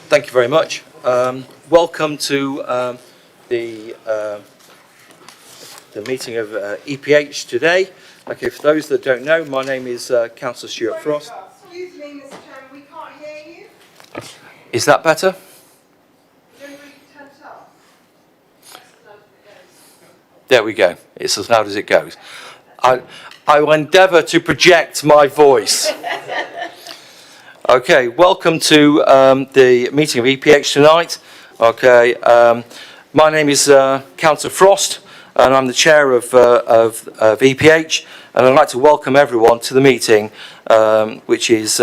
Thank you very much. Welcome to the meeting of EPH today. Okay, for those that don't know, my name is Councillor Stuart Frost. Excuse me, Mr. Chairman, we can't hear you. Is that better? There we go. It's as loud as it goes. I will endeavour to project my voice. Okay, welcome to the meeting of EPH tonight. Okay, my name is Councillor Frost, and I'm the chair of EPH, and I'd like to welcome everyone to the meeting, which is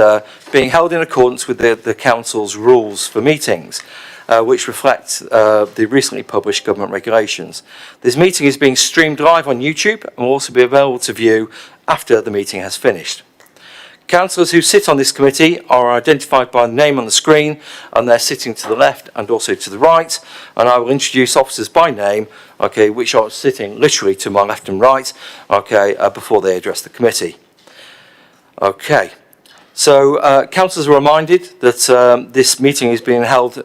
being held in accordance with the council's rules for meetings, which reflect the recently published government regulations. This meeting is being streamed live on YouTube and will also be available to view after the meeting has finished. Councillors who sit on this committee are identified by the name on the screen, and they're sitting to the left and also to the right, and I will introduce officers by name, okay, which are sitting literally to my left and right, okay, before they address the committee. Okay, so councillors are reminded that this meeting is being held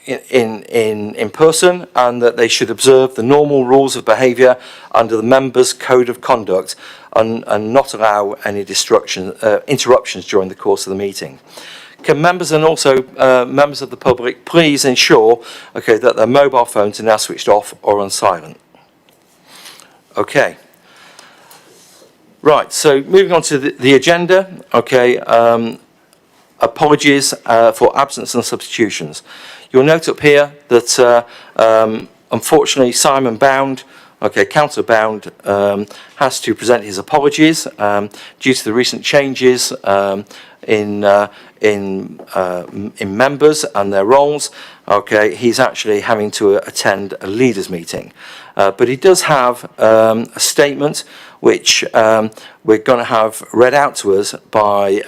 in person, and that they should observe the normal rules of behaviour under the members' code of conduct and not allow any interruptions during the course of the meeting. Can members and also members of the public please ensure, okay, that their mobile phones are now switched off or on silent? Okay. Right, so moving on to the agenda, okay, apologies for absence and substitutions. You'll note up here that unfortunately Simon Bound, okay, Councillor Bound, has to present his apologies due to the recent changes in members and their roles. Okay, he's actually having to attend a leaders meeting, but he does have a statement which we're going to have read out to us by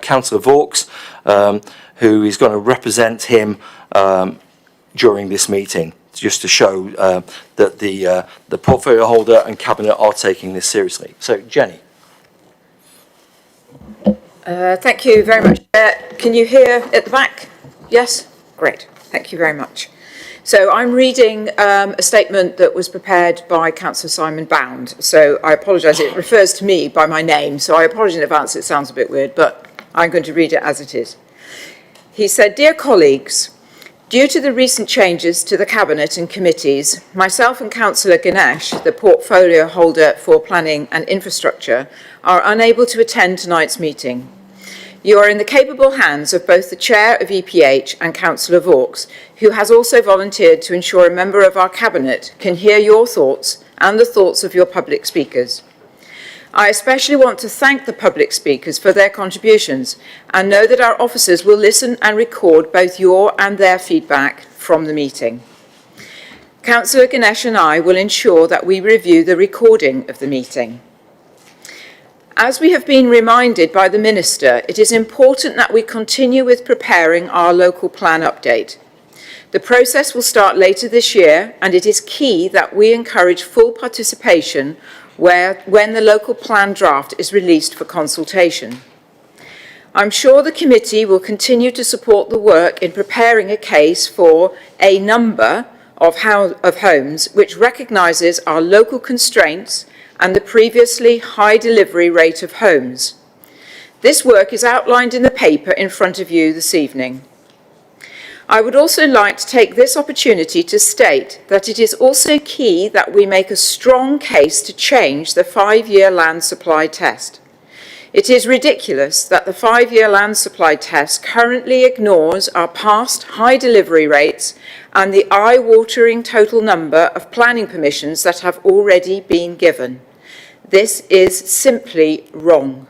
Councillor Vaux, who is going to represent him during this meeting, just to show that the portfolio holder and cabinet are taking this seriously. So, Jenny. Thank you very much. Can you hear at the back? Yes? Great. Thank you very much. So I'm reading a statement that was prepared by Councillor Simon Bound. So I apologise, it refers to me by my name, so I apologise in advance, it sounds a bit weird, but I'm going to read it as it is. He said, "Dear colleagues, due to the recent changes to the Cabinet and committees, myself and Councillor Ganesh, the portfolio holder for planning and infrastructure, are unable to attend tonight's meeting. You are in the capable hands of both the Chair of EPH and Councillor Vaux, who has also volunteered to ensure a member of our Cabinet can hear your thoughts and the thoughts of your public speakers. I especially want to thank the public speakers for their contributions and know that our officers will listen and record both your and their feedback from the meeting. Councillor Ganesh and I will ensure that we review the recording of the meeting. As we have been reminded by the Minister, it is important that we continue with preparing our local plan update. The process will start later this year, and it is key that we encourage full participation when the local plan draft is released for consultation. I'm sure the committee will continue to support the work in preparing a case for a number of homes which recognises our local constraints and the previously high delivery rate of homes. This work is outlined in the paper in front of you this evening. I would also like to take this opportunity to state that it is also key that we make a strong case to change the 5-year land supply test. It is ridiculous that the 5-year land supply test currently ignores our past high delivery rates and the eye-watering total number of planning permissions that have already been given. This is simply wrong.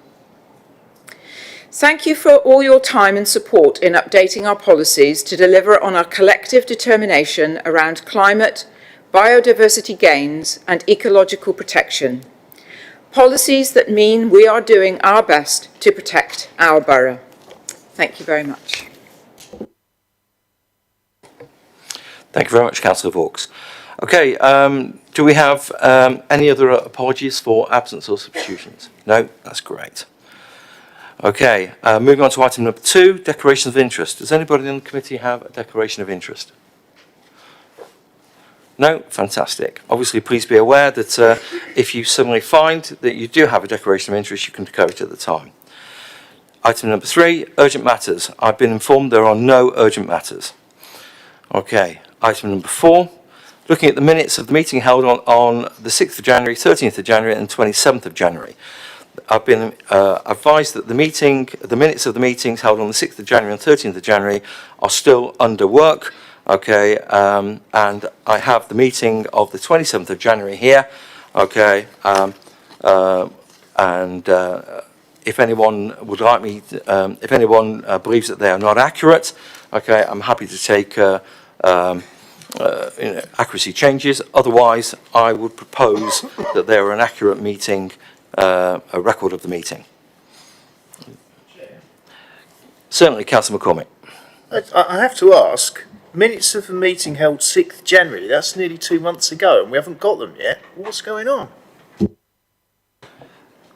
Thank you for all your time and support in updating our policies to deliver on our collective determination around climate, biodiversity gains and ecological protection. Policies that mean we are doing our best to protect our borough. Thank you very much. Thank you very much, Councillor Vaux. Okay, do we have any other apologies for absence or substitutions? No? That's great. Okay, moving on to item number 2, declarations of interest. Does anybody in the committee have a declaration of interest? No? Fantastic. Obviously, please be aware that if you suddenly find that you do have a declaration of interest, you can declare it at the time. Item number 3, urgent matters. I've been informed there are no urgent matters. Okay, item number 4, looking at the minutes of the meeting held on the 6th of January, 13th of January and 27th of January. I've been advised that the minutes of the meetings held on the 6th of January and 13th of January are still under work. Okay, and I have the meeting of the 27th of January here. Okay, if anyone would like me, if anyone believes that they are not accurate, okay, I'm happy to take accuracy changes. Otherwise, I would propose that they are an accurate meeting, a record of the meeting. Certainly, Councillor McCormick. I have to ask, minutes of a meeting held 6th January, that's nearly 2 months ago, and we haven't got them yet. What's going on?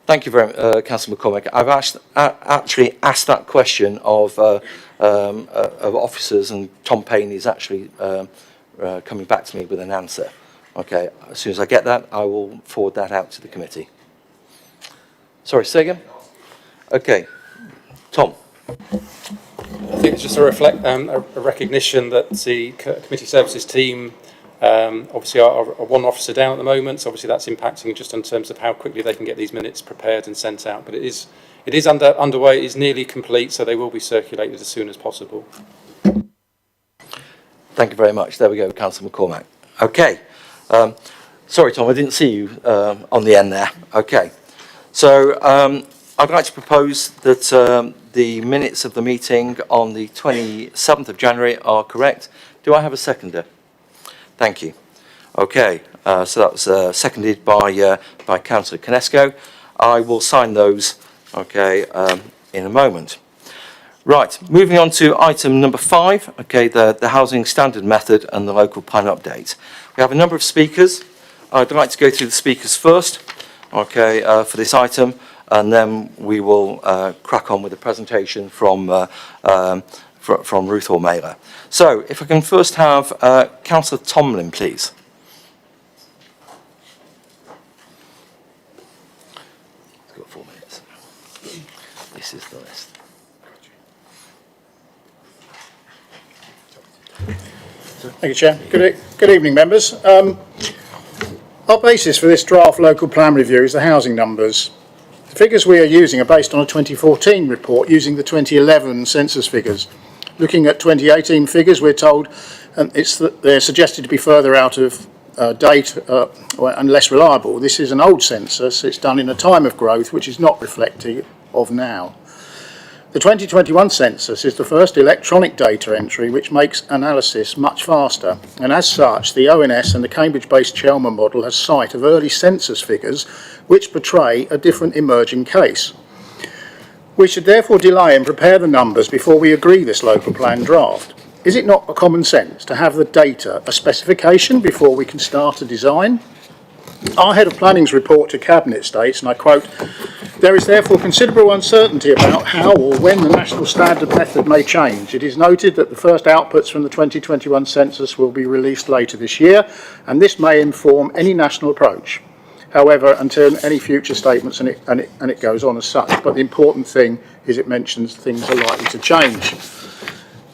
Thank you very much, Councillor McCormick. I've actually asked that question of officers, and Tom Payne is actually coming back to me with an answer. Okay, as soon as I get that, I will forward that out to the committee. Sorry, say again? Okay, Tom. I think it's just a recognition that the committee services team obviously are one officer down at the moment, so obviously that's impacting just in terms of how quickly they can get these minutes prepared and sent out. But it is underway, it is nearly complete, so they will be circulated as soon as possible. Thank you very much. There we go, Councillor McCormack. Okay. Sorry, Tom, I didn't see you on the end there. Okay. So I'd like to propose that the minutes of the meeting on the 27th of January are correct. Do I have a seconder? Thank you. Okay. So that was seconded by Councillor Conesco. I will sign those, okay, in a moment. Right, moving on to item number 5, okay, the housing standard method and the local plan update. We have a number of speakers. I'd like to go through the speakers first, okay, for this item, and then we will crack on with the presentation from Ruth or Mailer. So, if I can first have Councillor Tomlin, please. It's got 4 minutes. This is the list. Thank you, Chair. Good evening, members. Our basis for this draft local plan review is the housing numbers. The figures we are using are based on a 2014 report using the 2011 census figures. Looking at 2018 figures, we're told they're suggested to be further out of date and less reliable. This is an old census. It's done in a time of growth which is not reflective of now. The 2021 census is the first electronic data entry which makes analysis much faster, and as such the ONS and the Cambridge-based Chelmer model has sight of early census figures which portray a different emerging case. We should therefore delay and prepare the numbers before we agree this local plan draft. Is it not a common sense to have the data a specification before we can start a design? Our Head of Planning's report to Cabinet states, and I quote, "There is therefore considerable uncertainty about how or when the national standard method may change. It is noted that the first outputs from the 2021 census will be released later this year, and this may inform any national approach. However, until any future statements," and it goes on as such, but the important thing is it mentions things are likely to change.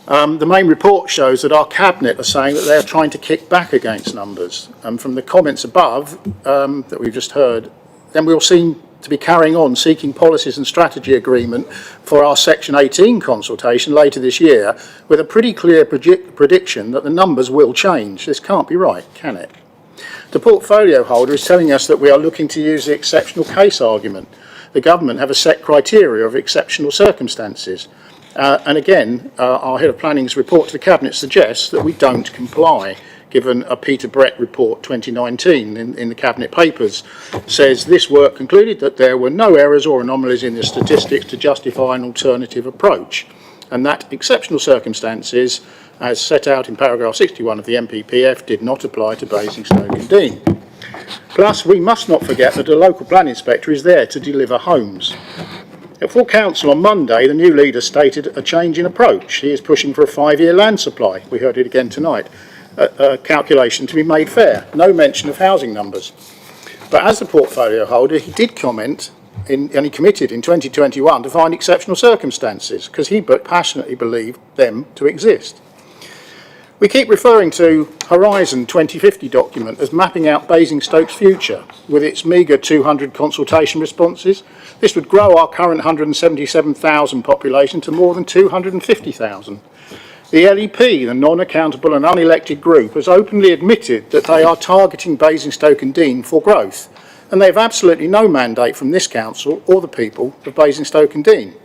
The main report shows that our Cabinet are saying that they are trying to kick back against numbers. And from the comments above that we've just heard, then we'll seem to be carrying on seeking policies and strategy agreement for our Section 18 consultation later this year with a pretty clear prediction that the numbers will change. This can't be right, can it? The portfolio holder is telling us that we are looking to use the exceptional case argument. The government have a set criteria of exceptional circumstances. And again, our Head of Planning's report to the Cabinet suggests that we don't comply, given a Peter Brett report 2019 in the Cabinet papers, says this work concluded that there were no errors or anomalies in the statistics to justify an alternative approach, and that exceptional circumstances, as set out in paragraph 61 of the MPPF, did not apply to Basingstoke and Deane. Plus, we must not forget that a local plan inspector is there to deliver homes. At full council on Monday, the new leader stated a change in approach. He is pushing for a 5-year land supply. We heard it again tonight. A calculation to be made fair. No mention of housing numbers. But as the portfolio holder, he did comment and he committed in 2021 to find exceptional circumstances because he passionately believed them to exist. We keep referring to Horizon 2050 document as mapping out Basingstoke's future with its meagre 200 consultation responses. This would grow our current 177,000 population to more than 250,000. The LEP, the non-accountable and unelected group, has openly admitted that they are targeting Basingstoke and Deane for growth, and they have absolutely no mandate from this council or the people of Basingstoke and Deane.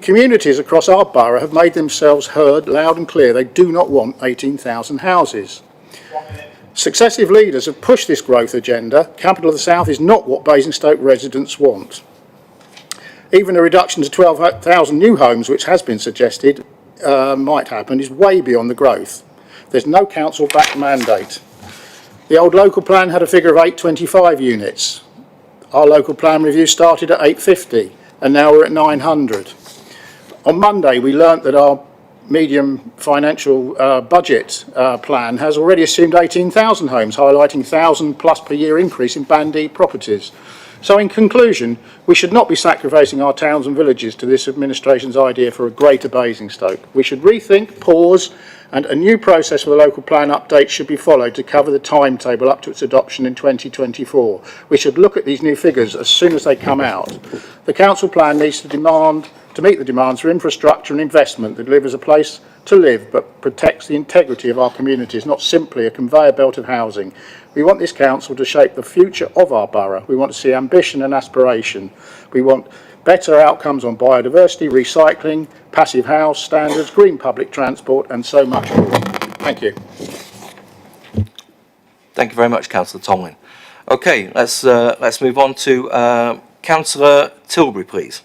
Communities across our borough have made themselves heard loud and clear. They do not want 18,000 houses. Successive leaders have pushed this growth agenda. Capital of the South is not what Basingstoke residents want. Even a reduction to 12,000 new homes, which has been suggested, might happen, is way beyond the growth. There's no council-backed mandate. The old local plan had a figure of 825 units. Our local plan review started at 850. And now we're at 900. On Monday, we learnt that our medium financial budget plan has already assumed 18,000 homes, highlighting 1,000 plus per year increase in Band D properties. So in conclusion, we should not be sacrificing our towns and villages to this administration's idea for a greater Basingstoke. We should rethink, pause, and a new process for the local plan update should be followed to cover the timetable up to its adoption in 2024. We should look at these new figures as soon as they come out. The council plan needs to meet the demands for infrastructure and investment that delivers a place to live but protects the integrity of our communities, not simply a conveyor belt of housing. We want this council to shape the future of our borough. We want to see ambition and aspiration. We want better outcomes on biodiversity, recycling, passive house standards, green public transport, and so much more. Thank you. Thank you very much, Councillor Tomlin. Okay, let's move on to Councillor Tilbury, please.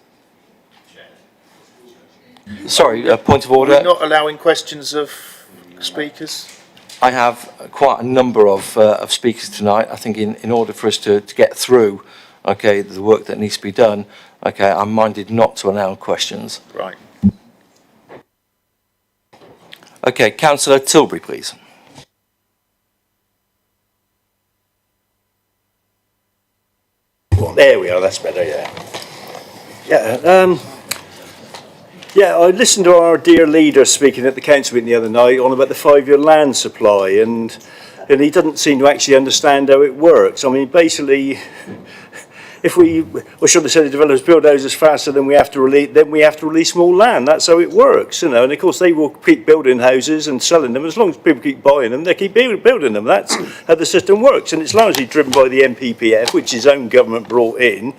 Sorry, point of order. We're not allowing questions of speakers. I have quite a number of speakers tonight. I think in order for us to get through, okay, the work that needs to be done, okay, I'm minded not to allow questions. Right. Okay, Councillor Tilbury, please. Well, there we are, that's better, yeah. Yeah, I listened to our dear leader speaking at the council meeting the other night on about the 5-year land supply, and he doesn't seem to actually understand how it works. I mean, basically, if or should I say the developers build houses faster than we have to release more land. That's how it works, you know. And of course, they will keep building houses and selling them. As long as people keep buying them, they keep building them. That's how the system works, and it's largely driven by the MPPF, which his own government brought in.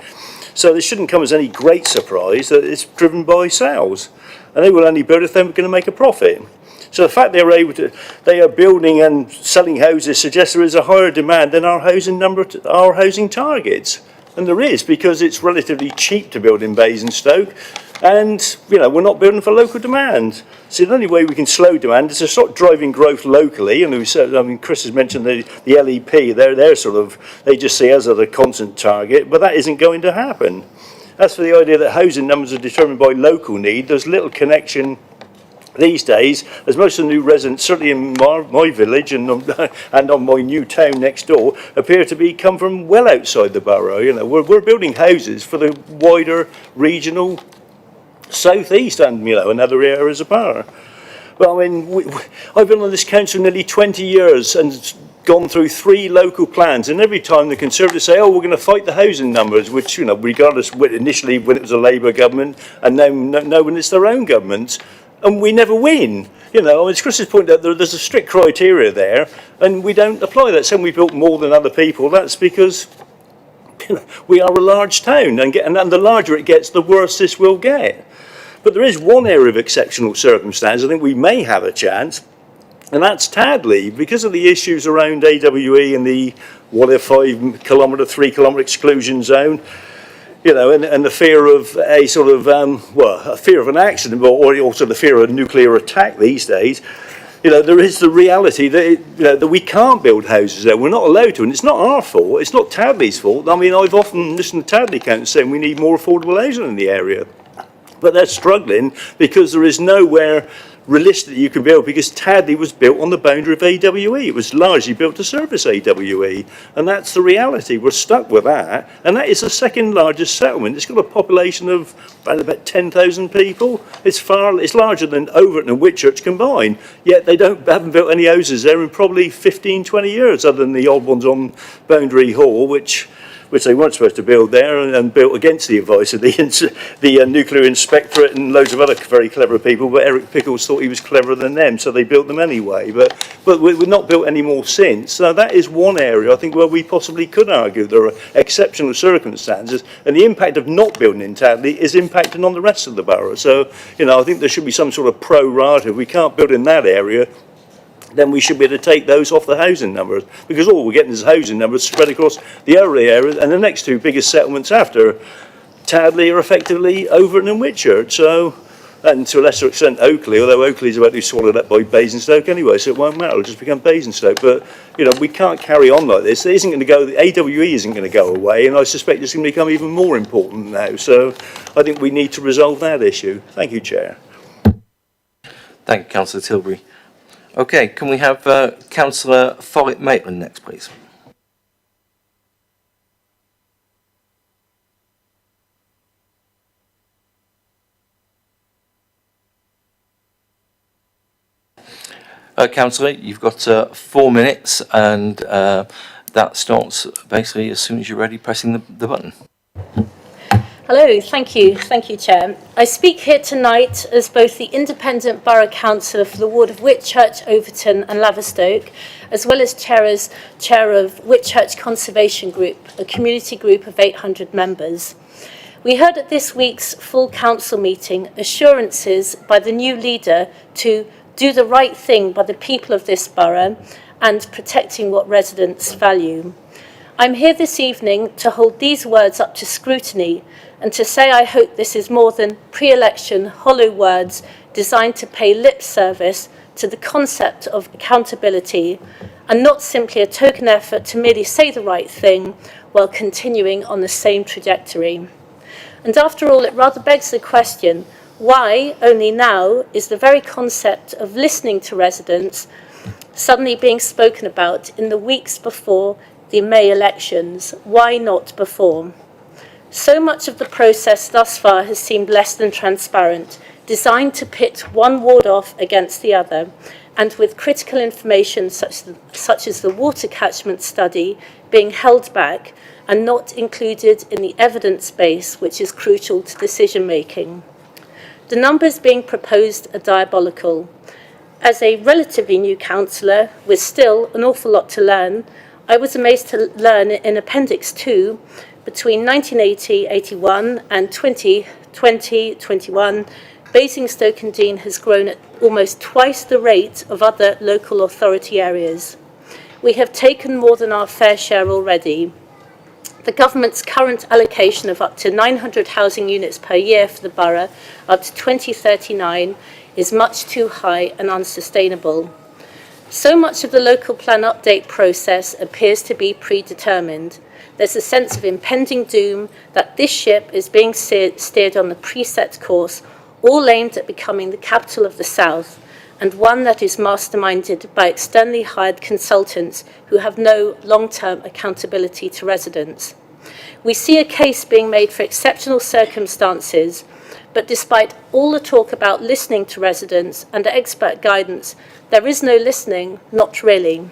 So this shouldn't come as any great surprise that it's driven by sales, and they will only build if they're going to make a profit. So the fact they are building and selling houses suggests there is a higher demand than our housing targets. And there is, because it's relatively cheap to build in Basingstoke, and we're not building for local demand. So the only way we can slow demand is to stop driving growth locally. And we said, Chris has mentioned the LEP. They just see us as a constant target, but that isn't going to happen. As for the idea that housing numbers are determined by local need, there's little connection these days, as most of the new residents, certainly in my village and on my new town next door, appear to come from well outside the borough. We're building houses for the wider regional southeast and and other areas of borough. Well, I mean, I've been on this council nearly 20 years and gone through 3 local plans, and every time the Conservatives say, "Oh, we're going to fight the housing numbers," which regardless initially when it was a Labour government, and now when it's their own government. And we never win. As Chris has pointed out, there's a strict criteria there, and we don't apply that. Saying we built more than other people, that's because we are a large town, and the larger it gets, the worse this will get. But there is one area of exceptional circumstance I think we may have a chance, and that's Tadley, because of the issues around AWE and the 5-kilometre, 3-kilometre exclusion zone. And the fear of a fear of an accident, or also the fear of a nuclear attack these days. there is the reality that, that we can't build houses there. We're not allowed to, and it's not our fault. It's not Tadley's fault. I mean, I've often listened to Tadley council saying we need more affordable housing in the area. But they're struggling because there is nowhere realistic you can build, because Tadley was built on the boundary of AWE. It was largely built to service AWE, and that's the reality. We're stuck with that, and that is the second largest settlement. It's got a population of about 10,000 people. It's larger than Overton and Whitchurch combined, yet they haven't built any houses there in probably 15, 20 years, other than the odd ones on Boundary Hall, which they weren't supposed to build there, and built against the advice of the nuclear inspectorate and loads of other very clever people. But Eric Pickles thought he was cleverer than them, so they built them anyway. But we've not built any more since. So that is one area I think where we possibly could argue there are exceptional circumstances, and the impact of not building in Tadley is impacting on the rest of the borough. So I think there should be some sort of pro rata. If we can't build in that area, then we should be able to take those off the housing numbers, because all we're getting is housing numbers spread across the other areas, and the next two biggest settlements after Tadley are effectively Overton and Whitchurch. So, and to a lesser extent Oakley, although Oakley's about to be swallowed up by Basingstoke anyway, so it won't matter, it'll just become Basingstoke. But we can't carry on like this. It isn't going to go. The AWE isn't going to go away, and I suspect it's going to become even more important now. So I think we need to resolve that issue. Thank you, Chair. Thank you, Councillor Tilbury. Okay, can we have Councillor Follett-Maitland next, please? Councillor, you've got 4 minutes, and that starts basically as soon as you're ready pressing the button. Hello, thank you, Chair. I speak here tonight as both the Independent Borough Councillor for the ward of Whitchurch, Overton and Laverstoke, as well as Chair of Whitchurch Conservation Group, a community group of 800 members. We heard at this week's full council meeting assurances by the new leader to do the right thing by the people of this borough and protecting what residents value. I'm here this evening to hold these words up to scrutiny and to say I hope this is more than pre-election hollow words designed to pay lip service to the concept of accountability, and not simply a token effort to merely say the right thing while continuing on the same trajectory. And after all, it rather begs the question, why only now is the very concept of listening to residents suddenly being spoken about in the weeks before the May elections? Why not before? So much of the process thus far has seemed less than transparent, designed to pit one ward off against the other, and with critical information such as the water catchment study being held back and not included in the evidence base, which is crucial to decision making. The numbers being proposed are diabolical. As a relatively new councillor with still an awful lot to learn, I was amazed to learn in Appendix 2, between 1980-81 and 2020-21, Basingstoke and Deane has grown at almost twice the rate of other local authority areas. We have taken more than our fair share already. The government's current allocation of up to 900 housing units per year for the borough up to 2039 is much too high and unsustainable. So much of the local plan update process appears to be predetermined. There's a sense of impending doom that this ship is being steered on the preset course, all aimed at becoming the capital of the South, and one that is masterminded by externally hired consultants who have no long-term accountability to residents. We see a case being made for exceptional circumstances, but despite all the talk about listening to residents and expert guidance, there is no listening, not really.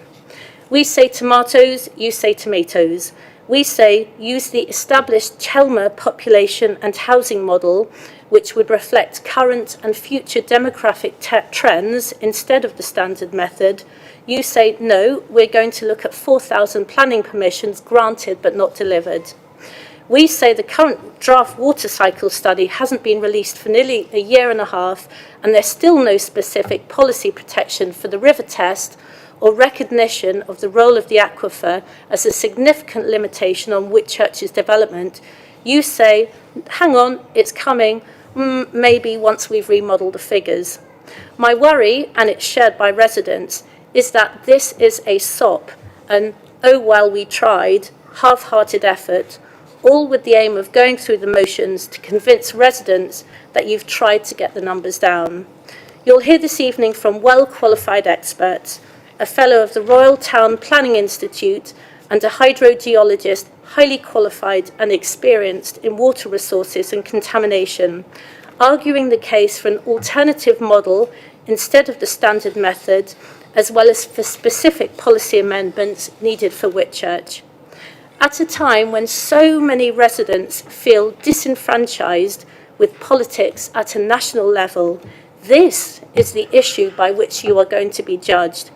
We say tomatoes, you say tomatoes. We say use the established Chelmer population and housing model, which would reflect current and future demographic trends instead of the standard method. You say, no, we're going to look at 4,000 planning permissions granted but not delivered. We say the current draft water cycle study hasn't been released for nearly a year and a half, and there's still no specific policy protection for the river test or recognition of the role of the aquifer as a significant limitation on Whitchurch's development. You say, hang on, it's coming, maybe once we've remodelled the figures. My worry, and it's shared by residents, is that this is a SOP, an oh well we tried, half-hearted effort, all with the aim of going through the motions to convince residents that you've tried to get the numbers down. You'll hear this evening from well-qualified experts, a fellow of the Royal Town Planning Institute and a hydrogeologist highly qualified and experienced in water resources and contamination, arguing the case for an alternative model instead of the standard method, as well as for specific policy amendments needed for Whitchurch. At a time when so many residents feel disenfranchised with politics at a national level, this is the issue by which you are going to be judged.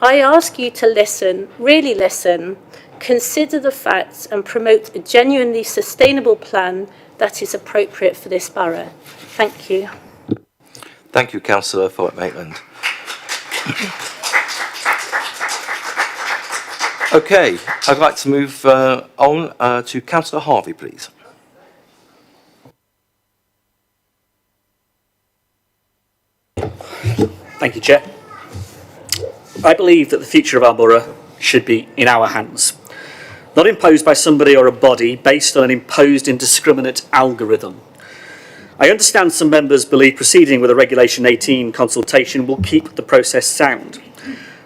I ask you to listen, really listen, consider the facts and promote a genuinely sustainable plan that is appropriate for this borough. Thank you. Thank you, Councillor Follett-Maitland. Okay, I'd like to move on to Councillor Harvey, please. Thank you, Chair. I believe that the future of our borough should be in our hands, not imposed by somebody or a body based on an imposed indiscriminate algorithm. I understand some members believe proceeding with a Regulation 18 consultation will keep the process sound.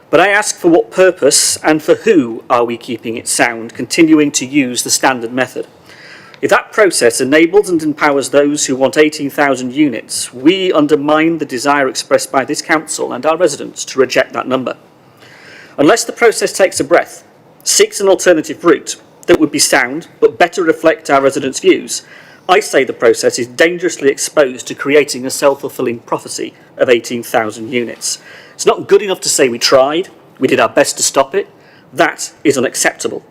But I ask, for what purpose and for who are we keeping it sound, continuing to use the standard method? If that process enables and empowers those who want 18,000 units, we undermine the desire expressed by this council and our residents to reject that number. Unless the process takes a breath, seeks an alternative route that would be sound but better reflect our residents' views, I say the process is dangerously exposed to creating a self-fulfilling prophecy of 18,000 units. It's not good enough to say we tried, we did our best to stop it. That is unacceptable.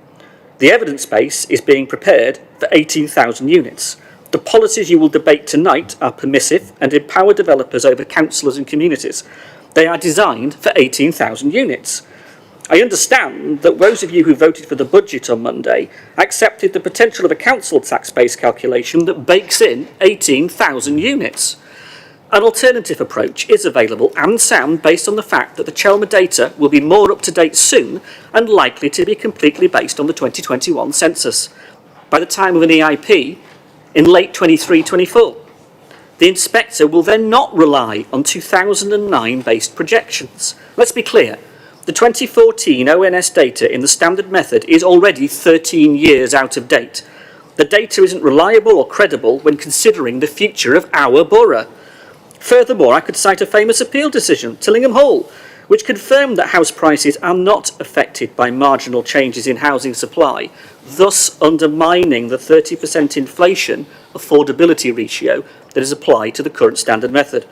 The evidence base is being prepared for 18,000 units. The policies you will debate tonight are permissive and empower developers over councillors and communities. They are designed for 18,000 units. I understand that those of you who voted for the budget on Monday accepted the potential of a council tax base calculation that bakes in 18,000 units. An alternative approach is available and sound based on the fact that the Chelmer data will be more up to date soon and likely to be completely based on the 2021 census by the time of an EIP in late 23-24. The inspector will then not rely on 2009 based projections. Let's be clear. The 2014 ONS data in the standard method is already 13 years out of date. The data isn't reliable or credible when considering the future of our borough. Furthermore, I could cite a famous appeal decision, Tillingham Hall, which confirmed that house prices are not affected by marginal changes in housing supply, thus undermining the 30% inflation affordability ratio that is applied to the current standard method.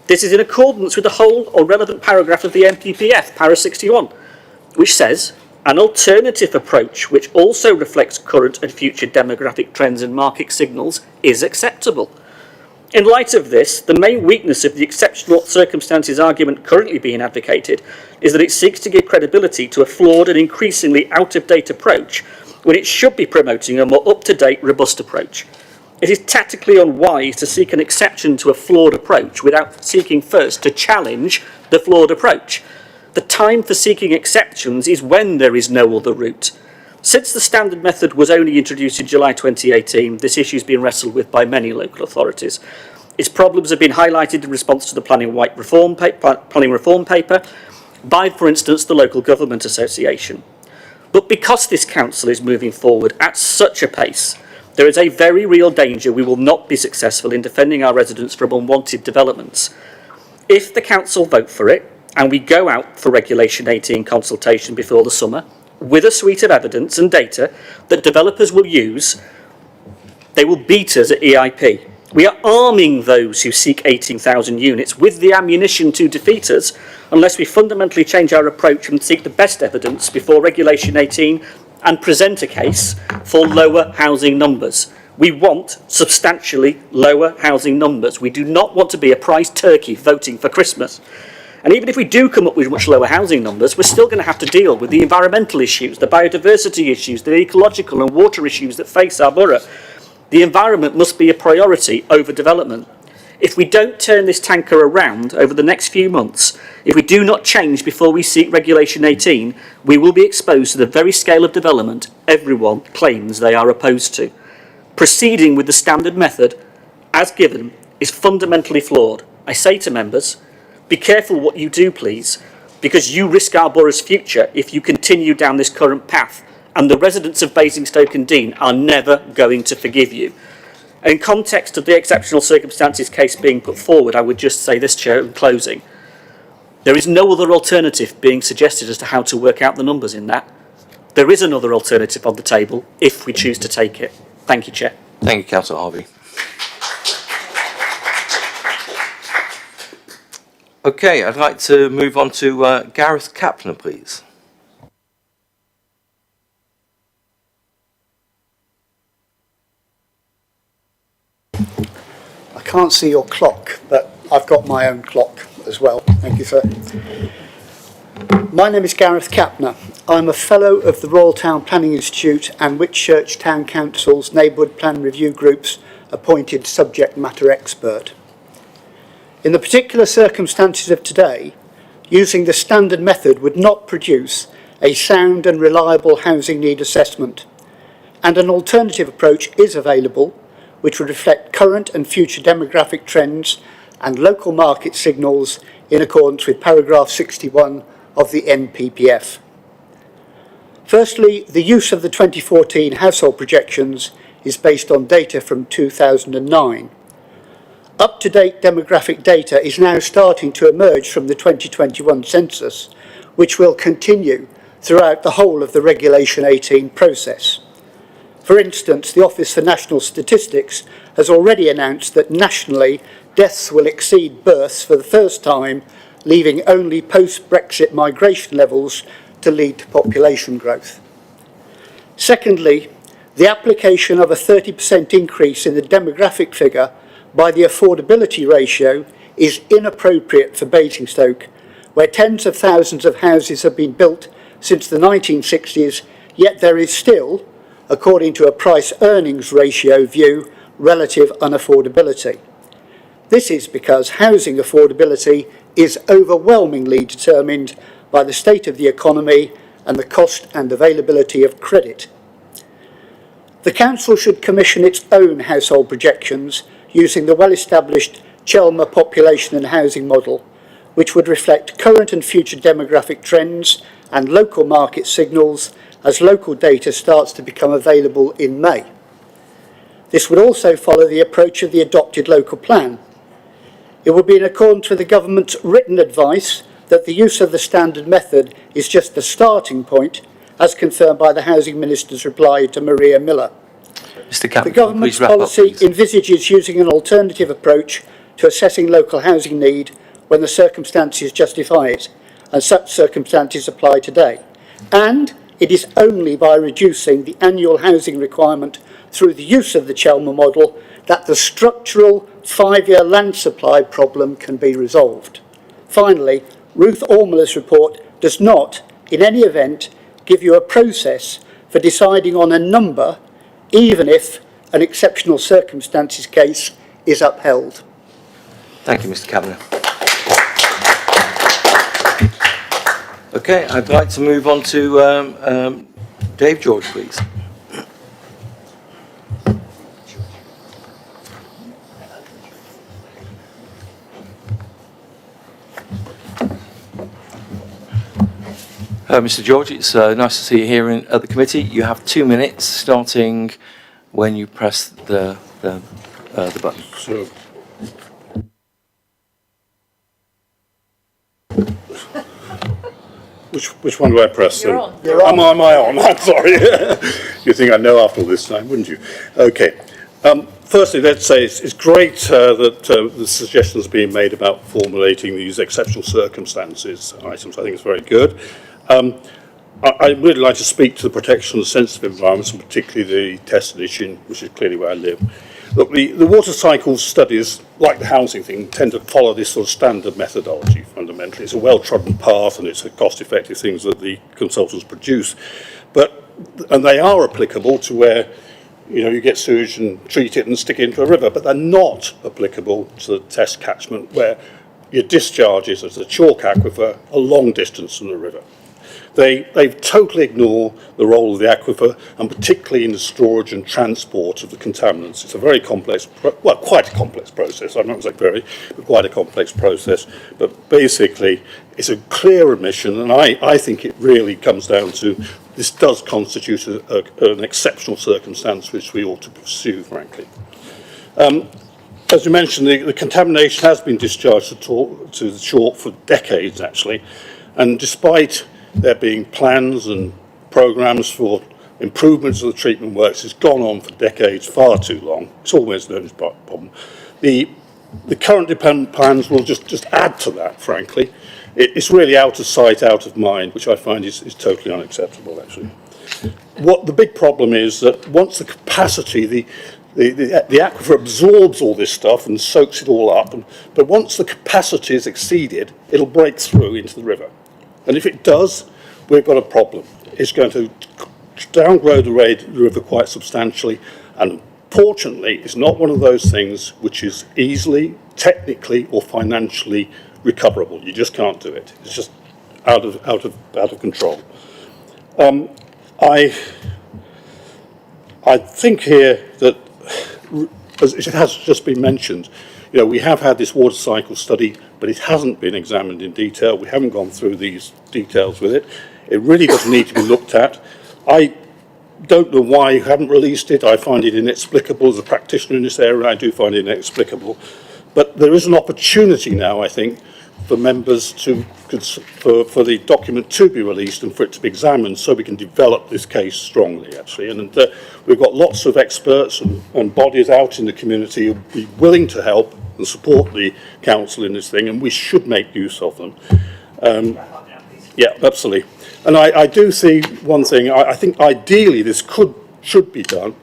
This is in accordance with the whole or relevant paragraph of the NPPF, para 61, which says, an alternative approach which also reflects current and future demographic trends and market signals is acceptable. In light of this, the main weakness of the exceptional circumstances argument currently being advocated is that it seeks to give credibility to a flawed and increasingly out-of-date approach when it should be promoting a more up-to-date, robust approach. It is tactically unwise to seek an exception to a flawed approach without seeking first to challenge the flawed approach. The time for seeking exceptions is when there is no other route. Since the standard method was only introduced in July 2018, this issue has been wrestled with by many local authorities. Its problems have been highlighted in response to the planning reform paper by, for instance, the Local Government Association. But because this council is moving forward at such a pace, there is a very real danger we will not be successful in defending our residents from unwanted developments. If the council vote for it, and we go out for Regulation 18 consultation before the summer, with a suite of evidence and data that developers will use, they will beat us at EIP. We are arming those who seek 18,000 units with the ammunition to defeat us unless we fundamentally change our approach and seek the best evidence before Regulation 18 and present a case for lower housing numbers. We want substantially lower housing numbers. We do not want to be a price turkey voting for Christmas. And even if we do come up with much lower housing numbers, we're still going to have to deal with the environmental issues, the biodiversity issues, the ecological and water issues that face our borough. The environment must be a priority over development. If we don't turn this tanker around over the next few months, if we do not change before we seek Regulation 18, we will be exposed to the very scale of development everyone claims they are opposed to. Proceeding with the standard method, as given, is fundamentally flawed. I say to members, be careful what you do, please, because you risk our borough's future if you continue down this current path, and the residents of Basingstoke and Dean are never going to forgive you. In context of the exceptional circumstances case being put forward, I would just say this, Chair, in closing. There is no other alternative being suggested as to how to work out the numbers in that. There is another alternative on the table if we choose to take it. Thank you, Chair. Thank you, Councillor Harvey. Okay, I'd like to move on to Gareth Kaplan, please. I can't see your clock, but I've got my own clock as well. Thank you, sir. My name is Gareth Kapner. I'm a Fellow of the Royal Town Planning Institute and Whitchurch Town Council's Neighbourhood Plan Review Group's appointed subject matter expert. In the particular circumstances of today, using the standard method would not produce a sound and reliable housing need assessment, and an alternative approach is available which would reflect current and future demographic trends and local market signals in accordance with paragraph 61 of the NPPF. Firstly, the use of the 2014 household projections is based on data from 2009. Up-to-date demographic data is now starting to emerge from the 2021 census, which will continue throughout the whole of the Regulation 18 process. For instance, the Office for National Statistics has already announced that nationally deaths will exceed births for the first time, leaving only post-Brexit migration levels to lead to population growth. Secondly, the application of a 30% increase in the demographic figure by the affordability ratio is inappropriate for Basingstoke, where tens of thousands of houses have been built since the 1960s, yet there is still, according to a price-earnings ratio view, relative unaffordability. This is because housing affordability is overwhelmingly determined by the state of the economy and the cost and availability of credit. The Council should commission its own household projections using the well-established Chelmer population and housing model, which would reflect current and future demographic trends and local market signals as local data starts to become available in May. This would also follow the approach of the adopted local plan. It would be in accordance with the government's written advice that the use of the standard method is just the starting point, as confirmed by the Housing Minister's reply to Maria Miller. Mr. Kaplan, The government's please wrap up, policy please. envisages using an alternative approach to assessing local housing need when the circumstances justify it, and such circumstances apply today. And it is only by reducing the annual housing requirement through the use of the Chelmer model that the structural 5-year land supply problem can be resolved. Finally, Ruth Ormula's report does not, in any event, give you a process for deciding on a number, even if an exceptional circumstances case is upheld. Thank you, Mr. Kavanagh. Okay, I'd like to move on to Dave George, please. Mr. George, it's nice to see you here at the committee. You have 2 minutes, starting when you press the button. So, which one do I press? You're on. You're on. Am I on? I'm sorry. You think I know after all this time, wouldn't you? Okay. Firstly, let's say it's great that the suggestions being made about formulating these exceptional circumstances items. I think it's very good. I really like to speak to the protection of sensitive environments, and particularly the tested issue, which is clearly where I live. Look, the water cycle studies, like the housing thing, tend to follow this sort of standard methodology, fundamentally. It's a well-trodden path, and it's a cost-effective things that the consultants produce. And they are applicable to where you get sewage and treat it and stick it into a river, but they're not applicable to the test catchment where your discharges as a chalk aquifer a long distance from the river. They totally ignore the role of the aquifer, and particularly in the storage and transport of the contaminants. It's a very complex, quite a complex process. I'm not saying very, but quite a complex process. But basically, it's a clear omission, and I think it really comes down to this does constitute an exceptional circumstance which we ought to pursue, frankly. As you mentioned, the contamination has been discharged to the chalk for decades, actually, and despite there being plans and programmes for improvements of the treatment works, it's gone on for decades, far too long. It's always known as a problem. The current dependent plans will just add to that, frankly. It's really out of sight, out of mind, which I find is totally unacceptable, actually. What the big problem is that once the capacity, the aquifer absorbs all this stuff and soaks it all up, but once the capacity is exceeded, it'll break through into the river. And if it does, we've got a problem. It's going to downgrade the river quite substantially, and fortunately, it's not one of those things which is easily, technically, or financially recoverable. You just can't do it. It's just out of control. I think here that, as it has just been mentioned, we have had this water cycle study, but it hasn't been examined in detail. We haven't gone through these details with it. It really does need to be looked at. I don't know why you haven't released it. I find it inexplicable. As a practitioner in this area, I do find it inexplicable. But there is an opportunity now, I think, for members for the document to be released and for it to be examined so we can develop this case strongly, actually. And we've got lots of experts and bodies out in the community who will be willing to help and support the council in this thing, and we should make use of them. Yeah, absolutely. And I do see one thing. I think ideally this should be done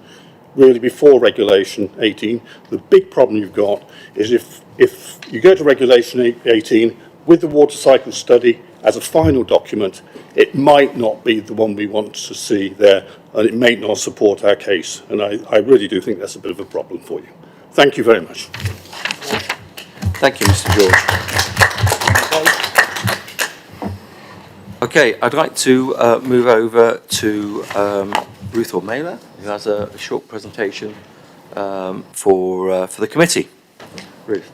really before Regulation 18. The big problem you've got is if you go to Regulation 18 with the water cycle study as a final document, it might not be the one we want to see there, and it may not support our case. And I really do think that's a bit of a problem for you. Thank you very much. Thank you, Mr. George. Okay, I'd like to move over to Ruth O'Malley, who has a short presentation for the committee. Ruth.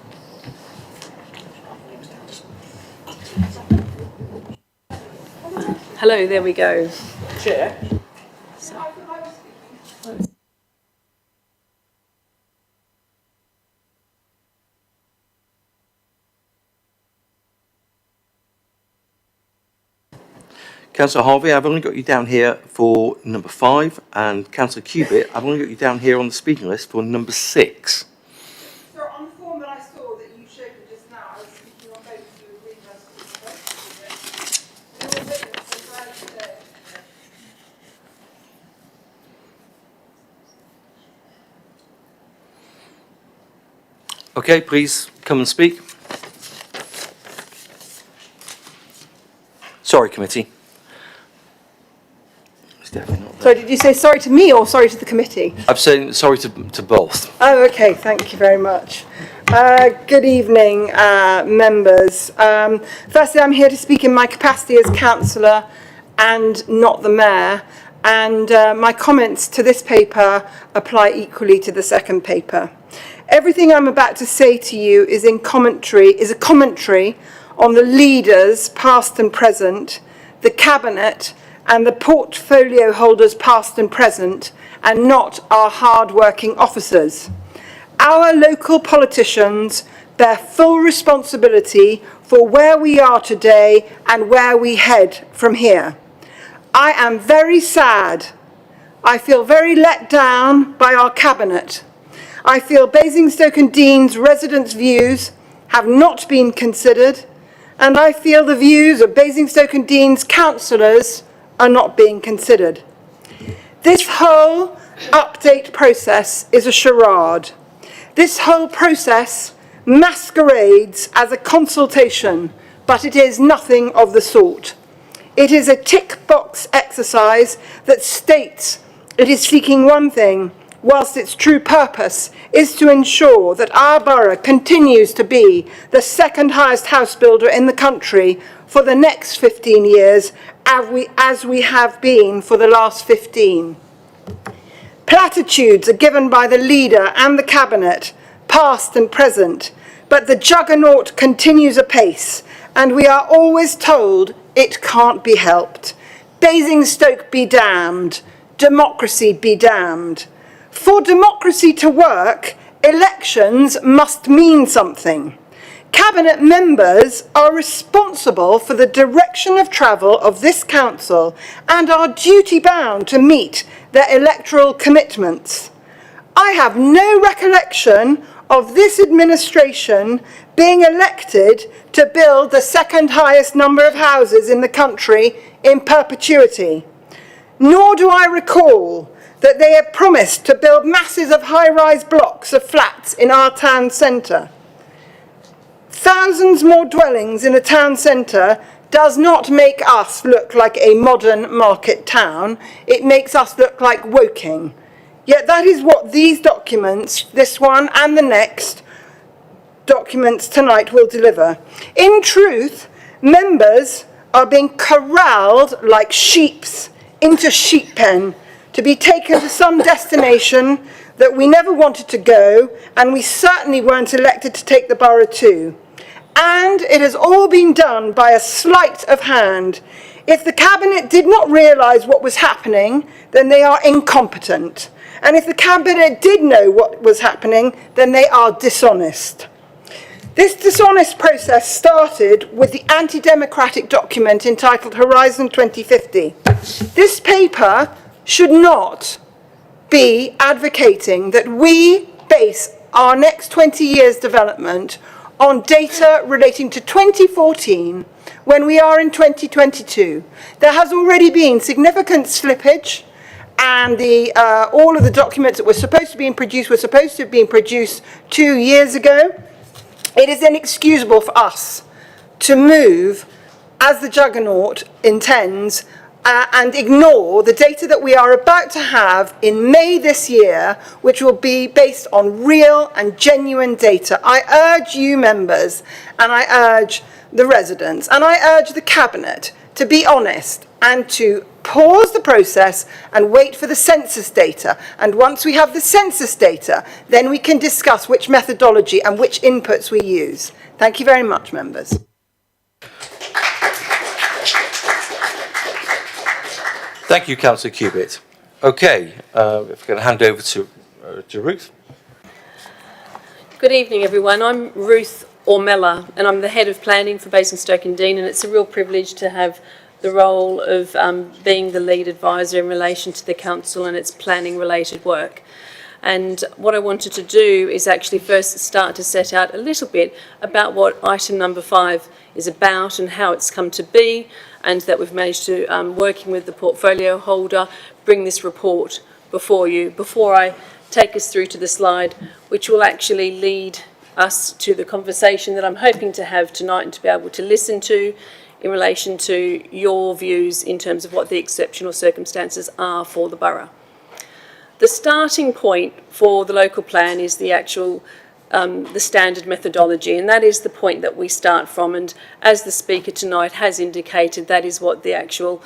Hello, there we go. Chair. Councillor Harvey, I've only got you down here for number 5, and Councillor Cubitt, I've only got you down here on the speaking list for number 6. So on the form that I saw that you showed me just now, I was speaking on both of you agree Okay, please come and speak. Sorry, committee. It's definitely not there. So did you say sorry to me or sorry to the committee? I'm saying sorry to both. Oh, okay, thank you very much. Good evening, members. Firstly, I'm here to speak in my capacity as councillor and not the mayor, and my comments to this paper apply equally to the second paper. Everything I'm about to say to you is a commentary on the leaders, past and present, the cabinet, and the portfolio holders past and present, and not our hard-working officers. Our local politicians bear full responsibility for where we are today and where we head from here. I am very sad. I feel very let down by our cabinet. I feel Basingstoke and Dean's residents' views have not been considered, and I feel the views of Basingstoke and Dean's councillors are not being considered. This whole update process is a charade. This whole process masquerades as a consultation, but it is nothing of the sort. It is a tick box exercise that states it is seeking one thing, whilst its true purpose is to ensure that our borough continues to be the second highest house builder in the country for the next 15 years, as we have been for the last 15. Platitudes are given by the leader and the cabinet, past and present, but the juggernaut continues apace, and we are always told it can't be helped. Basingstoke be damned, democracy be damned. For democracy to work, elections must mean something. Cabinet members are responsible for the direction of travel of this council and are duty-bound to meet their electoral commitments. I have no recollection of this administration being elected to build the second highest number of houses in the country in perpetuity. Nor do I recall that they have promised to build masses of high-rise blocks of flats in our town centre. Thousands more dwellings in a town centre does not make us look like a modern market town. It makes us look like Woking. Yet that is what these documents, this one and the next documents tonight, will deliver. In truth, members are being corralled like sheeps into sheep pen to be taken to some destination that we never wanted to go, and we certainly weren't elected to take the borough to. And it has all been done by a sleight of hand. If the cabinet did not realise what was happening, then they are incompetent. And if the cabinet did know what was happening, then they are dishonest. This dishonest process started with the anti-democratic document entitled Horizon 2050. This paper should not be advocating that we base our next 20 years' development on data relating to 2014 when we are in 2022. There has already been significant slippage, and all of the documents that were supposed to be produced were supposed to have been produced 2 years ago. It is inexcusable for us to move as the juggernaut intends and ignore the data that we are about to have in May this year, which will be based on real and genuine data. I urge you members, and I urge the residents, and I urge the cabinet to be honest and to pause the process and wait for the census data. And once we have the census data, then we can discuss which methodology and which inputs we use. Thank you very much, members. Thank you, Councillor Cubitt. Okay, if we're going to hand over to Ruth. Good evening, everyone. I'm Ruth Ormella, and I'm the Head of Planning for Basingstoke and Deane, and it's a real privilege to have the role of being the lead advisor in relation to the council and its planning-related work. And what I wanted to do is actually first start to set out a little bit about what item number 5 is about and how it's come to be, and that we've managed to, working with the portfolio holder, bring this report before you, before I take us through to the slide, which will actually lead us to the conversation that I'm hoping to have tonight and to be able to listen to in relation to your views in terms of what the exceptional circumstances are for the borough. The starting point for the local plan is the actual the standard methodology, and that is the point that we start from, and as the speaker tonight has indicated, that is what the actual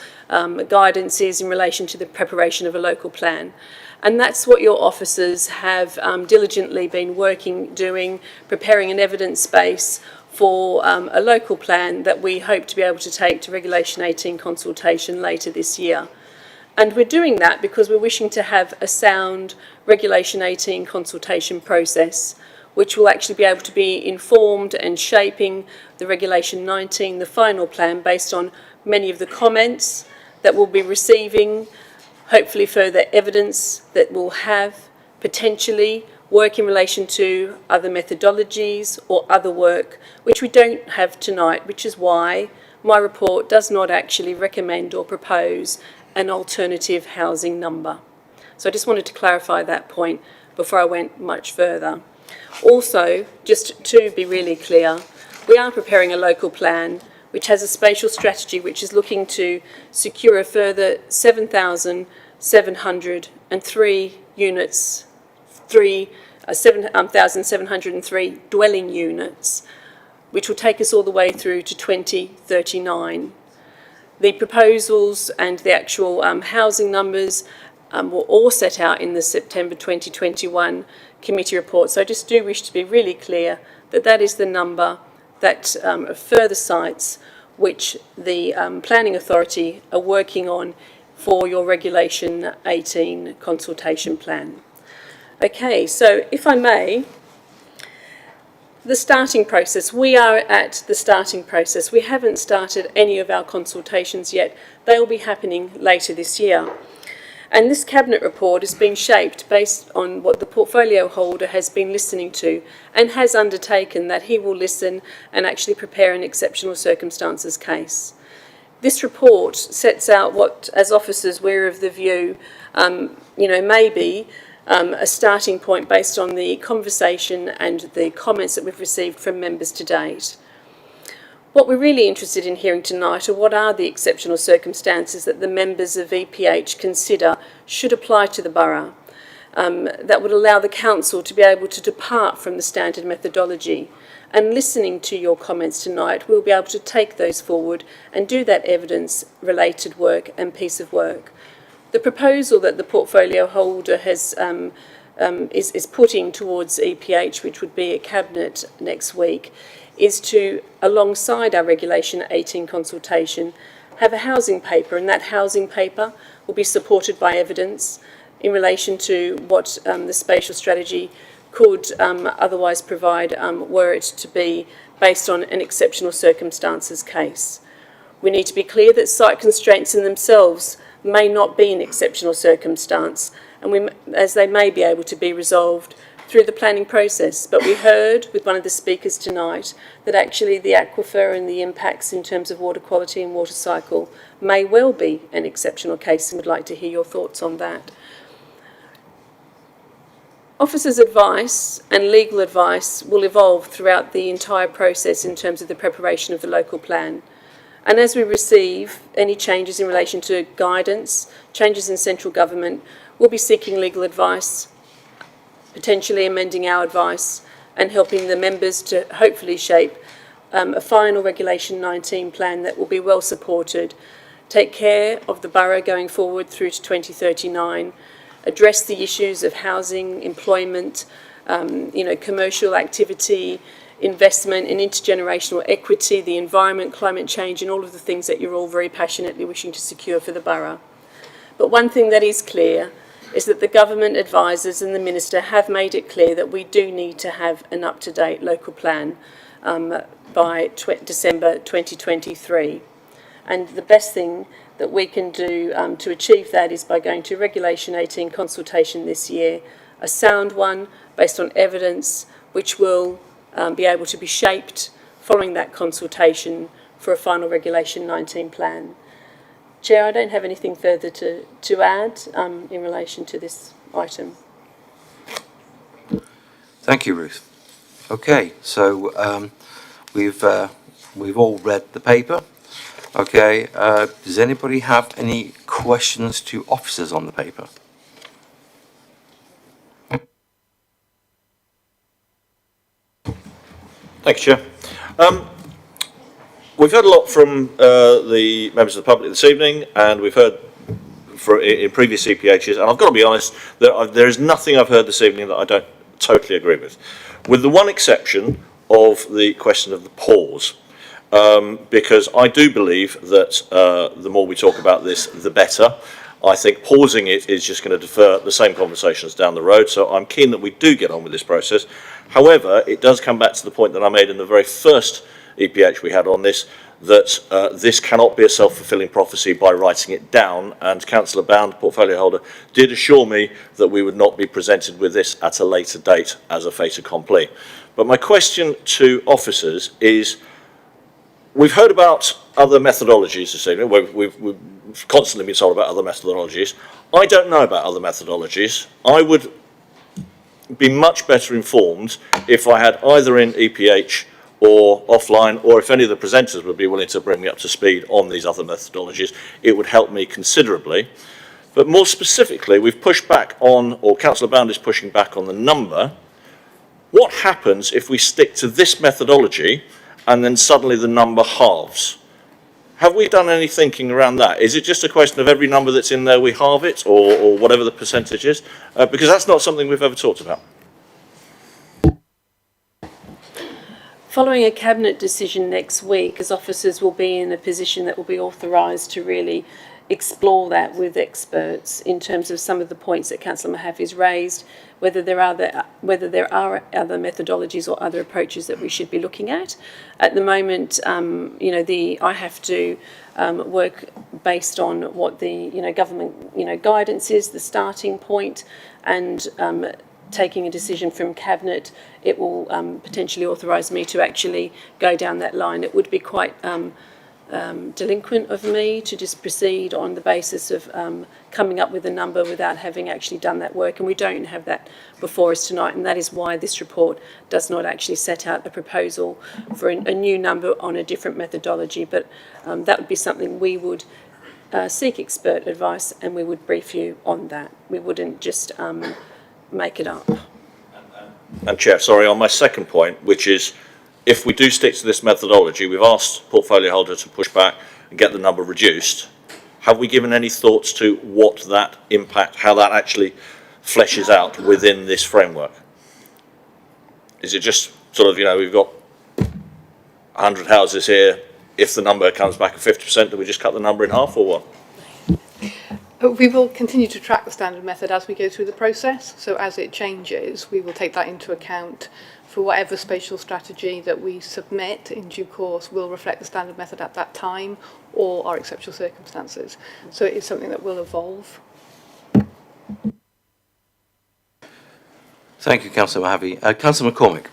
guidance is in relation to the preparation of a local plan. And that's what your officers have diligently been doing, preparing an evidence base for a local plan that we hope to be able to take to Regulation 18 consultation later this year. And we're doing that because we're wishing to have a sound Regulation 18 consultation process, which will actually be able to be informed and shaping the Regulation 19, the final plan, based on many of the comments that we'll be receiving, hopefully further evidence that we'll have, potentially work in relation to other methodologies or other work, which we don't have tonight, which is why my report does not actually recommend or propose an alternative housing number. So I just wanted to clarify that point before I went much further. Also, just to be really clear, we are preparing a local plan which has a spatial strategy which is looking to secure a further 7,703 units 7,703 dwelling units, which will take us all the way through to 2039. The proposals and the actual housing numbers were all set out in the September 2021 committee report. So I just do wish to be really clear that that is the number that of further sites which the Planning Authority are working on for your Regulation 18 consultation plan. Okay, so if I may, the starting process. We are at the starting process. We haven't started any of our consultations yet. They will be happening later this year. And this Cabinet report is being shaped based on what the portfolio holder has been listening to and has undertaken that he will listen and actually prepare an exceptional circumstances case. This report sets out what, as officers, we're of the view, may be a starting point based on the conversation and the comments that we've received from members to date. What we're really interested in hearing tonight are what are the exceptional circumstances that the members of EPH consider should apply to the borough that would allow the council to be able to depart from the standard methodology. And listening to your comments tonight, we'll be able to take those forward and do that evidence-related work and piece of work. The proposal that the portfolio holder has is putting towards EPH, which would be at Cabinet next week, is to, alongside our Regulation 18 consultation, have a housing paper, and that housing paper will be supported by evidence in relation to what the spatial strategy could otherwise provide were it to be based on an exceptional circumstances case. We need to be clear that site constraints in themselves may not be an exceptional circumstance, and as they may be able to be resolved through the planning process. But we heard with one of the speakers tonight that actually the aquifer and the impacts in terms of water quality and water cycle may well be an exceptional case, and would like to hear your thoughts on that. Officers' advice and legal advice will evolve throughout the entire process in terms of the preparation of the local plan. And as we receive any changes in relation to guidance, changes in central government, we'll be seeking legal advice, potentially amending our advice and helping the members to hopefully shape a final Regulation 19 plan that will be well supported, take care of the borough going forward through to 2039, address the issues of housing, employment, commercial activity, investment in intergenerational equity, the environment, climate change, and all of the things that you're all very passionately wishing to secure for the borough. But one thing that is clear is that the government advisors and the minister have made it clear that we do need to have an up-to-date local plan by December 2023. And the best thing that we can do to achieve that is by going to Regulation 18 consultation this year, a sound one based on evidence which will be able to be shaped following that consultation for a final Regulation 19 plan. Chair, I don't have anything further to add in relation to this item. Thank you, Ruth. Okay, so we've all read the paper. Okay, does anybody have any questions to officers on the paper? Thank you, Chair. We've heard a lot from the members of the public this evening, and we've heard in previous CPHs, and I've got to be honest, there is nothing I've heard this evening that I don't totally agree with the one exception of the question of the pause. Because I do believe that the more we talk about this, the better. I think pausing it is just going to defer the same conversations down the road, so I'm keen that we do get on with this process. However, it does come back to the point that I made in the very first EPH we had on this, that this cannot be a self-fulfilling prophecy by writing it down, and Councillor Bound, portfolio holder, did assure me that we would not be presented with this at a later date as a fait accompli. But my question to officers is, we've heard about other methodologies this evening. We've constantly been told about other methodologies. I don't know about other methodologies. I would be much better informed if I had either in EPH or offline, or if any of the presenters would be willing to bring me up to speed on these other methodologies. It would help me considerably. But more specifically, we've pushed back on, or Councillor Bound is pushing back on the number. What happens if we stick to this methodology and then suddenly the number halves? Have we done any thinking around that? Is it just a question of every number that's in there we halve it, or whatever the percentage is? Because that's not something we've ever talked about. Following a cabinet decision next week, as officers will be in a position that will be authorised to really explore that with experts in terms of some of the points that Councillor Mahaffey's raised, whether there are other methodologies or other approaches that we should be looking at. At the moment, I have to work based on what the government guidance is, the starting point, and taking a decision from Cabinet, it will potentially authorise me to actually go down that line. It would be quite delinquent of me to just proceed on the basis of coming up with a number without having actually done that work, and we don't have that before us tonight, and that is why this report does not actually set out a proposal for a new number on a different methodology, but that would be something we would seek expert advice, and we would brief you on that. We wouldn't just make it up. And Chair, sorry, on my second point, which is if we do stick to this methodology, we've asked portfolio holder to push back and get the number reduced. Have we given any thoughts to what that impact, how that actually fleshes out within this framework? Is it just sort of, we've got 100 houses here, if the number comes back at 50%, do we just cut the number in half or what? We will continue to track the standard method as we go through the process. So as it changes, we will take that into account for whatever spatial strategy that we submit in due course will reflect the standard method at that time or our exceptional circumstances. So it is something that will evolve. Thank you, Councillor Mahaffey. Councillor McCormick.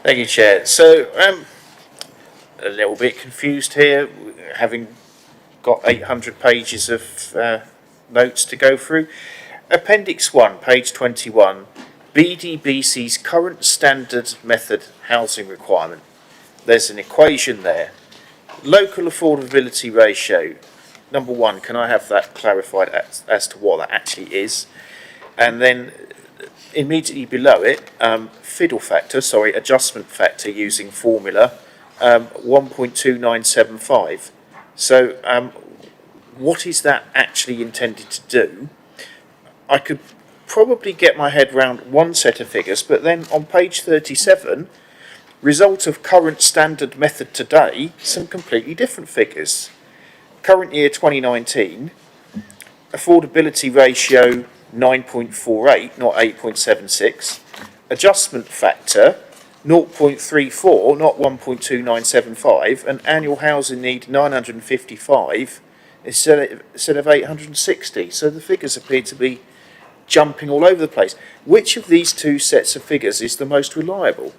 Thank you, Chair. So, a little bit confused here, having got 800 pages of notes to go through. Appendix 1, page 21, BDBC's current standard method housing requirement. There's an equation there. Local affordability ratio. Number 1, can I have that clarified as to what that actually is? And then immediately below it, adjustment factor using formula 1.2975. So what is that actually intended to do? I could probably get my head around one set of figures, but then on page 37, result of current standard method today, some completely different figures. Current year 2019, affordability ratio 9.48, not 8.76. Adjustment factor 0.34, not 1.2975, and annual housing need 955 instead of 860. So the figures appear to be jumping all over the place. Which of these two sets of figures is the most reliable?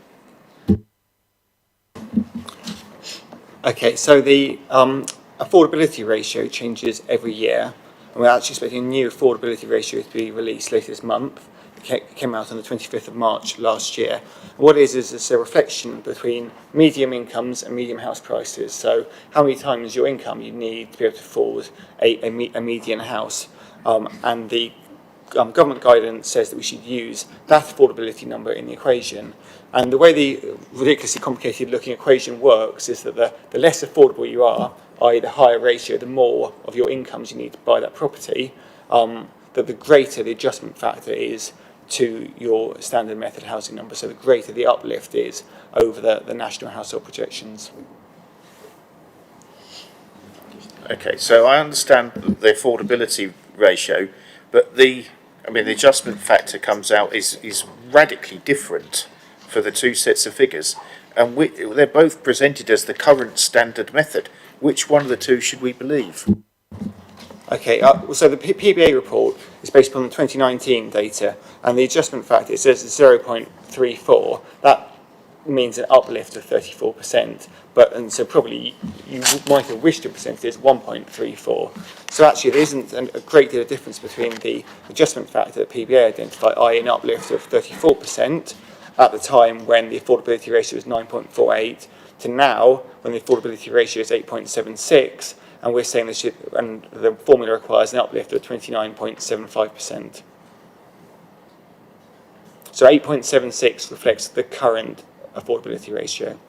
Okay, so the affordability ratio changes every year, and we're actually expecting a new affordability ratio to be released later this month. It came out on the 25th of March last year. And what it is it's a reflection between medium incomes and medium house prices. So how many times your income you need to be able to afford a median house. And the government guidance says that we should use that affordability number in the equation. And the way the ridiculously complicated looking equation works is that the less affordable you are, i.e. the higher ratio, the more of your incomes you need to buy that property, that the greater the adjustment factor is to your standard method housing number, so the greater the uplift is over the national household projections. Okay, so I understand the affordability ratio, but the adjustment factor comes out is radically different for the two sets of figures, and they're both presented as the current standard method. Which one of the two should we believe? Okay, so the PBA report is based upon the 2019 data, and the adjustment factor, it says it's 0.34. That means an uplift of 34%, and so probably you might have wished to present it as 1.34. So actually there isn't a great deal of difference between the adjustment factor that PBA identified, i.e. an uplift of 34% at the time when the affordability ratio was 9.48, to now, when the affordability ratio is 8.76, and we're saying and the formula requires an uplift of 29.75%. So 8.76 reflects the current affordability ratio,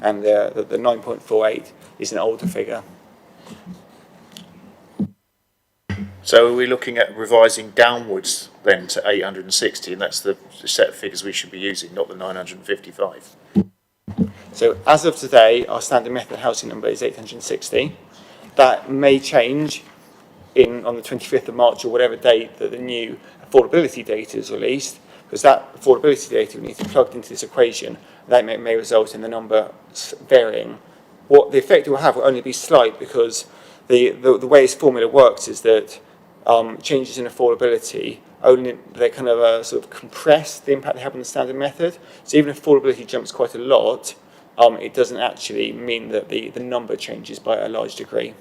and the 9.48 is an older figure. So are we looking at revising downwards then to 860, and that's the set of figures we should be using, not the 955? So as of today, our standard method housing number is 860. That may change on the 25th of March or whatever date that the new affordability data is released, because that affordability data will need to be plugged into this equation. That may result in the number varying. What the effect it will have will only be slight, because the way this formula works is that changes in affordability they kind of sort of compress the impact they have on the standard method. So even if affordability jumps quite a lot, it doesn't actually mean that the number changes by a large degree.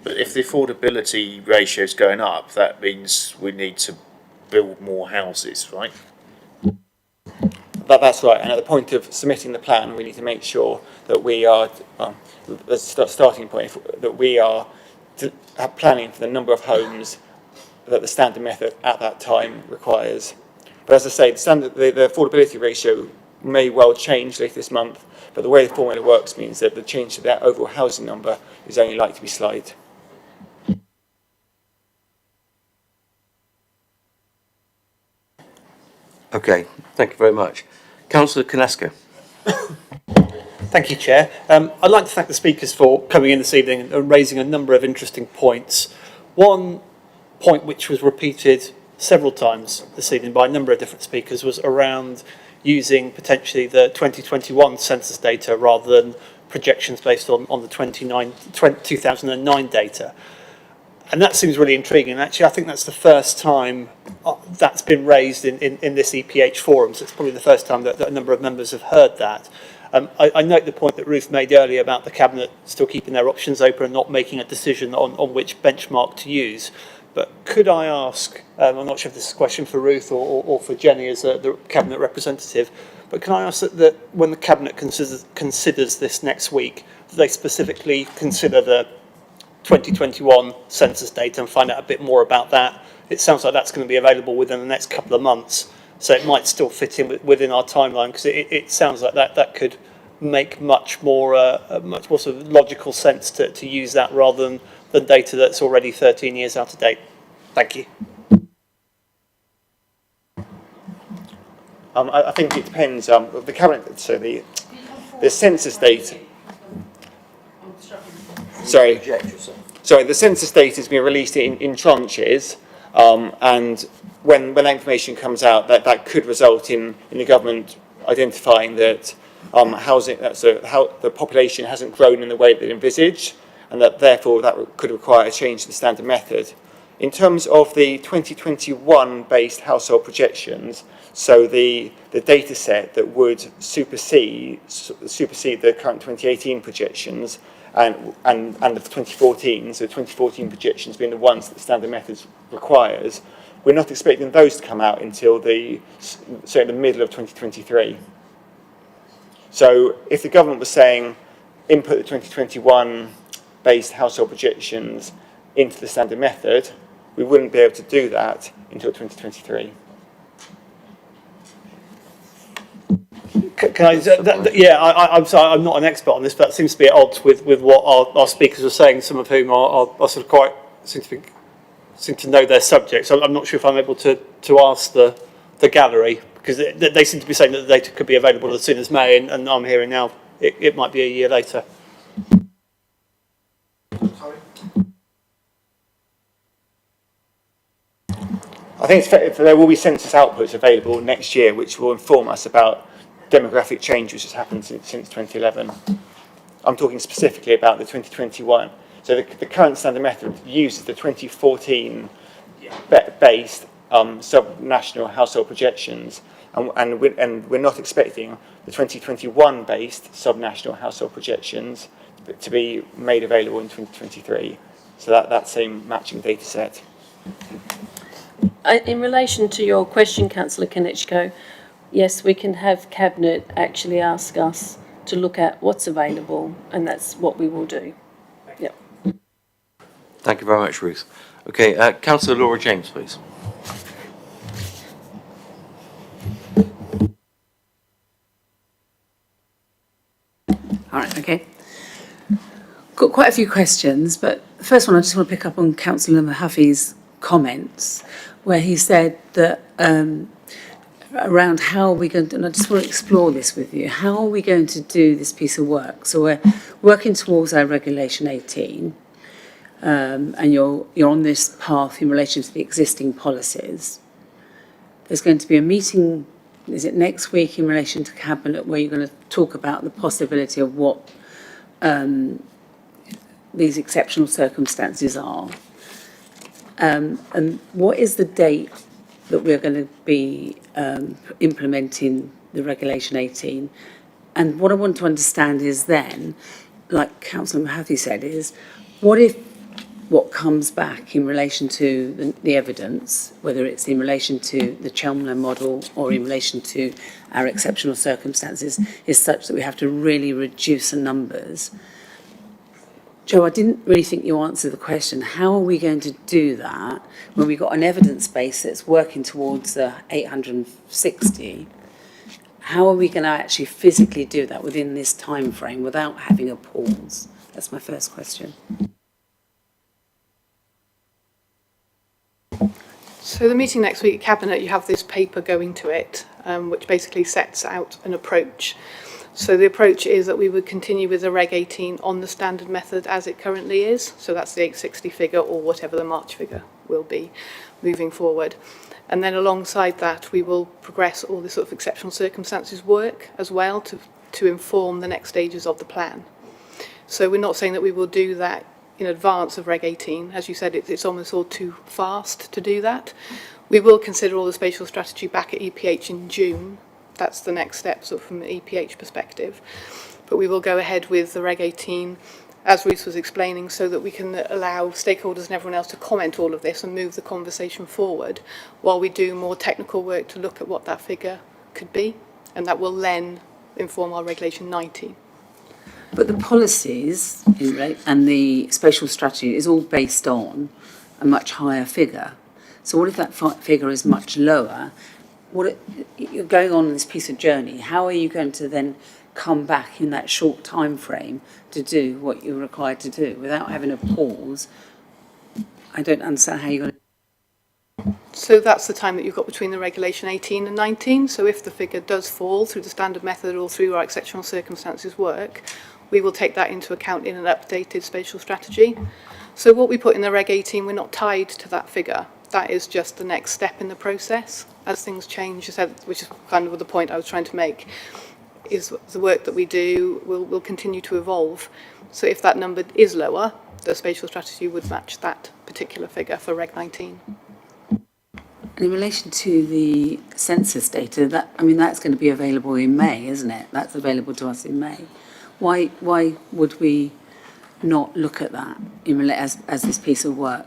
But if the affordability ratio is going up, that means we need to build more houses, right? That's right, and at the point of submitting the plan, we need to make sure that we are, the starting point, that we are planning for the number of homes that the standard method at that time requires. But as I say, the affordability ratio may well change later this month, but the way the formula works means that the change to that overall housing number is only likely to be slight. Okay, thank you very much. Councillor Koneska. Thank you, Chair. I'd like to thank the speakers for coming in this evening and raising a number of interesting points. One point which was repeated several times this evening by a number of different speakers was around using potentially the 2021 census data rather than projections based on the 2009 data. And that seems really intriguing. And actually, I think that's the first time that's been raised in this EPH forum. So it's probably the first time that a number of members have heard that. I note the point that Ruth made earlier about the Cabinet still keeping their options open and not making a decision on which benchmark to use. But could I ask, I'm not sure if this is a question for Ruth or for Jenny as the Cabinet representative, but can I ask that when the Cabinet considers this next week, do they specifically consider the 2021 census data and find out a bit more about that? It sounds like that's going to be available within the next couple of months, so it might still fit in within our timeline, because it sounds like that could make much more sort of logical sense to use that rather than data that's already 13 years out of date. Thank you. I think it depends. The Cabinet, so the census data. Sorry, the census data has been released in tranches, and when that information comes out, that could result in the government identifying that the population hasn't grown in the way that they envisaged, and that therefore that could require a change to the standard method. In terms of the 2021 based household projections, so the data set that would supersede the current 2018 projections and the 2014, so 2014 projections being the ones that the standard method requires, we're not expecting those to come out until the middle of 2023. So if the government was saying input the 2021 based household projections into the standard method, we wouldn't be able to do that until 2023. Can I? I'm sorry, I'm not an expert on this, but that seems to be at odds with what our speakers are saying. Some of whom are sort of quite seem to know their subject. So I'm not sure if I'm able to ask the gallery, because they seem to be saying that the data could be available as soon as May, and I'm hearing now it might be a year later. I think there will be census outputs available next year, which will inform us about demographic change which has happened since 2011. I'm talking specifically about the 2021. So the current standard method uses the 2014 based sub-national household projections, and we're not expecting the 2021 based sub-national household projections to be made available in 2023. So that same matching data set. In relation to your question, Councillor Konechko, yes, we can have Cabinet actually ask us to look at what's available, and that's what we will do. Yep. Thank you very much, Ruth. Okay, Councillor Laura James, please. All right, okay. Got quite a few questions, but the first one I just want to pick up on Councillor Mahaffey's comments, where he said that around how are we going to, and I just want to explore this with you, how are we going to do this piece of work? So we're working towards our Regulation 18, and you're on this path in relation to the existing policies. There's going to be a meeting, is it next week, in relation to Cabinet, where you're going to talk about the possibility of what these exceptional circumstances are. And what is the date that we're going to be implementing the Regulation 18? And what I want to understand is then, like Councillor Mahaffey said, is what if what comes back in relation to the evidence, whether it's in relation to the Chelmsford model or in relation to our exceptional circumstances, is such that we have to really reduce the numbers. Joe, I didn't really think you answered the question. How are we going to do that when we've got an evidence base that's working towards 860? How are we going to actually physically do that within this time frame without having a pause? That's my first question. So the meeting next week at Cabinet, you have this paper going to it, which basically sets out an approach. So the approach is that we would continue with the Reg 18 on the standard method as it currently is. So that's the 860 figure or whatever the March figure will be moving forward. And then alongside that, we will progress all the sort of exceptional circumstances work as well to inform the next stages of the plan. So we're not saying that we will do that in advance of Reg 18. As you said, it's almost all too fast to do that. We will consider all the spatial strategy back at EPH in June. That's the next step sort of from an EPH perspective. But we will go ahead with the Reg 18, as Ruth was explaining, so that we can allow stakeholders and everyone else to comment all of this and move the conversation forward while we do more technical work to look at what that figure could be. And that will then inform our Regulation 19. But the policies and the spatial strategy is all based on a much higher figure. So what if that figure is much lower? You're going on this piece of journey. How are you going to then come back in that short time frame to do what you're required to do without having a pause? I don't understand how you're going to... So that's the time that you've got between the Regulation 18 and 19. So if the figure does fall through the standard method or through our exceptional circumstances work, we will take that into account in an updated spatial strategy. So what we put in the Reg 18, we're not tied to that figure. That is just the next step in the process. As things change, which is kind of the point I was trying to make, is the work that we do will continue to evolve. So if that number is lower, the spatial strategy would match that particular figure for Reg 19. In relation to the census data, that's going to be available in May, isn't it? That's available to us in May. Why would we not look at that as this piece of work?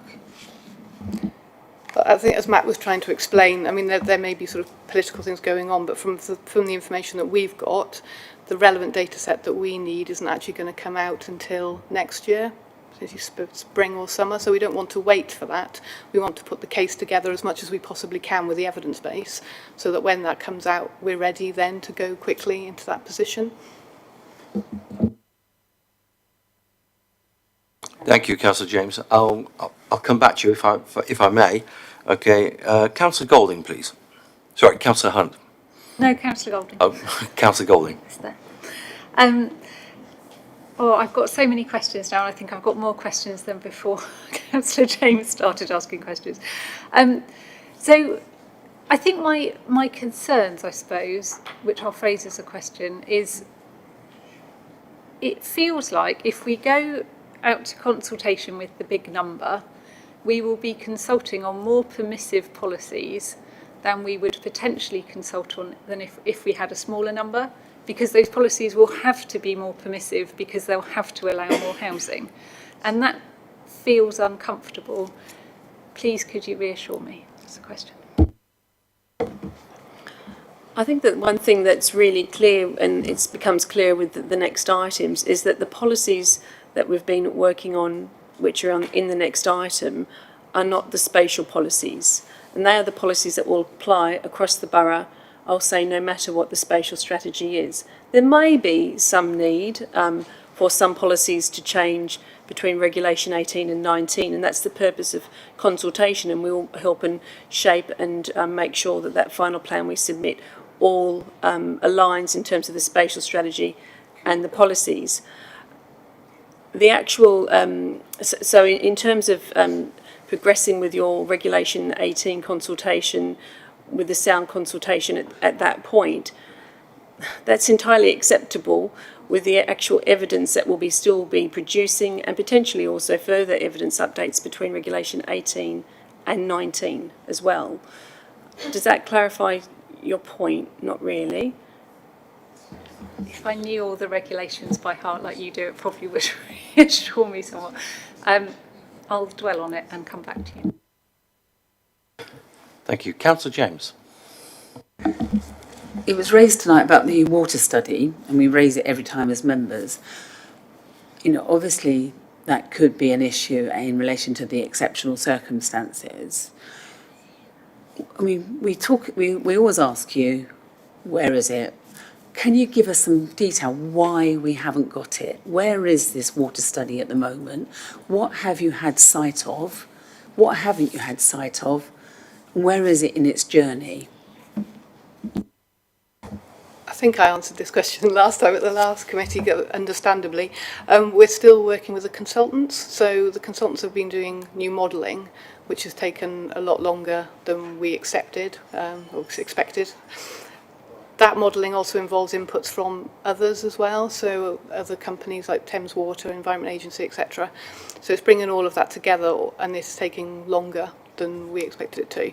But I think, as Matt was trying to explain, I mean, there may be sort of political things going on, but from the information that we've got, the relevant data set that we need isn't actually going to come out until next year, spring or summer, so we don't want to wait for that. We want to put the case together as much as we possibly can with the evidence base, so that when that comes out, we're ready then to go quickly into that position. Thank you, Councillor James. I'll come back to you if I may. Okay, Councillor Golding, please. Sorry, Councillor Hunt. No, Councillor Golding. Oh, Councillor Golding. I've got so many questions now. I think I've got more questions than before Councillor James started asking questions. So I think my concerns, I suppose, which I'll phrase as a question, is it feels like if we go out to consultation with the big number, we will be consulting on more permissive policies than we would potentially consult on than if we had a smaller number, because those policies will have to be more permissive because they'll have to allow more housing. And that feels uncomfortable. Please, could you reassure me? That's the question. I think that one thing that's really clear, and it becomes clear with the next items, is that the policies that we've been working on, which are in the next item, are not the spatial policies. And they are the policies that will apply across the borough, I'll say, no matter what the spatial strategy is. There may be some need for some policies to change between Regulation 18 and 19, and that's the purpose of consultation, and we'll help and shape and make sure that that final plan we submit all aligns in terms of the spatial strategy and the policies. The actual, so in terms of progressing with your Regulation 18 consultation, with the sound consultation at that point, that's entirely acceptable with the actual evidence that we'll still be producing, and potentially also further evidence updates between Regulation 18 and 19 as well. Does that clarify your point? Not really. If I knew all the regulations by heart like you do, it probably would reassure me somewhat. I'll dwell on it and come back to you. Thank you. Councillor James. It was raised tonight about the water study, and we raise it every time as members. You know, obviously that could be an issue in relation to the exceptional circumstances. I mean, we always ask you, where is it? Can you give us some detail why we haven't got it? Where is this water study at the moment? What have you had sight of? What haven't you had sight of? Where is it in its journey? I think I answered this question last time at the last committee, understandably. We're still working with the consultants, so the consultants have been doing new modelling, which has taken a lot longer than we expected. That modelling also involves inputs from others as well, so other companies like Thames Water, Environment Agency, etc. So it's bringing all of that together, and it's taking longer than we expected it to.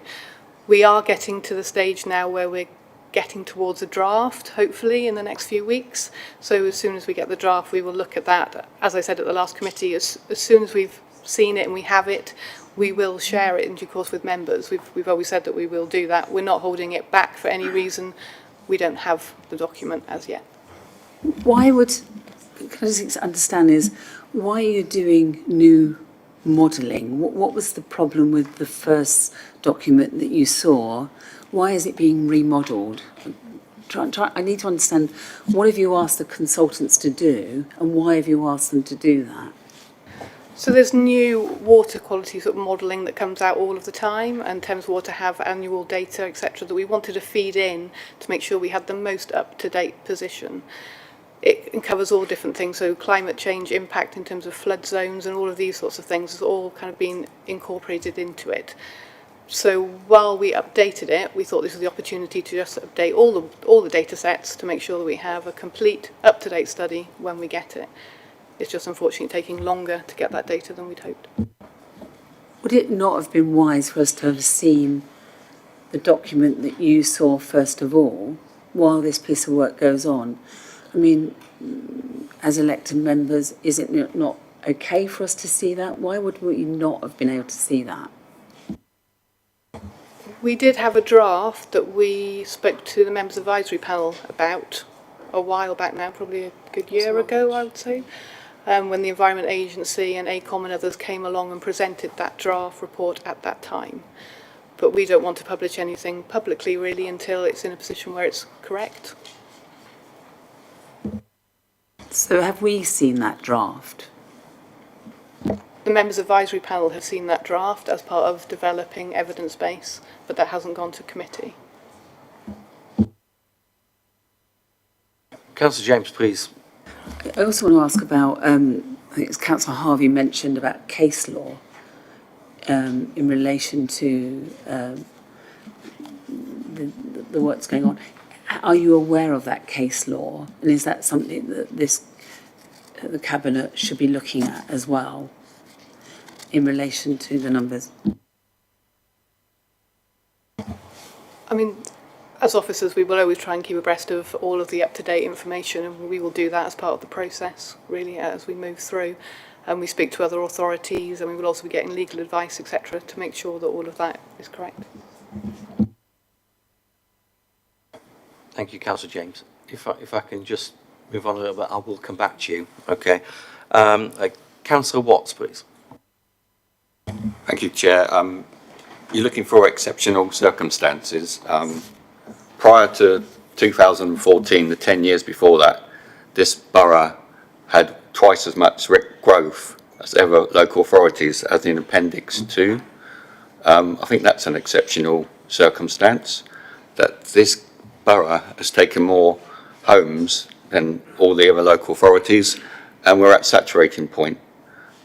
We are getting to the stage now where we're getting towards a draft, hopefully in the next few weeks. So as soon as we get the draft, we will look at that. As I said at the last committee, as soon as we've seen it and we have it, we will share it in due course with members. We've always said that we will do that. We're not holding it back for any reason. We don't have the document as yet. Why would, can I just understand is, why are you doing new modelling? What was the problem with the first document that you saw? Why is it being remodelled? I need to understand, what have you asked the consultants to do, and why have you asked them to do that? So there's new water quality sort of modelling that comes out all of the time, and Thames Water have annual data, etc., that we wanted to feed in to make sure we had the most up-to-date position. It covers all different things, so climate change impact in terms of flood zones and all of these sorts of things has all kind of been incorporated into it. So while we updated it, we thought this was the opportunity to just update all the data sets to make sure that we have a complete up-to-date study when we get it. It's just unfortunately taking longer to get that data than we'd hoped. Would it not have been wise for us to have seen the document that you saw first of all, while this piece of work goes on? I mean, as elected members, is it not okay for us to see that? Why would we not have been able to see that? We did have a draft that we spoke to the members advisory panel about a while back now, probably a good year ago, I would say, when the Environment Agency and ACOM and others came along and presented that draft report at that time. But we don't want to publish anything publicly really until it's in a position where it's correct. So have we seen that draft? The members advisory panel have seen that draft as part of developing evidence base, but that hasn't gone to committee. Councillor James, please. I also want to ask about, I think it's Councillor Harvey mentioned about case law in relation to the what's going on. Are you aware of that case law? And is that something that the Cabinet should be looking at as well in relation to the numbers? I mean, as officers, we will always try and keep abreast of all of the up-to-date information, and we will do that as part of the process, really, as we move through. And we speak to other authorities, and we will also be getting legal advice, etc., to make sure that all of that is correct. Thank you, Councillor James. If I can just move on a little bit, I will come back to you. Okay. Councillor Watts, please. Thank you, Chair. You're looking for exceptional circumstances. Prior to 2014, the 10 years before that, this borough had twice as much growth as ever local authorities as in Appendix 2. I think that's an exceptional circumstance, that this borough has taken more homes than all the other local authorities, and we're at saturating point.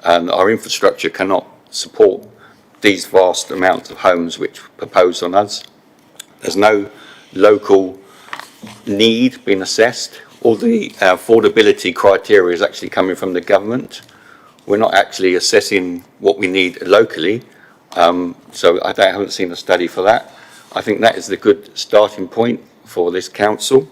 And our infrastructure cannot support these vast amounts of homes which proposed on us. There's no local need being assessed. All the affordability criteria is actually coming from the government. We're not actually assessing what we need locally, so I haven't seen a study for that. I think that is the good starting point for this council.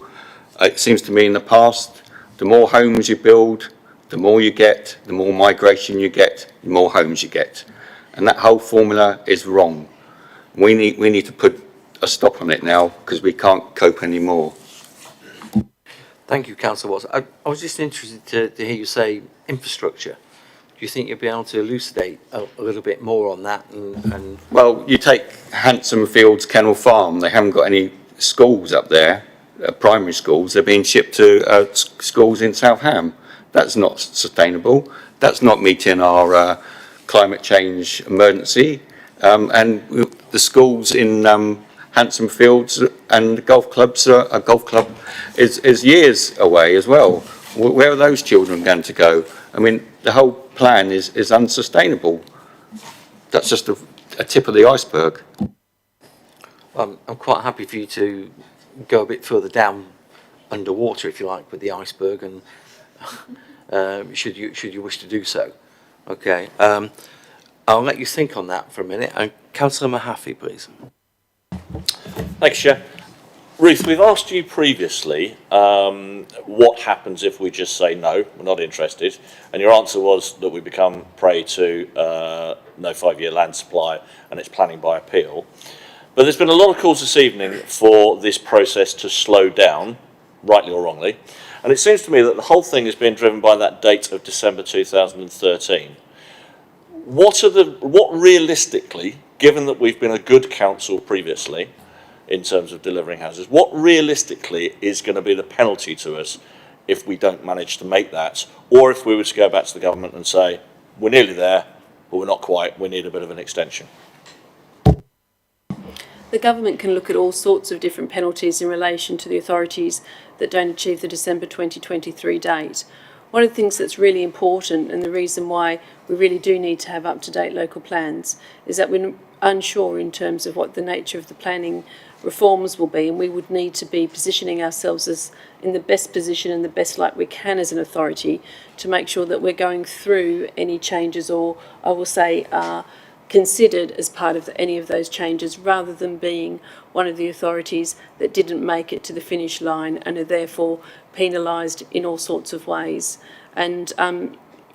It seems to me in the past, the more homes you build, the more you get, the more migration you get, the more homes you get. And that whole formula is wrong. We need to put a stop on it now because we can't cope anymore. Thank you, Councillor Watts. I was just interested to hear you say infrastructure. Do you think you'll be able to elucidate a little bit more on that? Well, you take Handsome Fields Kennel Farm, they haven't got any schools up there, primary schools. They're being shipped to schools in Southam. That's not sustainable. That's not meeting our climate change emergency. And the schools in Handsome Fields and the golf clubs, a golf club is years away as well. Where are those children going to go? I mean, the whole plan is unsustainable. That's just a tip of the iceberg. I'm quite happy for you to go a bit further down underwater, if you like, with the iceberg, and should you wish to do so. Okay. I'll let you think on that for a minute. Councillor Mahaffey, please. Thanks, Chair. Ruth, we've asked you previously what happens if we just say no, we're not interested, and your answer was that we become prey to no 5-year land supply and it's planning by appeal. But there's been a lot of calls this evening for this process to slow down, rightly or wrongly, and it seems to me that the whole thing is being driven by that date of December 2013. What realistically, given that we've been a good council previously in terms of delivering houses, what realistically is going to be the penalty to us if we don't manage to make that, or if we were to go back to the government and say, we're nearly there, but we're not quite, we need a bit of an extension? The government can look at all sorts of different penalties in relation to the authorities that don't achieve the December 2023 date. One of the things that's really important, and the reason why we really do need to have up-to-date local plans, is that we're unsure in terms of what the nature of the planning reforms will be, and we would need to be positioning ourselves as in the best position and the best light we can as an authority to make sure that we're going through any changes, or I will say considered as part of any of those changes, rather than being one of the authorities that didn't make it to the finish line and are therefore penalised in all sorts of ways. And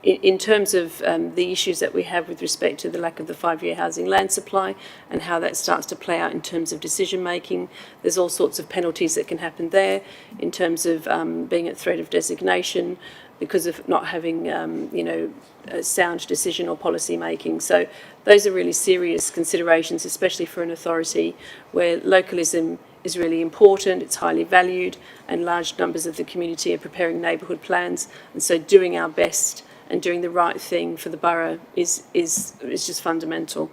in terms of the issues that we have with respect to the lack of the 5-year housing land supply and how that starts to play out in terms of decision making, there's all sorts of penalties that can happen there in terms of being at threat of designation because of not having a sound decision or policy making. So those are really serious considerations, especially for an authority where localism is really important, it's highly valued, and large numbers of the community are preparing neighbourhood plans. And so doing our best and doing the right thing for the borough is just fundamental.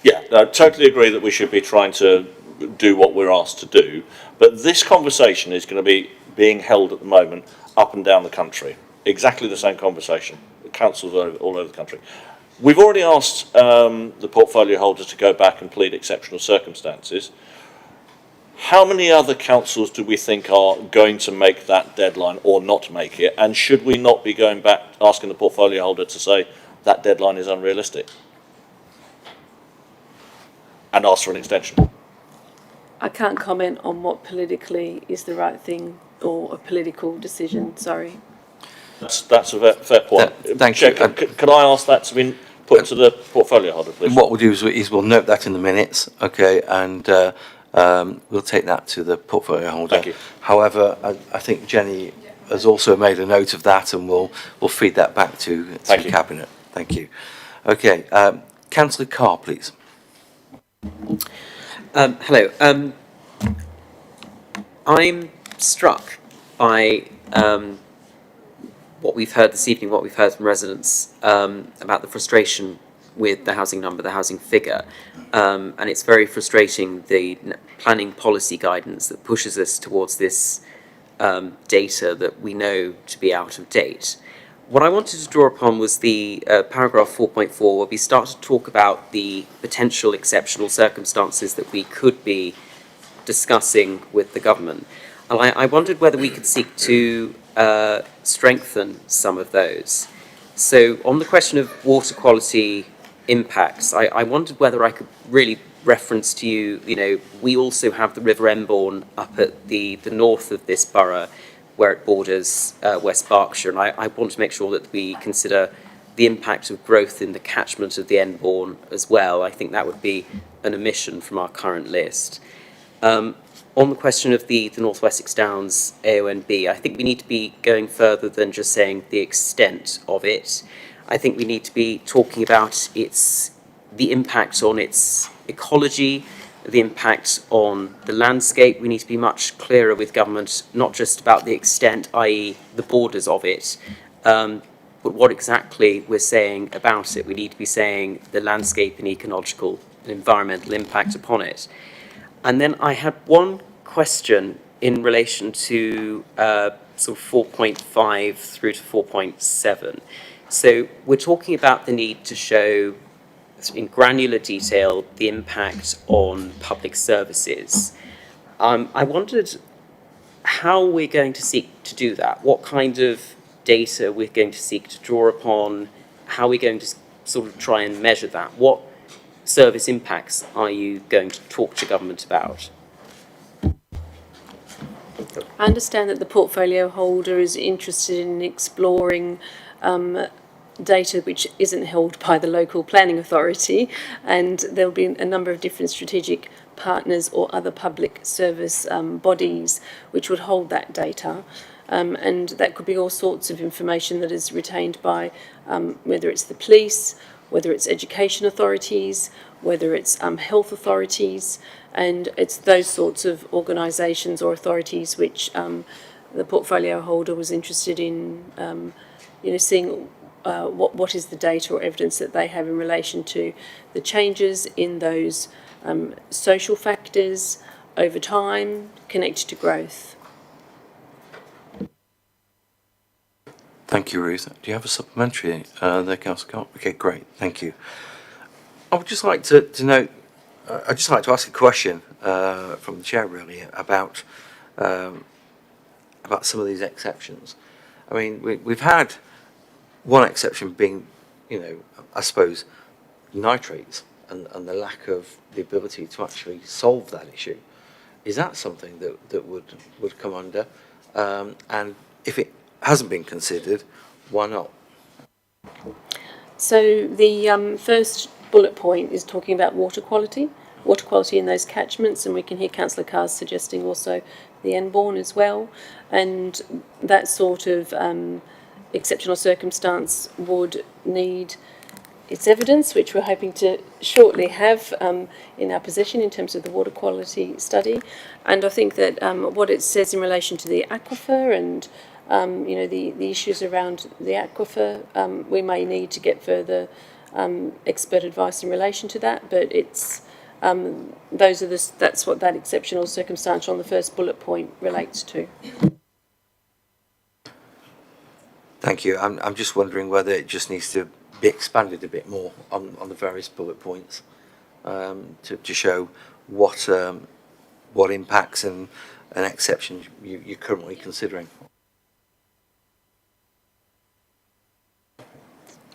Yeah, I totally agree that we should be trying to do what we're asked to do, but this conversation is going to be being held at the moment up and down the country. Exactly the same conversation. The councils all over the country. We've already asked the portfolio holder to go back and plead exceptional circumstances. How many other councils do we think are going to make that deadline or not make it? And should we not be going back asking the portfolio holder to say that deadline is unrealistic and ask for an extension? I can't comment on what politically is the right thing or a political decision, sorry. That's a fair point. Thank you. Can I ask that to be put to the portfolio holder, please? What we'll do is we'll note that in the minutes, okay, and we'll take that to the portfolio holder. Thank you. However, I think Jenny has also made a note of that, and we'll feed that back to Thank you. Cabinet. Thank you. Okay, Councillor Carr, please. Hello. I'm struck by what we've heard this evening, what we've heard from residents about the frustration with the housing number, the housing figure. And it's very frustrating, the planning policy guidance that pushes us towards this data that we know to be out of date. What I wanted to draw upon was the paragraph 4.4, where we start to talk about the potential exceptional circumstances that we could be discussing with the government. And I wondered whether we could seek to strengthen some of those. So on the question of water quality impacts, I wondered whether I could really reference to you, we also have the River Emborne up at the north of this borough, where it borders West Berkshire, and I want to make sure that we consider the impact of growth in the catchment of the Emborne as well. I think that would be an omission from our current list. On the question of the North Wessex Downs AONB, I think we need to be going further than just saying the extent of it. I think we need to be talking about the impact on its ecology, the impact on the landscape. We need to be much clearer with government, not just about the extent, i.e. the borders of it, but what exactly we're saying about it. We need to be saying the landscape and ecological and environmental impact upon it. And then I had one question in relation to sort of 4.5 through to 4.7. So we're talking about the need to show in granular detail the impact on public services. I wondered how we're going to seek to do that, what kind of data we're going to seek to draw upon, how we're going to sort of try and measure that. What service impacts are you going to talk to government about? I understand that the portfolio holder is interested in exploring data which isn't held by the local planning authority, and there'll be a number of different strategic partners or other public service bodies which would hold that data. And that could be all sorts of information that is retained by whether it's the police, whether it's education authorities, whether it's health authorities, and it's those sorts of organisations or authorities which the portfolio holder was interested in, seeing what is the data or evidence that they have in relation to the changes in those social factors over time connected to growth. Thank you, Ruth. Do you have a supplementary there, Councillor Carr? Okay, great. Thank you. I would just like to note, I'd just like to ask a question from the chair, really, about some of these exceptions. I mean, we've had one exception being, I suppose, nitrates and the lack of the ability to actually solve that issue. Is that something that would come under? And if it hasn't been considered, why not? So the first bullet point is talking about water quality in those catchments, and we can hear Councillor Carr's suggesting also the Emborne as well, and that sort of exceptional circumstance would need its evidence, which we're hoping to shortly have in our possession in terms of the water quality study. And I think that what it says in relation to the aquifer and the issues around the aquifer, we may need to get further expert advice in relation to that, but it's that's what that exceptional circumstance on the first bullet point relates to. Thank you. I'm just wondering whether it just needs to be expanded a bit more on the various bullet points to show what impacts and exceptions you're currently considering.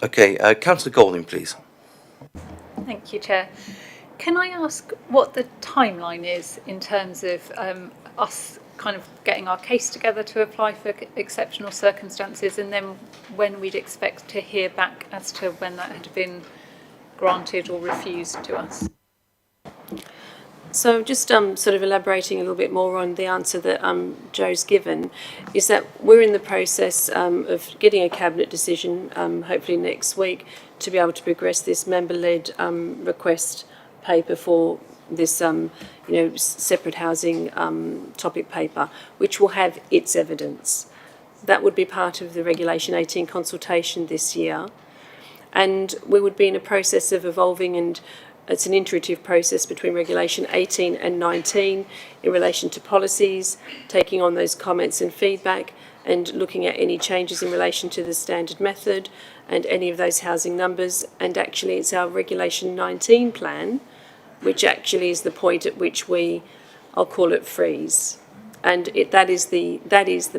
Okay, Councillor Golding, please. Thank you, Chair. Can I ask what the timeline is in terms of us kind of getting our case together to apply for exceptional circumstances, and then when we'd expect to hear back as to when that had been granted or refused to us? So just sort of elaborating a little bit more on the answer that Joe's given, is that we're in the process of getting a cabinet decision, hopefully next week, to be able to progress this member-led request paper for this, separate housing topic paper, which will have its evidence. That would be part of the Regulation 18 consultation this year, and we would be in a process of evolving, and it's an iterative process between Regulation 18 and 19 in relation to policies, taking on those comments and feedback and looking at any changes in relation to the standard method and any of those housing numbers. And actually it's our Regulation 19 plan, which actually is the point at which I'll call it freeze. And that is the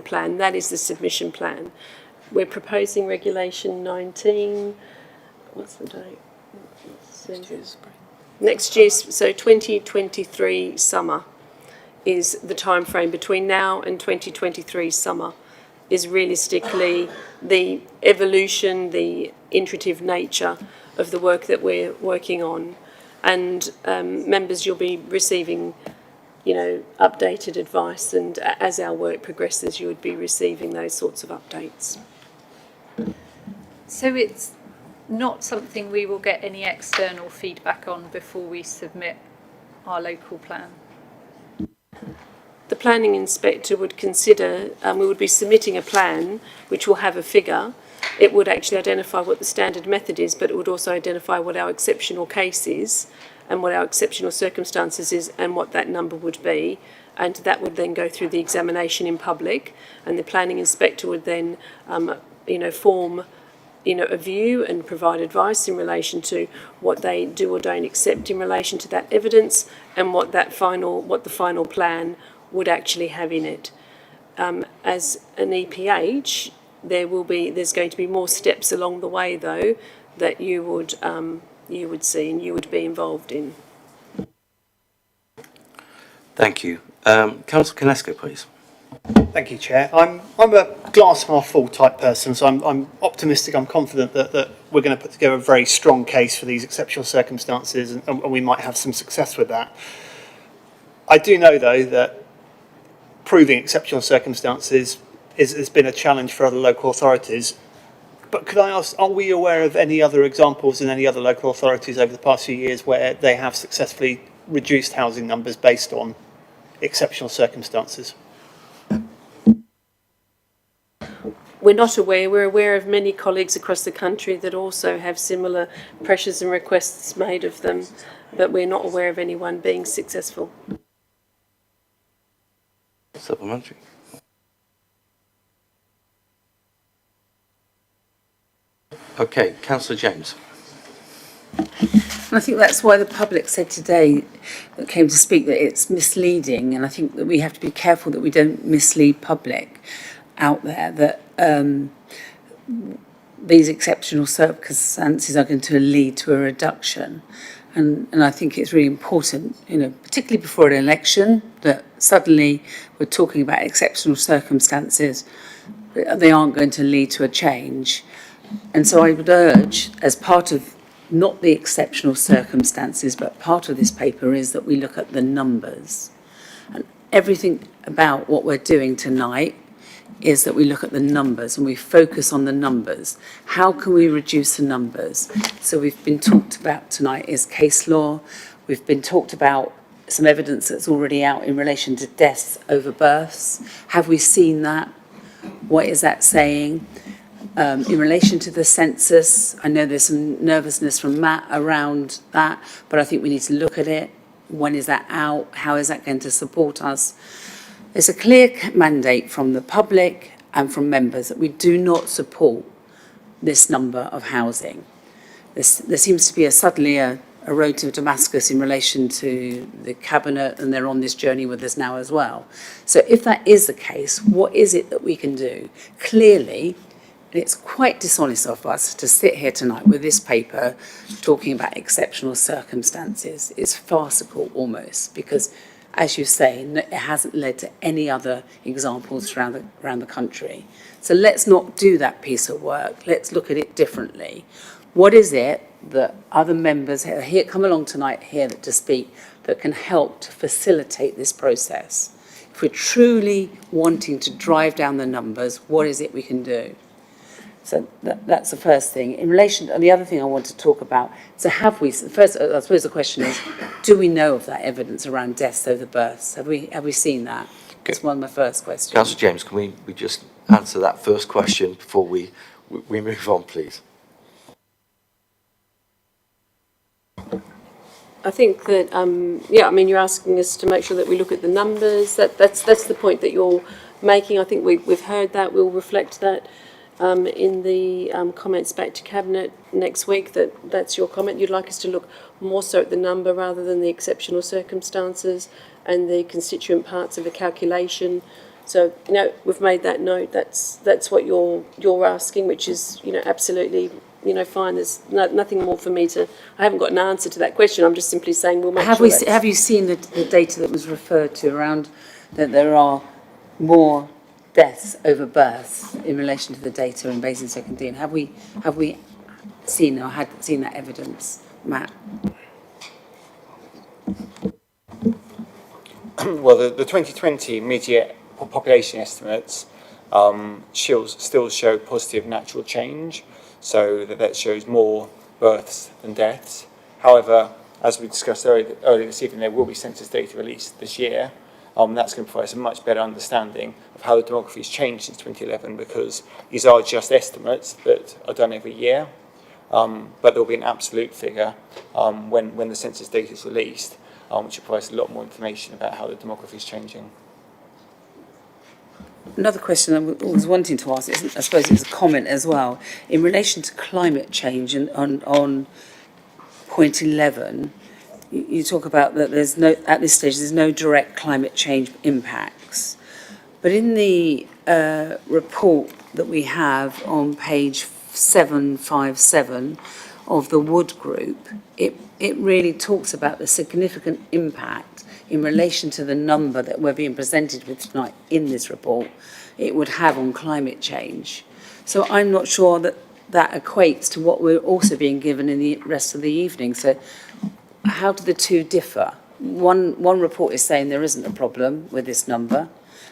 plan, that is the submission plan. We're proposing Regulation 19, what's the date? Next year, so 2023 summer is the time frame. Between now and 2023 summer is realistically the evolution, the iterative nature of the work that we're working on. And members, you'll be receiving, updated advice, and as our work progresses, you would be receiving those sorts of updates. So it's not something we will get any external feedback on before we submit our local plan? The planning inspector would consider, we would be submitting a plan which will have a figure. It would actually identify what the standard method is, but it would also identify what our exceptional case is and what our exceptional circumstances is and what that number would be. And that would then go through the examination in public, and the planning inspector would then, form a view and provide advice in relation to what they do or don't accept in relation to that evidence and what the final plan would actually have in it. As an EPH, there's going to be more steps along the way, though, that you would see and you would be involved in. Thank you. Councillor Konesko, please. Thank you, Chair. I'm a glass half full type person, so I'm optimistic. I'm confident that we're going to put together a very strong case for these exceptional circumstances, and we might have some success with that. I do know, though, that proving exceptional circumstances has been a challenge for other local authorities. But could I ask, are we aware of any other examples in any other local authorities over the past few years where they have successfully reduced housing numbers based on exceptional circumstances? We're not aware. We're aware of many colleagues across the country that also have similar pressures and requests made of them, but we're not aware of anyone being successful. Supplementary. Okay, Councillor James. And I think that's why the public said today, that came to speak, that it's misleading, and I think that we have to be careful that we don't mislead public out there, that these exceptional circumstances are going to lead to a reduction. And I think it's really important, particularly before an election, that suddenly we're talking about exceptional circumstances, they aren't going to lead to a change. And so I would urge, as part of not the exceptional circumstances, but part of this paper is that we look at the numbers. And everything about what we're doing tonight is that we look at the numbers and we focus on the numbers. How can we reduce the numbers? So we've been talked about tonight is case law. We've been talked about some evidence that's already out in relation to deaths over births. Have we seen that? What is that saying? In relation to the census, I know there's some nervousness from Matt around that, but I think we need to look at it. When is that out? How is that going to support us? There's a clear mandate from the public and from members that we do not support this number of housing. There seems to be suddenly a road to Damascus in relation to the cabinet, and they're on this journey with us now as well. So if that is the case, what is it that we can do? Clearly, it's quite dishonest of us to sit here tonight with this paper talking about exceptional circumstances. It's farcical almost, because as you say, it hasn't led to any other examples around the country. So let's not do that piece of work. Let's look at it differently. What is it that other members here come along tonight here to speak that can help to facilitate this process? If we're truly wanting to drive down the numbers, what is it we can do? So that's the first thing. In relation, and the other thing I want to talk about, so have we, first, I suppose the question is, do we know of that evidence around deaths over births? Have we seen that? That's one of my first questions. Councillor James, can we just answer that first question before we move on, please? I think that, yeah, I mean, you're asking us to make sure that we look at the numbers. That's the point that you're making. I think we've heard that. We'll reflect that in the comments back to Cabinet next week, that's your comment. You'd like us to look more so at the number rather than the exceptional circumstances and the constituent parts of the calculation. So, you know, we've made that note. That's what you're asking, which is, you know, absolutely, you know, fine. There's nothing more for me to. I haven't got an answer to that question. I'm just simply saying we'll make sure. Have you seen the data that was referred to around that there are more deaths over births in relation to the data in Basingstoke-on-Deane? Have we seen or had seen that evidence, Matt? Well, the 2020 immediate population estimates still show positive natural change, so that shows more births than deaths. However, as we discussed earlier this evening, there will be census data released this year. That's going to provide us a much better understanding of how the demography has changed since 2011, because these are just estimates that are done every year, but there will be an absolute figure when the census data is released, which will provide us a lot more information about how the demography is changing. Another question I was wanting to ask, I suppose it's a comment as well, in relation to climate change and on point 11, you talk about that at this stage there's no direct climate change impacts. But in the report that we have on page 757 of the Wood Group, it really talks about the significant impact in relation to the number that we're being presented with tonight in this report it would have on climate change. So I'm not sure that equates to what we're also being given in the rest of the evening. So how do the two differ? One report is saying there isn't a problem with this number,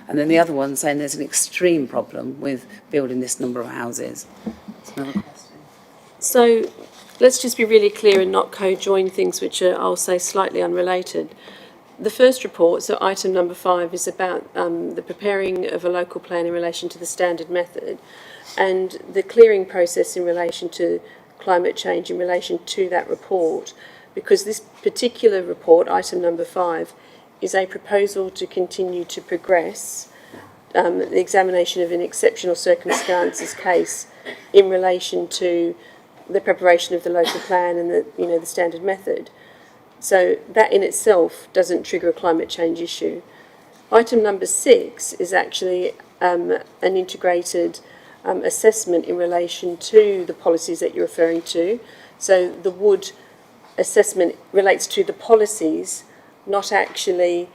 and then the other one saying there's an extreme problem with building this number of houses. That's another question. So let's just be really clear and not co-join things which are, I'll say, slightly unrelated. The first report, so item number 5, is about the preparing of a local plan in relation to the standard method and the clearing process in relation to climate change in relation to that report, because this particular report, item number 5, is a proposal to continue to progress the examination of an exceptional circumstances case in relation to the preparation of the local plan and the standard method. So that in itself doesn't trigger a climate change issue. Item number 6 is actually an integrated assessment in relation to the policies that you're referring to. So the Wood assessment relates to the policies, not actually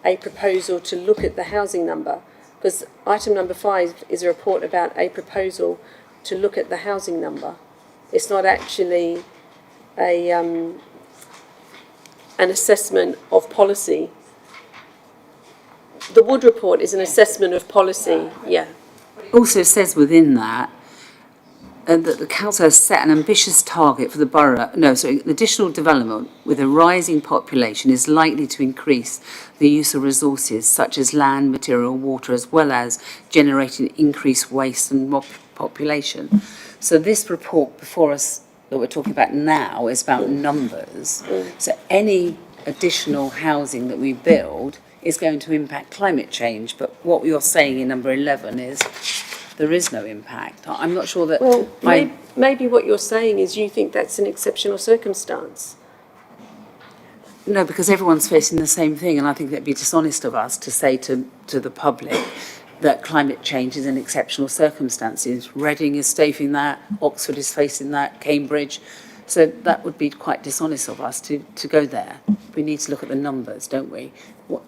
a proposal to look at the housing number, because item number 5 is a report about a proposal to look at the housing number. It's not actually an assessment of policy. The Wood report is an assessment of policy, yeah. It also says within that that the council has set an ambitious target for the borough. Additional development with a rising population is likely to increase the use of resources such as land, material, water, as well as generating increased waste and population. So this report before us that we're talking about now is about numbers. So any additional housing that we build is going to impact climate change. But what you're saying in number 11 is there is no impact. I'm not sure that... Well, maybe what you're saying is you think that's an exceptional circumstance. No, because everyone's facing the same thing, and I think that'd be dishonest of us to say to the public that climate change is an exceptional circumstances. Reading is facing that, Oxford is facing that, Cambridge. So that would be quite dishonest of us to go there. We need to look at the numbers, don't we?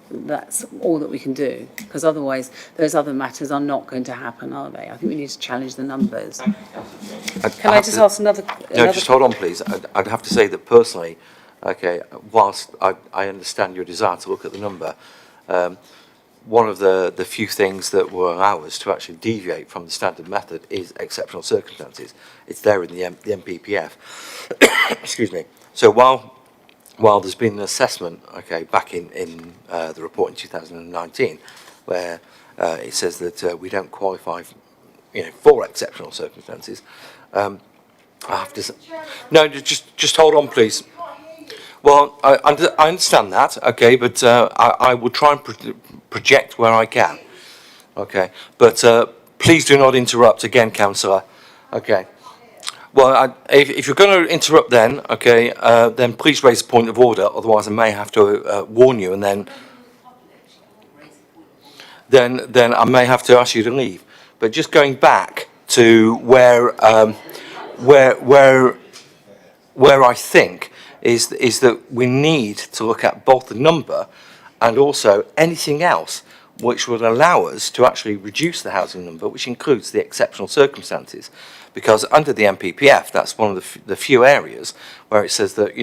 That's all that we can do, because otherwise those other matters are not going to happen, are they? I think we need to challenge the numbers. Can I just ask another... No, just hold on, please. I'd have to say that personally, okay, whilst I understand your desire to look at the number, one of the few things that will allow us to actually deviate from the standard method is exceptional circumstances. It's there in the MPPF. Excuse me. So while there's been an assessment, okay, back in the report in 2019, where it says that we don't qualify, for exceptional circumstances, I have to. No, just hold on, please. Well, I understand that, okay, but I will try and project where I can, okay. But please do not interrupt again, councillor. Okay. Well, if you're going to interrupt then, okay, then please raise a point of order, otherwise I may have to warn you, and then I may have to ask you to leave. But just going back to where I think is that we need to look at both the number and also anything else which would allow us to actually reduce the housing number, which includes the exceptional circumstances. Because under the MPPF, that's one of the few areas where it says that,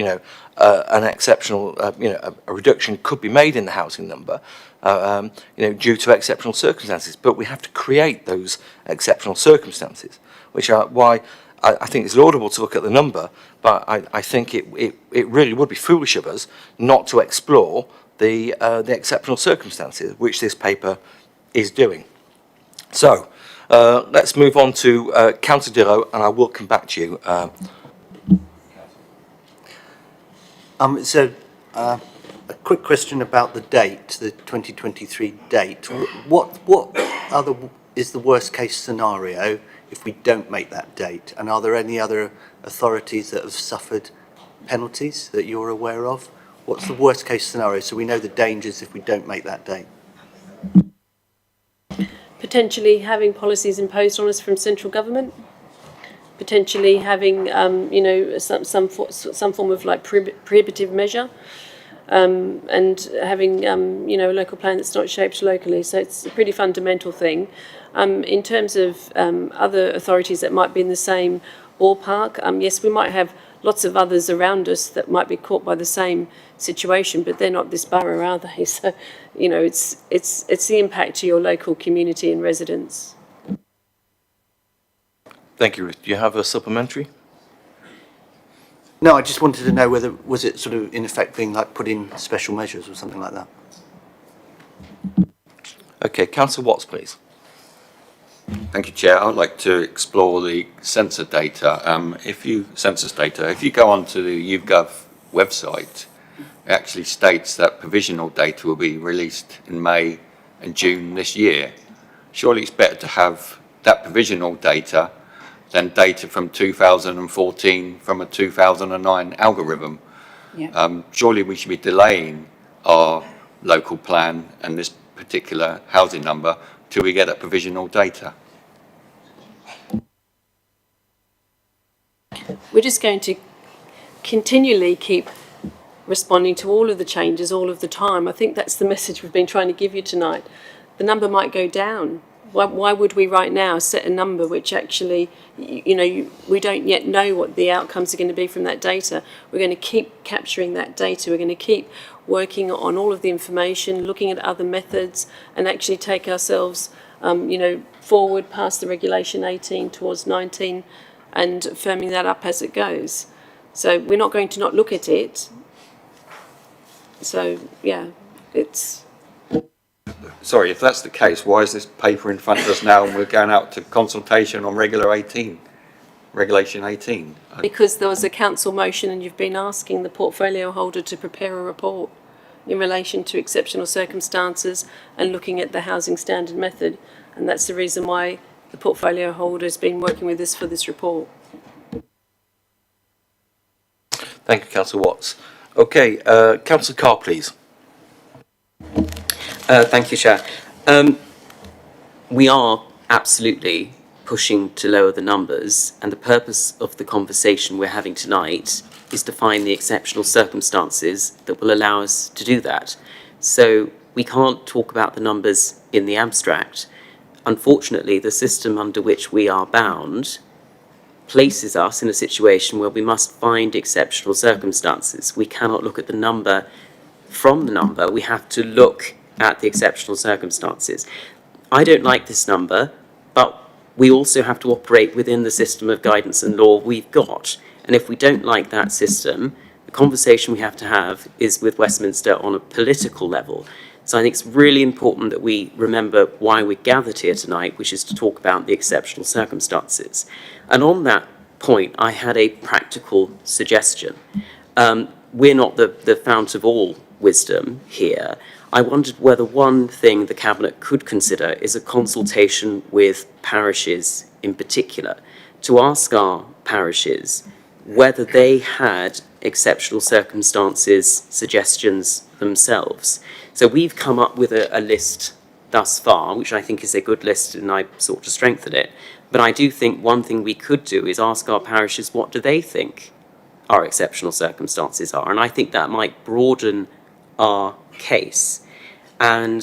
an exceptional, a reduction could be made in the housing number, due to exceptional circumstances. But we have to create those exceptional circumstances, which are why I think it's laudable to look at the number, but I think it really would be foolish of us not to explore the exceptional circumstances, which this paper is doing. So let's move on to Councillor Dillo, and I will come back to you. A quick question about the date, the 2023 date. What is the worst case scenario if we don't make that date? And are there any other authorities that have suffered penalties that you're aware of? What's the worst case scenario so we know the dangers if we don't make that date? Potentially having policies imposed on us from central government, potentially having some form of like prohibitive measure, and having a local plan that's not shaped locally. So it's a pretty fundamental thing. In terms of other authorities that might be in the same ballpark, yes, we might have lots of others around us that might be caught by the same situation, but they're not this borough, are they? So, it's the impact to your local community and residents. Thank you, Ruth. Do you have a supplementary? No, I just wanted to know whether, was it sort of in effect being like put in special measures or something like that? Okay, Councillor Watts, please. Thank you, Chair. I'd like to explore the census data. If you go onto the YouGov website, it actually states that provisional data will be released in May and June this year. Surely it's better to have that provisional data than data from 2014 from a 2009 algorithm. Yeah. Surely we should be delaying our local plan and this particular housing number till we get that provisional data. We're just going to continually keep responding to all of the changes all of the time. I think that's the message we've been trying to give you tonight. The number might go down. Why would we right now set a number which actually, we don't yet know what the outcomes are going to be from that data? We're going to keep capturing that data. We're going to keep working on all of the information, looking at other methods, and actually take ourselves, forward past the Regulation 18 towards 19 and firming that up as it goes. So we're not going to not look at it. So, yeah, it's... Sorry, if that's the case, why is this paper in front of us now and we're going out to consultation on Regulation 18? Because there was a council motion and you've been asking the portfolio holder to prepare a report in relation to exceptional circumstances and looking at the housing standard method. And that's the reason why the portfolio holder has been working with us for this report. Thank you, Councillor Watts. Okay, Councillor Carr, please. Thank you, Chair. We are absolutely pushing to lower the numbers, and the purpose of the conversation we're having tonight is to find the exceptional circumstances that will allow us to do that. So we can't talk about the numbers in the abstract. Unfortunately, the system under which we are bound places us in a situation where we must find exceptional circumstances. We cannot look at the number from the number. We have to look at the exceptional circumstances. I don't like this number, but we also have to operate within the system of guidance and law we've got. And if we don't like that system, the conversation we have to have is with Westminster on a political level. So I think it's really important that we remember why we gathered here tonight, which is to talk about the exceptional circumstances. And on that point, I had a practical suggestion. We're not the fount of all wisdom here. I wondered whether one thing the Cabinet could consider is a consultation with parishes in particular, to ask our parishes whether they had exceptional circumstances suggestions themselves. So we've come up with a list thus far, which I think is a good list, and I sought to strengthen it. But I do think one thing we could do is ask our parishes what do they think our exceptional circumstances are, and I think that might broaden our case. And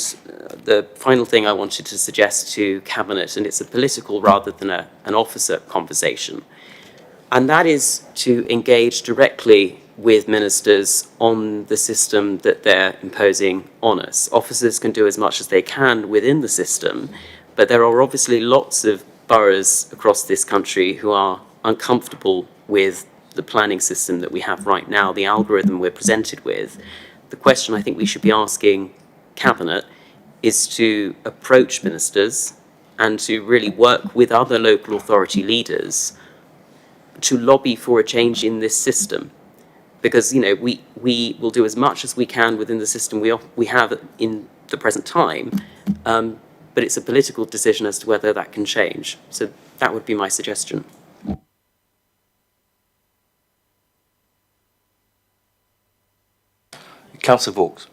the final thing I wanted to suggest to Cabinet, and it's a political rather than an officer conversation, and that is to engage directly with ministers on the system that they're imposing on us. Officers can do as much as they can within the system, but there are obviously lots of boroughs across this country who are uncomfortable with the planning system that we have right now, the algorithm we're presented with. The question I think we should be asking Cabinet is to approach ministers and to really work with other local authority leaders to lobby for a change in this system. Because, you know, we will do as much as we can within the system we have in the present time, but it's a political decision as to whether that can change. So that would be my suggestion. Councillor Vaux.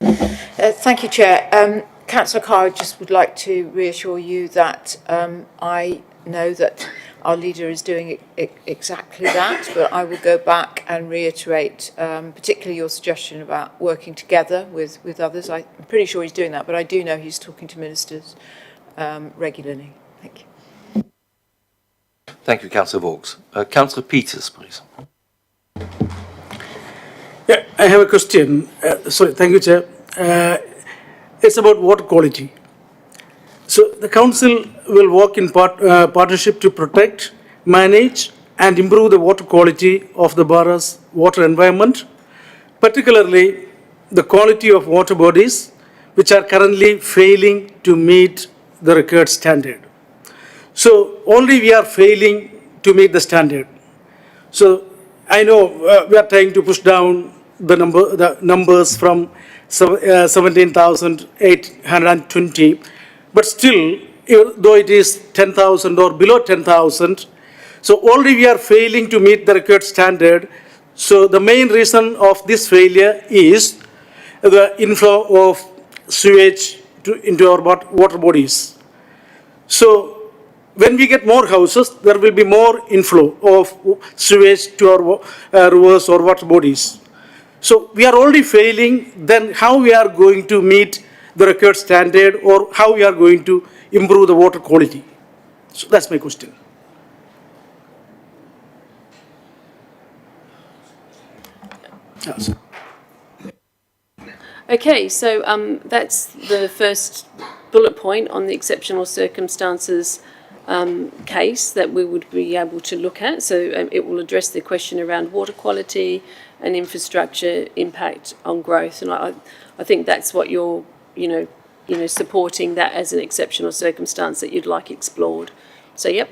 Thank you, Chair. Councillor Carr, I just would like to reassure you that I know that our leader is doing exactly that, but I will go back and reiterate particularly your suggestion about working together with others. I'm pretty sure he's doing that, but I do know he's talking to ministers regularly. Thank you. Thank you, Councillor Vaux. Councillor Peters, please. Yeah, I have a question. Sorry, thank you, Chair. It's about water quality. So the council will work in partnership to protect, manage and improve the water quality of the borough's water environment, particularly the quality of water bodies which are currently failing to meet the required standard. So only we are failing to meet the standard. So I know we are trying to push down the numbers from 17,820, but still, though it is 10,000 or below 10,000, so already we are failing to meet the required standard. So the main reason of this failure is the inflow of sewage into our water bodies. So when we get more houses, there will be more inflow of sewage to our rivers or water bodies. So we are already failing, then how we are going to meet the required standard, or how we are going to improve the water quality? So that's my question. Yes. Okay, so that's the first bullet point on the exceptional circumstances case that we would be able to look at. So it will address the question around water quality and infrastructure impact on growth. And I think that's what you're, supporting that as an exceptional circumstance that you'd like explored. So, yep,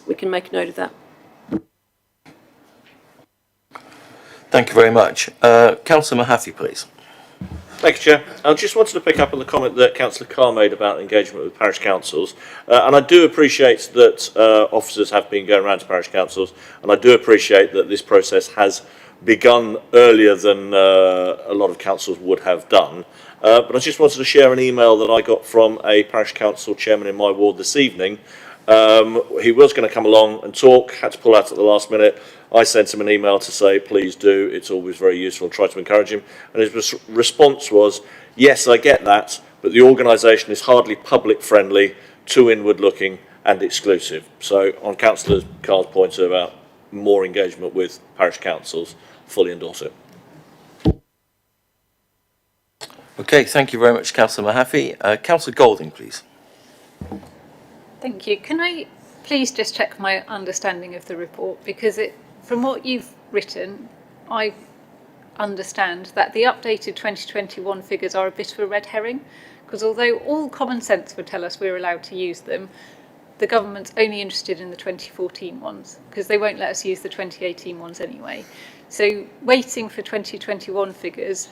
we can make a note of that. Thank you very much. Councillor Mahaffey, please. Thank you, Chair. I just wanted to pick up on the comment that Councillor Carr made about engagement with parish councils. And I do appreciate that officers have been going around to parish councils, and I do appreciate that this process has begun earlier than a lot of councils would have done. But I just wanted to share an email that I got from a parish council chairman in my ward this evening. He was going to come along and talk, had to pull out at the last minute. I sent him an email to say, please do, it's always very useful, try to encourage him. And his response was, yes, I get that, but the organisation is hardly public friendly, too inward looking, and exclusive. So on Councillor Carr's point about more engagement with parish councils, fully endorse it. Okay, thank you very much, Councillor Mahaffey. Councillor Golding, please. Thank you. Can I please just check my understanding of the report? Because from what you've written, I understand that the updated 2021 figures are a bit of a red herring, because although all common sense would tell us we're allowed to use them, the government's only interested in the 2014 ones, because they won't let us use the 2018 ones anyway. So waiting for 2021 figures,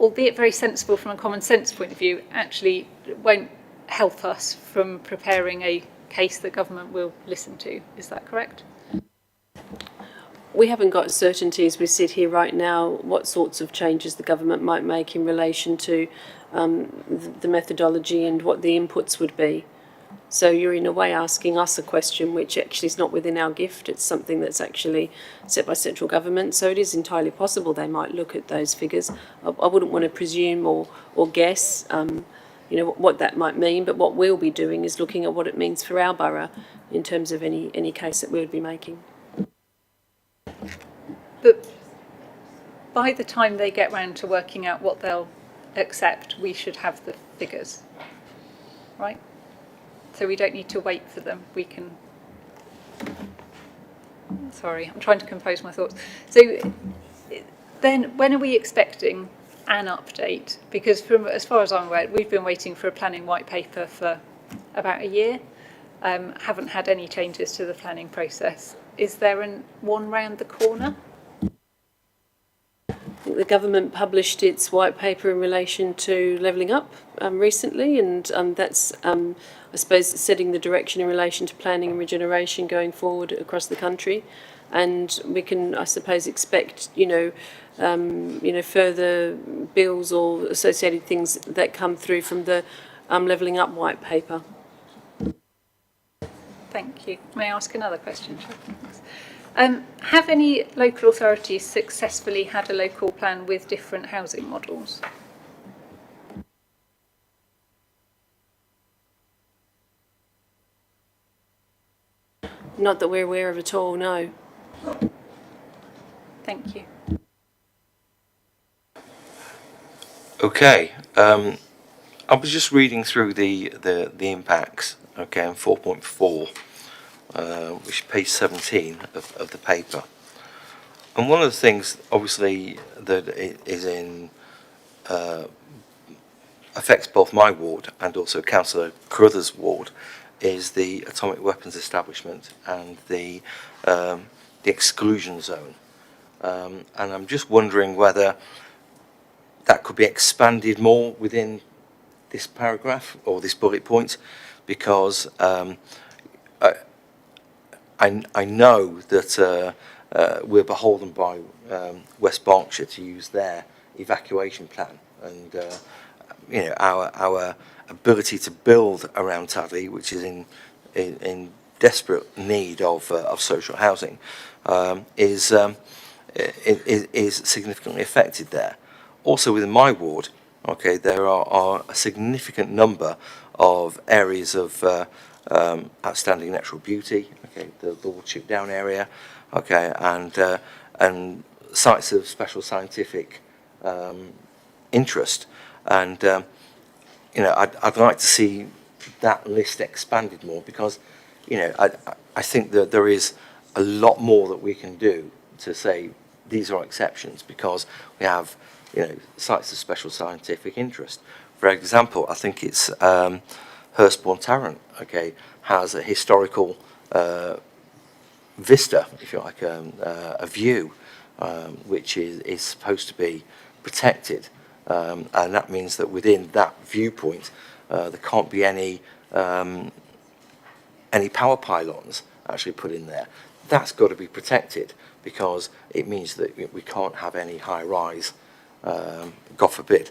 albeit very sensible from a common sense point of view, actually won't help us from preparing a case that government will listen to. Is that correct? We haven't got certainty as we sit here right now what sorts of changes the government might make in relation to the methodology and what the inputs would be. So you're in a way asking us a question which actually is not within our gift. It's something that's actually set by central government. So it is entirely possible they might look at those figures. I wouldn't want to presume or guess what that might mean, but what we'll be doing is looking at what it means for our borough in terms of any case that we would be making. But by the time they get round to working out what they'll accept, we should have the figures, right? So we don't need to wait for them. We can... Sorry, I'm trying to compose my thoughts. So then when are we expecting an update? Because as far as I'm aware, we've been waiting for a planning white paper for about a year. Haven't had any changes to the planning process. Is there one round the corner? The government published its white paper in relation to levelling up recently, and that's, I suppose, setting the direction in relation to planning and regeneration going forward across the country. And we can, I suppose, expect, further bills or associated things that come through from the levelling up white paper. Thank you. May I ask another question? Have any local authorities successfully had a local plan with different housing models? Not that we're aware of at all, no. Thank you. Okay, I was just reading through the impacts, okay, on 4.4, which is page 17 of the paper. And one of the things, obviously, that is affects both my ward and also Councillor Carruthers' ward is the atomic weapons establishment and the exclusion zone. And I'm just wondering whether that could be expanded more within this paragraph or this bullet point, because I know that we're beholden by West Berkshire to use their evacuation plan, and our ability to build around Tadley, which is in desperate need of social housing, is significantly affected there. Also within my ward, okay, there are a significant number of areas of outstanding natural beauty, okay, the Woodchip Down area, okay, and sites of special scientific interest, and I'd like to see that list expanded more, because I think that there is a lot more that we can do to say these are exceptions, because we have sites of special scientific interest. For example, I think it's Hurstbourne Tarrant, okay, has a historical vista, if you like, a view, which is supposed to be protected, and that means that within that viewpoint there can't be any power pylons actually put in there. That's got to be protected, because it means that we can't have any high-rise, God forbid,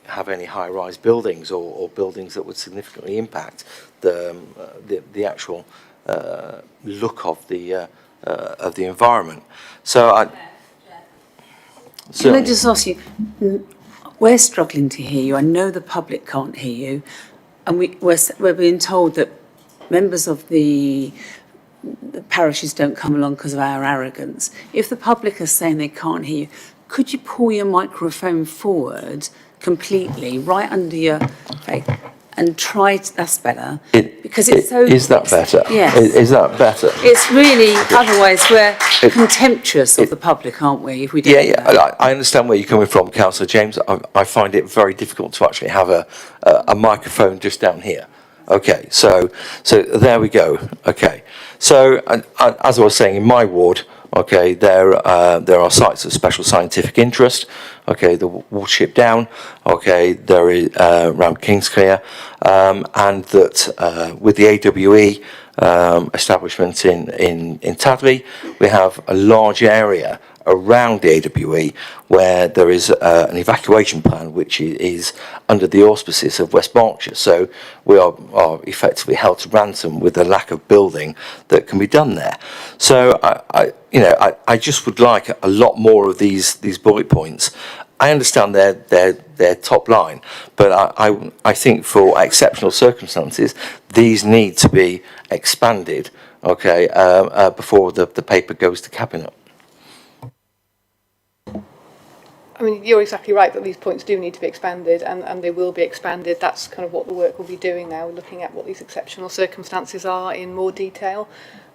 have any high-rise buildings or buildings that would significantly impact the actual look of the environment. So Can I just ask you, we're struggling to hear you. I know the public can't hear you, and we're being told that members of the parishes don't come along because of our arrogance. If the public are saying they can't hear you, could you pull your microphone forward completely, right under your face, and try to, that's better, because it's so... Is that better? Yes. Is that better? It's really, otherwise we're contemptuous of the public, aren't we, if we don't do that? I understand where you're coming from, Councillor James. I find it very difficult to actually have a microphone just down here. Okay, so there we go. Okay, so as I was saying, in my ward, okay, there are sites of special scientific interest. Okay, the Watership Down. Okay, there is around Kingsclear, and that with the AWE establishment in Tadley, we have a large area around the AWE where there is an evacuation plan which is under the auspices of West Berkshire. So we are effectively held to ransom with the lack of building that can be done there. So I just would like a lot more of these bullet points. I understand their top line, but I think for exceptional circumstances these need to be expanded. Okay, before the paper goes to cabinet. I mean, you're exactly right that these points do need to be expanded, and they will be expanded. That's kind of what the work will be doing now, looking at what these exceptional circumstances are in more detail.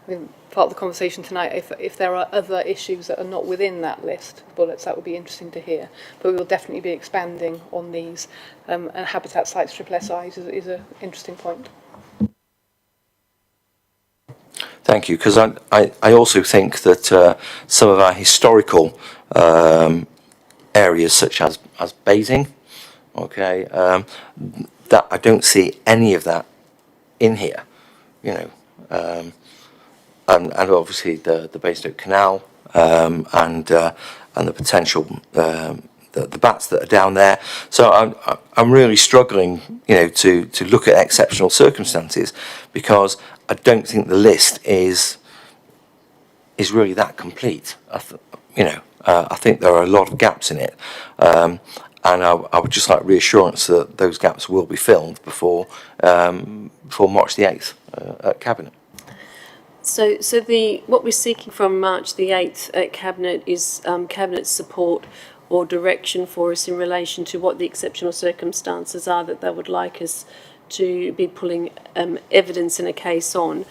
I mean, part of the conversation tonight, if there are other issues that are not within that list of bullets, that would be interesting to hear. But we will definitely be expanding on these, and habitat sites SSSIs is an interesting point. Thank you, because I also think that some of our historical areas such as Basing, okay, that I don't see any of that in here, you know, and obviously the Basingstoke Canal and the potential the bats that are down there. So I'm really struggling, you know, to look at exceptional circumstances, because I don't think the list is really that complete. I think there are a lot of gaps in it, and I would just like reassurance that those gaps will be filled before March the 8th at Cabinet. So what we're seeking from March the 8th at Cabinet is Cabinet's support or direction for us in relation to what the exceptional circumstances are that they would like us to be pulling evidence in a case on,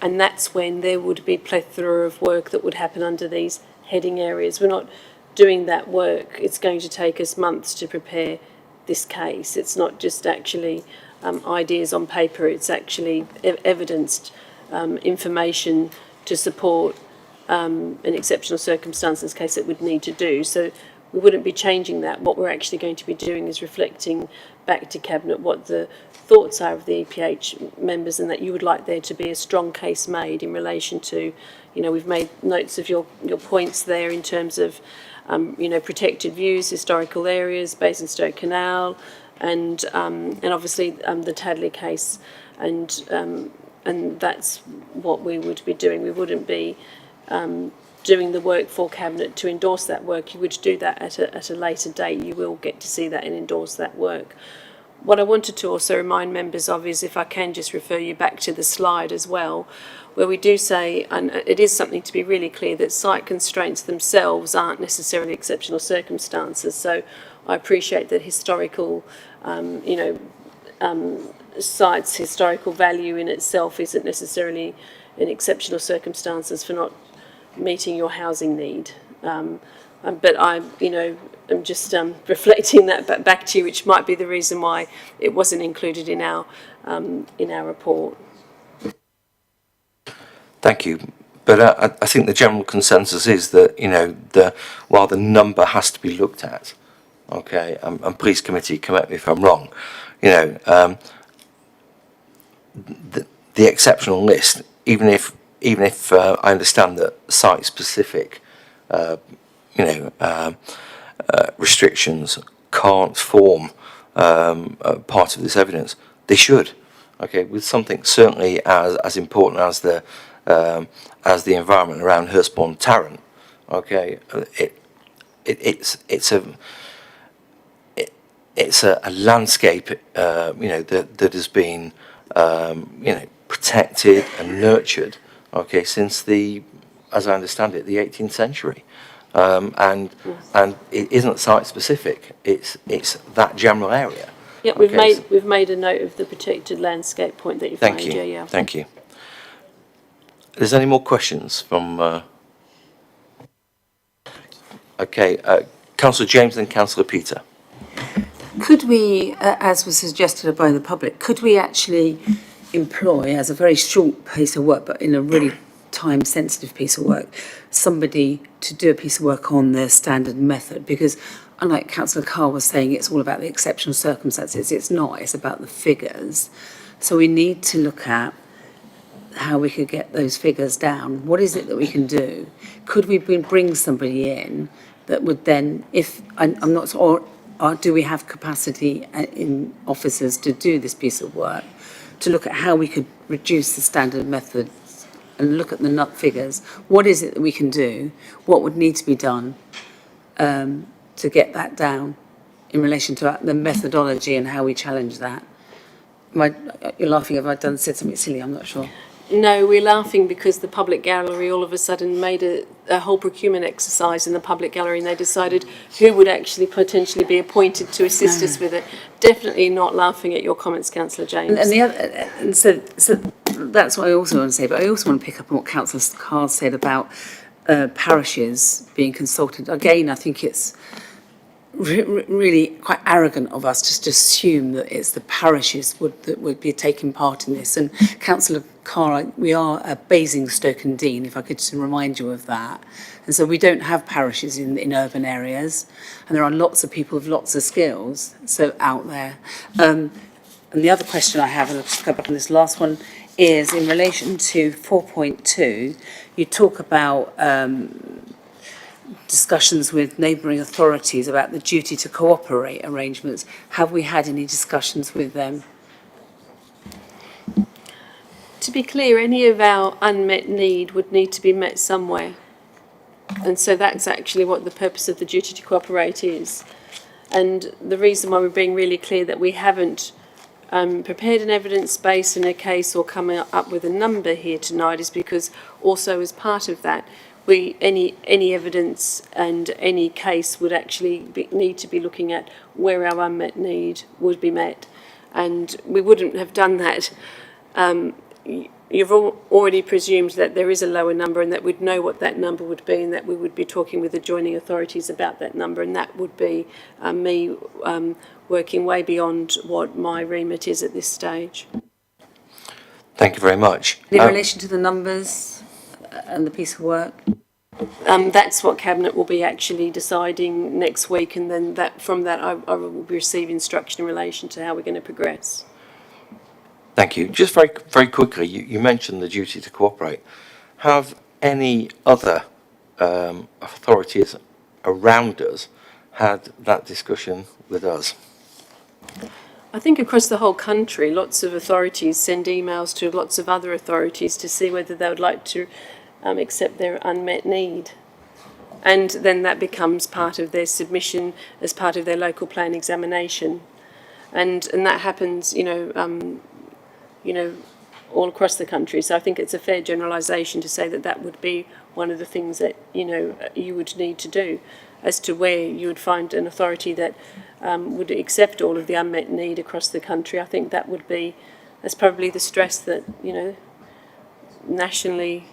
and that's when there would be plethora of work that would happen under these heading areas. We're not doing that work. It's going to take us months to prepare this case. It's not just actually ideas on paper, it's actually evidenced information to support an exceptional circumstances case that we'd need to do. So we wouldn't be changing that. What we're actually going to be doing is reflecting back to Cabinet what the thoughts are of the EPH members, and that you would like there to be a strong case made in relation to, you know, we've made notes of your points there in terms of, protected views, historical areas, Basingstoke Canal, and obviously the Tadley case, and that's what we would be doing. We wouldn't be doing the work for Cabinet to endorse that work. You would do that at a later date. You will get to see that and endorse that work. What I wanted to also remind members of is, if I can just refer you back to the slide as well, where we do say, and it is something to be really clear, that site constraints themselves aren't necessarily exceptional circumstances. So I appreciate that historical, sites' historical value in itself isn't necessarily an exceptional circumstances for not meeting your housing need. But I'm just reflecting that back to you, which might be the reason why it wasn't included in our report. Thank you. But I think the general consensus is that, while the number has to be looked at, okay, and please committee, correct me if I'm wrong, the exceptional list, even if I understand that site-specific, restrictions can't form part of this evidence, they should. Okay, with something certainly as important as the environment around Hurstbourne Tarrant. Okay, it's a landscape that has been protected and nurtured, okay, since the, as I understand it, the 18th century. And it isn't site specific, it's that general area. Yeah, we've made a note of the protected landscape point that you've Thank made. you. Yeah. Thank you. Is there any more questions from? Okay, Councillor James and Councillor Peter. Could we, as was suggested by the public, could we actually employ, as a very short piece of work, but in a really time-sensitive piece of work, somebody to do a piece of work on the standard method? Because unlike Councillor Carr was saying, it's all about the exceptional circumstances. It's not, it's about the figures. So we need to look at how we could get those figures down. What is it that we can do? Could we bring somebody in that would then, if, I'm not, or do we have capacity in officers to do this piece of work, to look at how we could reduce the standard method and look at the nut figures? What is it that we can do? What would need to be done to get that down in relation to the methodology and how we challenge that? You're laughing, have I said something silly? I'm not sure. No, we're laughing because the public gallery all of a sudden made a whole procurement exercise in the public gallery, and they decided who would actually potentially be appointed to assist us with it. Definitely not laughing at your comments, Councillor James. And so that's what I also want to say, but I also want to pick up on what Councillor Carr said about parishes being consulted. Again, I think it's really quite arrogant of us just to assume that it's the parishes that would be taking part in this. And Councillor Carr, we are a Basingstoke-Dean, if I could just remind you of that. And so we don't have parishes in urban areas, and there are lots of people with lots of skills out there. And the other question I have, and I'll just go back on this last one, is in relation to 4.2, you talk about discussions with neighbouring authorities about the duty to cooperate arrangements. Have we had any discussions with them? To be clear, any of our unmet need would need to be met somewhere. And so that's actually what the purpose of the duty to cooperate is. And the reason why we're being really clear that we haven't prepared an evidence base in a case or come up with a number here tonight is because also as part of that, any evidence and any case would actually need to be looking at where our unmet need would be met. And we wouldn't have done that. You've already presumed that there is a lower number and that we'd know what that number would be and that we would be talking with adjoining authorities about that number, and that would be me working way beyond what my remit is at this stage. Thank you very much. In relation to the numbers and the piece of work? That's what Cabinet will be actually deciding next week, and then from that I will receive instruction in relation to how we're going to progress. Thank you. Just very, very quickly, you mentioned the duty to cooperate. Have any other authorities around us had that discussion with us? I think across the whole country, lots of authorities send emails to lots of other authorities to see whether they would like to accept their unmet need. And then that becomes part of their submission as part of their local plan examination. And that happens, all across the country. So I think it's a fair generalisation to say that that would be one of the things that, you would need to do. As to where you would find an authority that would accept all of the unmet need across the country, I think that's probably the stress that, nationally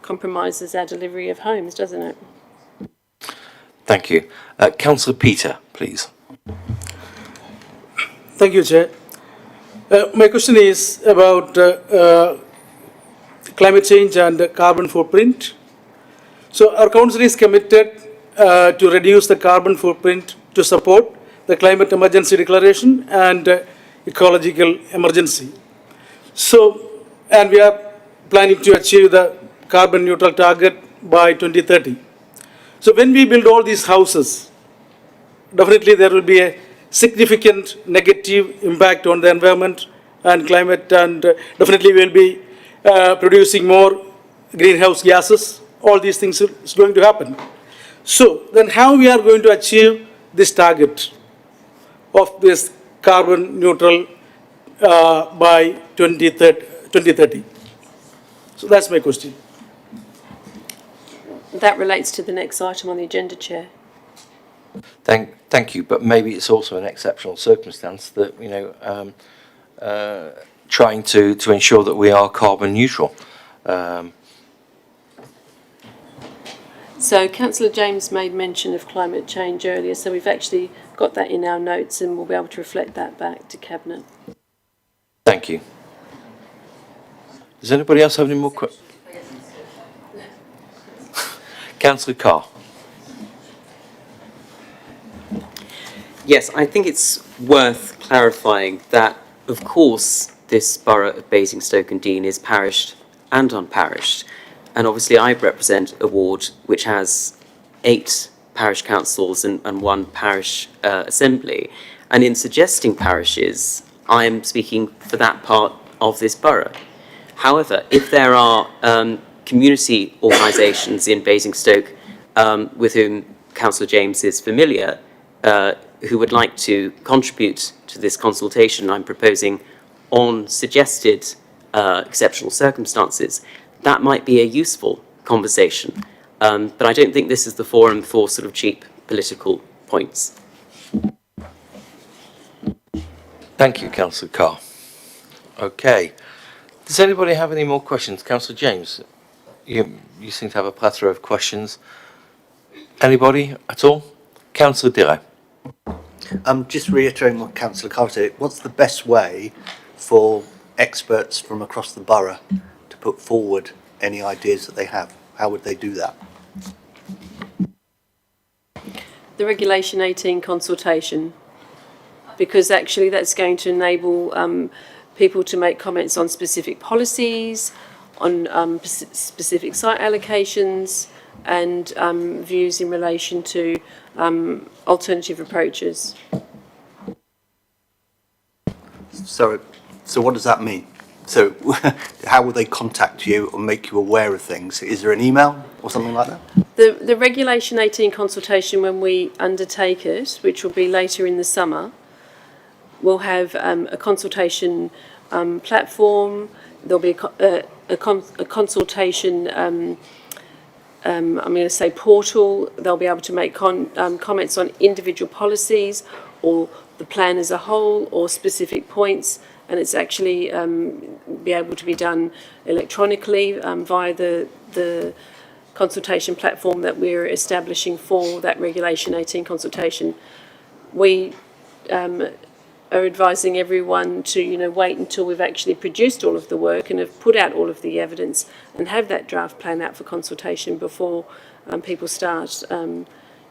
compromises our delivery of homes, doesn't it? Thank you. Councillor Peter, please. Thank you, Chair. My question is about climate change and carbon footprint. So our council is committed to reduce the carbon footprint to support the climate emergency declaration and ecological emergency. So, and we are planning to achieve the carbon neutral target by 2030. So when we build all these houses, definitely there will be a significant negative impact on the environment and climate, and definitely we will be producing more greenhouse gases. All these things is going to happen. So then how we are going to achieve this target of this carbon neutral by 2030, 2030. So that's my question. That relates to the next item on the agenda, Chair. Thank you, but maybe it's also an exceptional circumstance that, trying to ensure that we are carbon neutral. So Councillor James made mention of climate change earlier, so we've actually got that in our notes and we'll be able to reflect that back to Cabinet. Thank you. Does anybody else have any more questions? Councillor Carr. Yes, I think it's worth clarifying that, of course, this borough of Basingstoke-and-Deane is parished and unparished. And obviously I represent a ward which has 8 parish councils and 1 parish assembly. And in suggesting parishes, I am speaking for that part of this borough. However, if there are community organisations in Basingstoke with whom Councillor James is familiar, who would like to contribute to this consultation I'm proposing on suggested exceptional circumstances, that might be a useful conversation. But I don't think this is the forum for sort of cheap political points. Thank you, Councillor Carr. Okay. Does anybody have any more questions? Councillor James, you seem to have a plethora of questions. Anybody at all? Councillor Dillon. Just reiterating what Councillor Carr said, what's the best way for experts from across the borough to put forward any ideas that they have? How would they do that? The Regulation 18 consultation, because actually that's going to enable people to make comments on specific policies, on specific site allocations, and views in relation to alternative approaches. So what does that mean? So how will they contact you or make you aware of things? Is there an email or something like that? The Regulation 18 consultation, when we undertake it, which will be later in the summer, we'll have a consultation platform. There'll be a consultation, I'm going to say portal. They'll be able to make comments on individual policies or the plan as a whole or specific points. And it's actually be able to be done electronically via the consultation platform that we're establishing for that Regulation 18 consultation. We are advising everyone to, wait until we've actually produced all of the work and have put out all of the evidence and have that draft plan out for consultation before people start,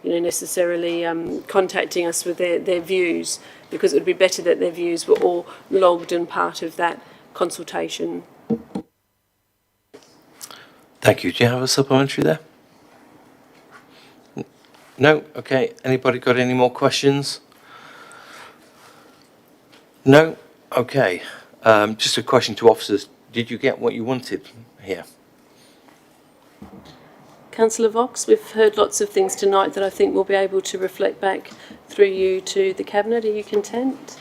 necessarily contacting us with their views, because it would be better that their views were all logged and part of that consultation. Thank you. Do you have a supplementary there? No? Okay. Anybody got any more questions? No? Okay. Just a question to officers. Did you get what you wanted here? Councillor Vox, we've heard lots of things tonight that I think we'll be able to reflect back through you to the Cabinet. Are you content?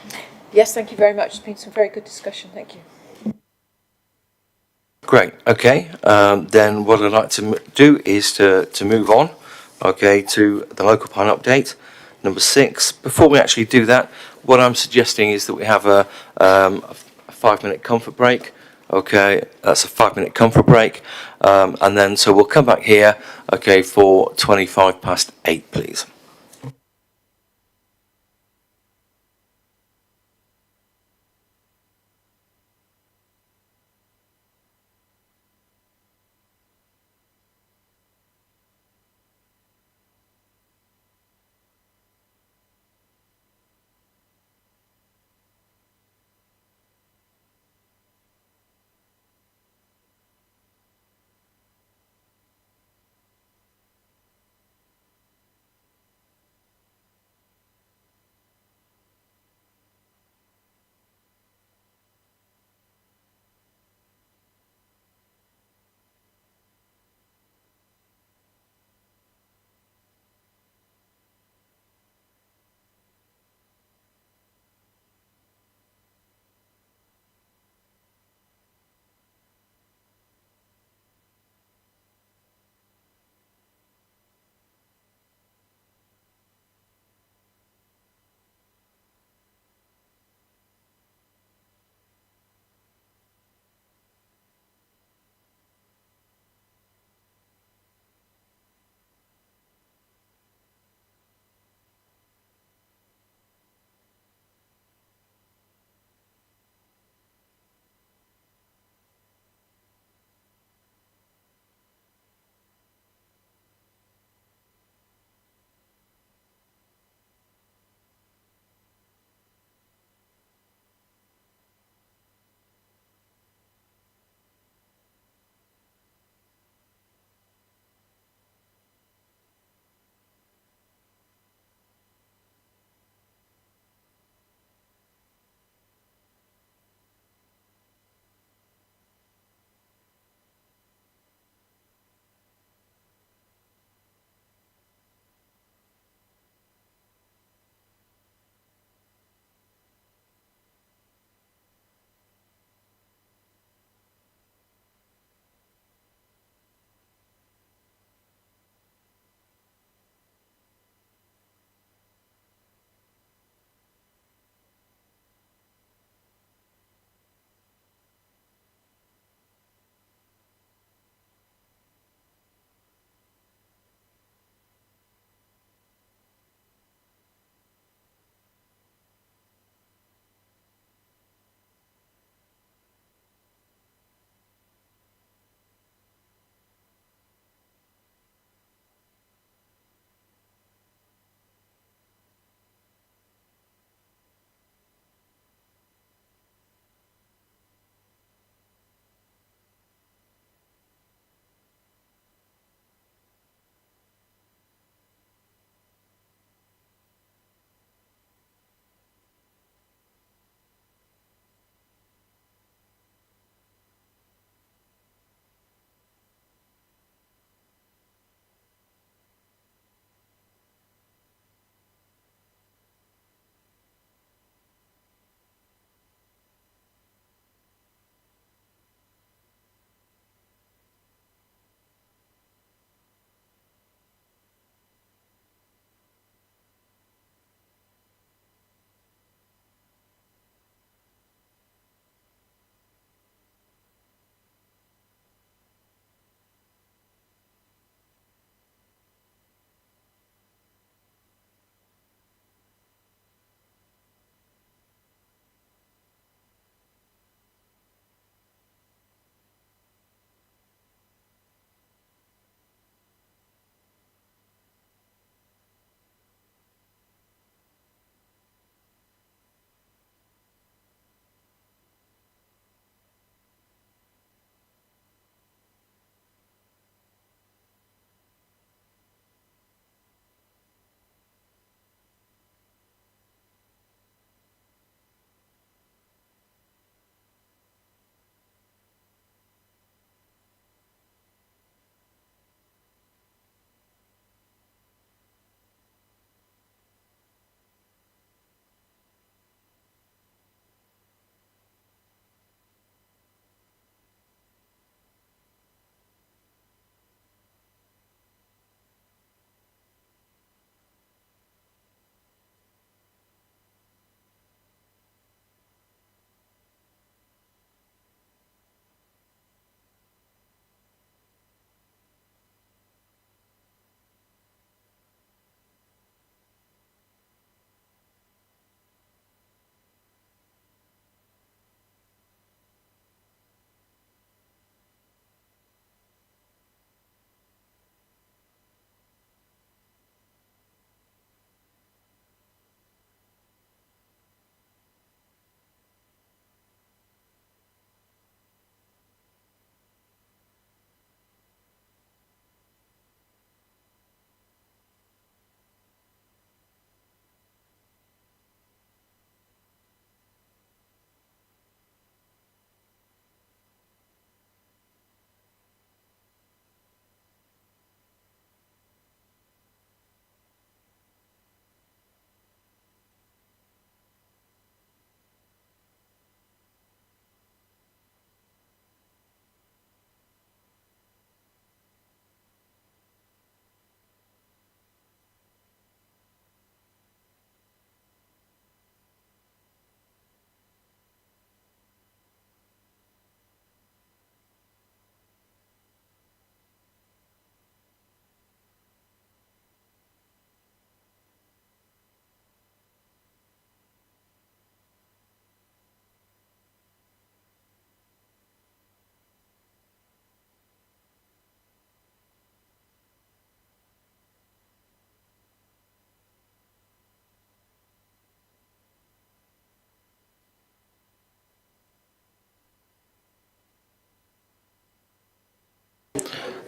Yes, thank you very much. It's been some very good discussion. Thank you. Great. Okay. Then what I'd like to do is to move on, okay, to the local plan update, number 6. Before we actually do that, what I'm suggesting is that we have a 5-minute comfort break. Okay, that's a 5-minute comfort break. And then, so we'll come back here, okay, for 8:25, please.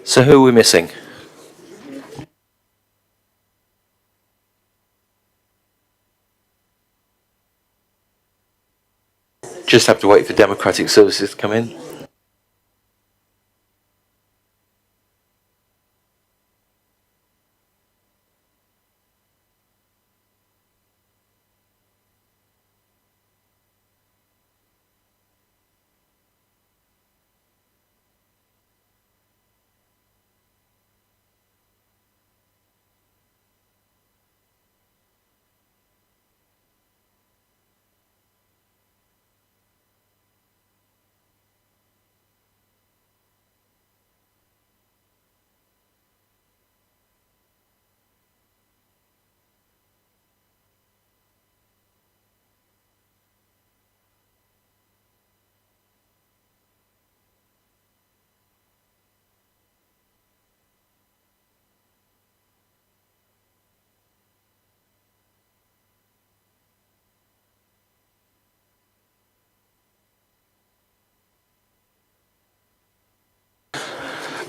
So who are we missing? Just have to wait for Democratic Services to come in.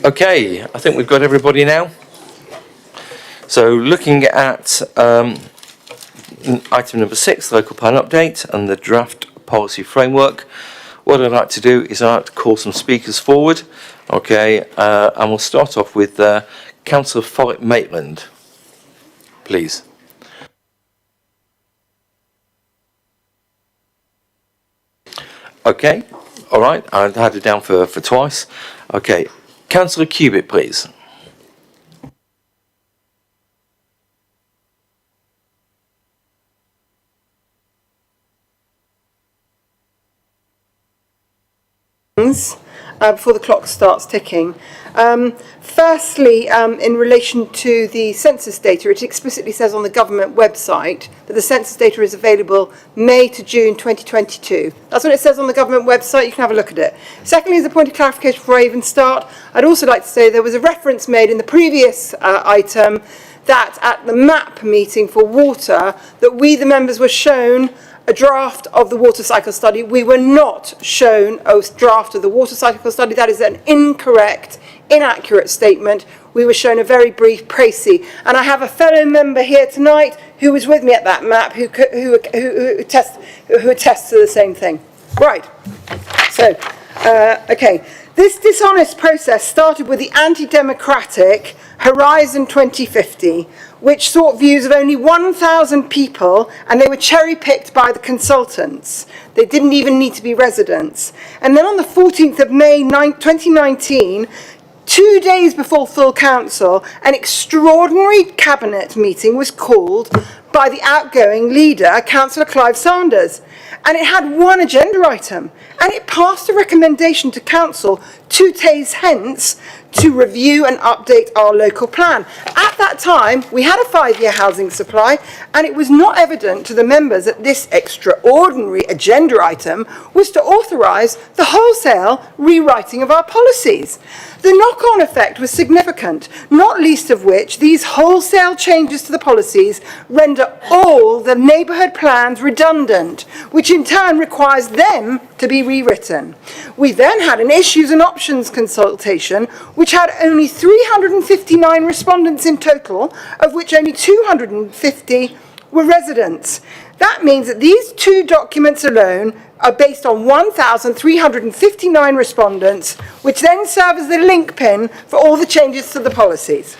Okay, I think we've got everybody now. So looking at item number 6, local plan update and the draft policy framework, what I'd like to do is I'd like to call some speakers forward. Okay, and we'll start off with Councillor Follett-Maitland, please. Okay, all right, I had it down for twice. Okay, Councillor Cubitt, please. Before the clock starts ticking. Firstly, in relation to the census data, it explicitly says on the government website that the census data is available May to June 2022. That's what it says on the government website. You can have a look at it. Secondly, as a point of clarification before I even start, I'd also like to say there was a reference made in the previous item that at the MAP meeting for water, that we, the members, were shown a draft of the water cycle study. We were not shown a draft of the water cycle study. That is an incorrect, inaccurate statement. We were shown a very brief précis. And I have a fellow member here tonight who was with me at that MAP who attests to the same thing. Right. So, okay. This dishonest process started with the anti-democratic Horizon 2050, which sought views of only 1,000 people, and they were cherry-picked by the consultants. They didn't even need to be residents. And then on the 14th of May 2019, 2 days before full council, an extraordinary cabinet meeting was called by the outgoing leader, Councillor Clive Sanders. And it had one agenda item, and it passed a recommendation to council 2 days hence to review and update our local plan. At that time, we had a 5-year housing supply, and it was not evident to the members that this extraordinary agenda item was to authorise the wholesale rewriting of our policies. The knock-on effect was significant, not least of which these wholesale changes to the policies render all the neighbourhood plans redundant, which in turn requires them to be rewritten. We then had an issues and options consultation, which had only 359 respondents in total, of which only 250 were residents. That means that these 2 documents alone are based on 1,359 respondents, which then serve as the linchpin for all the changes to the policies.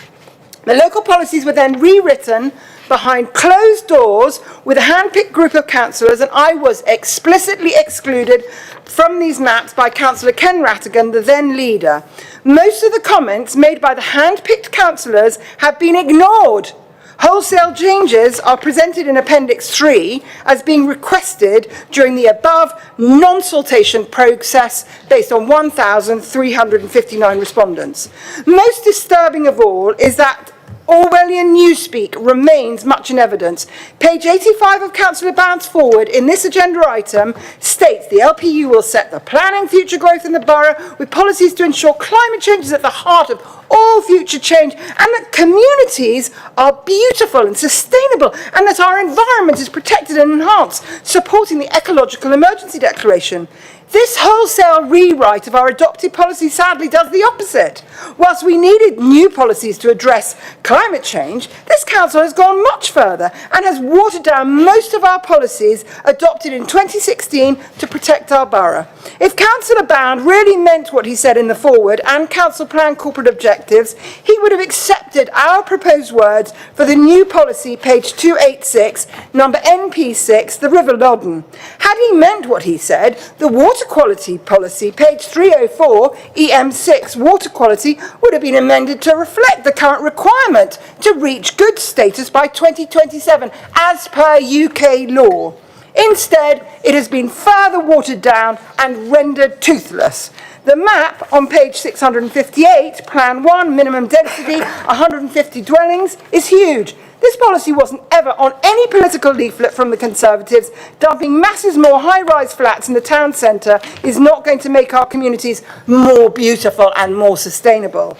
The local policies were then rewritten behind closed doors with a hand-picked group of councillors, and I was explicitly excluded from these maps by Councillor Ken Rattigan, the then leader. Most of the comments made by the hand-picked councillors have been ignored. Wholesale changes are presented in Appendix 3 as being requested during the above non-consultation process based on 1,359 respondents. Most disturbing of all is that Orwellian newspeak remains much in evidence. Page 85 of Councillor Bounce Forward in this agenda item states the LPU will set the planning future growth in the borough with policies to ensure climate change is at the heart of all future change, and that communities are beautiful and sustainable, and that our environment is protected and enhanced, supporting the ecological emergency declaration. This wholesale rewrite of our adopted policy sadly does the opposite. Whilst we needed new policies to address climate change, this council has gone much further and has watered down most of our policies adopted in 2016 to protect our borough. If Councillor Bound really meant what he said in the foreword and council plan corporate objectives, he would have accepted our proposed words for the new policy, page 286, number NP6, the River Loddon. Had he meant what he said, the water quality policy, page 304, EM6, water quality, would have been amended to reflect the current requirement to reach good status by 2027, as per UK law. Instead, it has been further watered down and rendered toothless. The map on page 658, Plan 1, minimum density, 150 dwellings, is huge. This policy wasn't ever on any political leaflet from the Conservatives. Dumping masses more high-rise flats in the town centre is not going to make our communities more beautiful and more sustainable.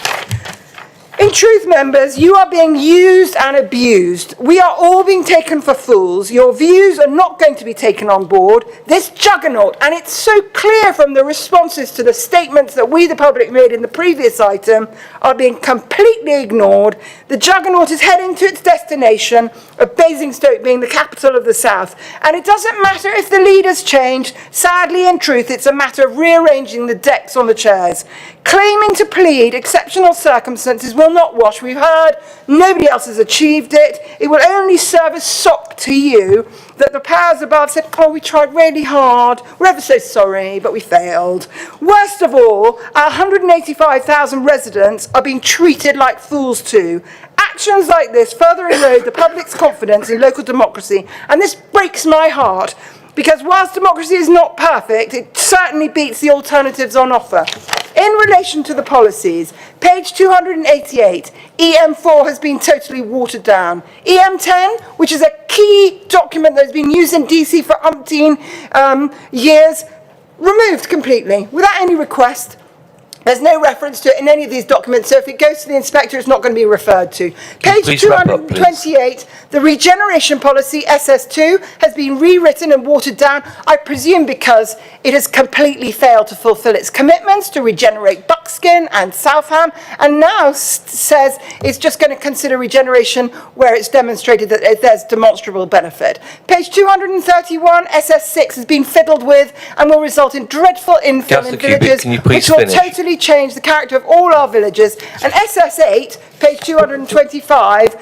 In truth, members, you are being used and abused. We are all being taken for fools. Your views are not going to be taken on board. This juggernaut, and it's so clear from the responses to the statements that we, the public, made in the previous item, are being completely ignored. The juggernaut is heading to its destination of Basingstoke being the capital of the South. And it doesn't matter if the leaders change. Sadly, in truth, it's a matter of rearranging the decks on the chairs. Claiming to plead exceptional circumstances will not wash. We've heard nobody else has achieved it. It will only serve as sop to you that the powers above said, oh, we tried really hard. We're ever so sorry, but we failed. Worst of all, our 185,000 residents are being treated like fools too. Actions like this further erode the public's confidence in local democracy, and this breaks my heart. Because whilst democracy is not perfect, it certainly beats the alternatives on offer. In relation to the policies, page 288, EM4 has been totally watered down. EM10, which is a key document that has been used in DC for umpteen years, removed completely, without any request. There's no reference to it in any of these documents, so if it goes to the inspector, it's not going to be referred to. Page 228, the regeneration policy, SS2, has been rewritten and watered down, I presume because it has completely failed to fulfil its commitments to regenerate Buckskin and Southam, and now says it's just going to consider regeneration where it's demonstrated that there's demonstrable benefit. Page 231, SS6 has been fiddled with and will result in dreadful infill in villages, which will totally change the character of all our villages. And SS8, page 225,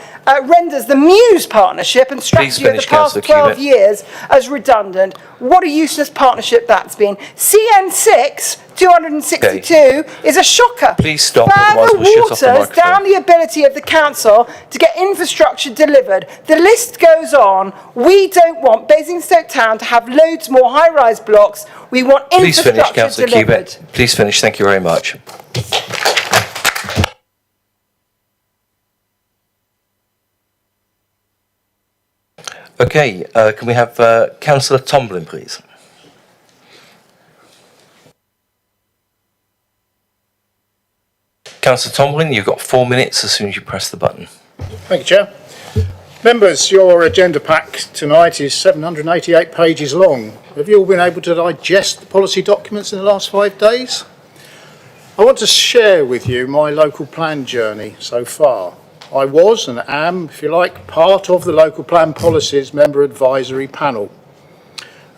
renders the Muse partnership and strategy of the past 12 years as redundant. What a useless partnership that's been. CN6, 262, is a shocker. Please stop. Further waters down the ability of the council to get infrastructure delivered. The list goes on. We don't want Basingstoke Town to have loads more high-rise blocks. We want infrastructure delivered. Please finish, Councillor Cubitt. Please finish. Thank you very much. Okay, can we have Councillor Tomlin, please? Councillor Tomlin, you've got 4 minutes as soon as you press the button. Thank you, Chair. Members, your agenda pack tonight is 788 pages long. Have you all been able to digest the policy documents in the last 5 days? I want to share with you my local plan journey so far. I was and am, if you like, part of the Local Plan Policies Member Advisory Panel.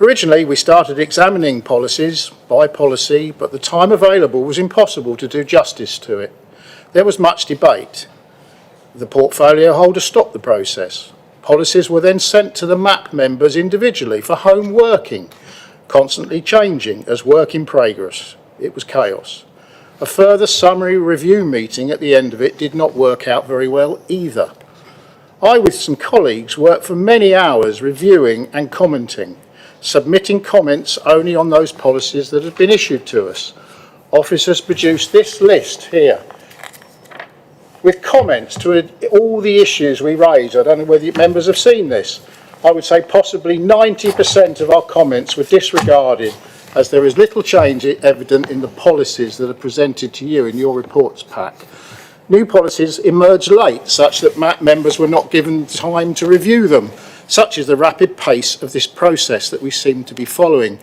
Originally, we started examining policies by policy, but the time available was impossible to do justice to it. There was much debate. The portfolio holder stopped the process. Policies were then sent to the MAP members individually for home working, constantly changing as work in progress. It was chaos. A further summary review meeting at the end of it did not work out very well either. I, with some colleagues, worked for many hours reviewing and commenting, submitting comments only on those policies that had been issued to us. Officers produced this list here with comments to all the issues we raised. I don't know whether members have seen this. I would say possibly 90% of our comments were disregarded, as there is little change evident in the policies that are presented to you in your reports pack. New policies emerged late, such that MAP members were not given time to review them, such is the rapid pace of this process that we seem to be following.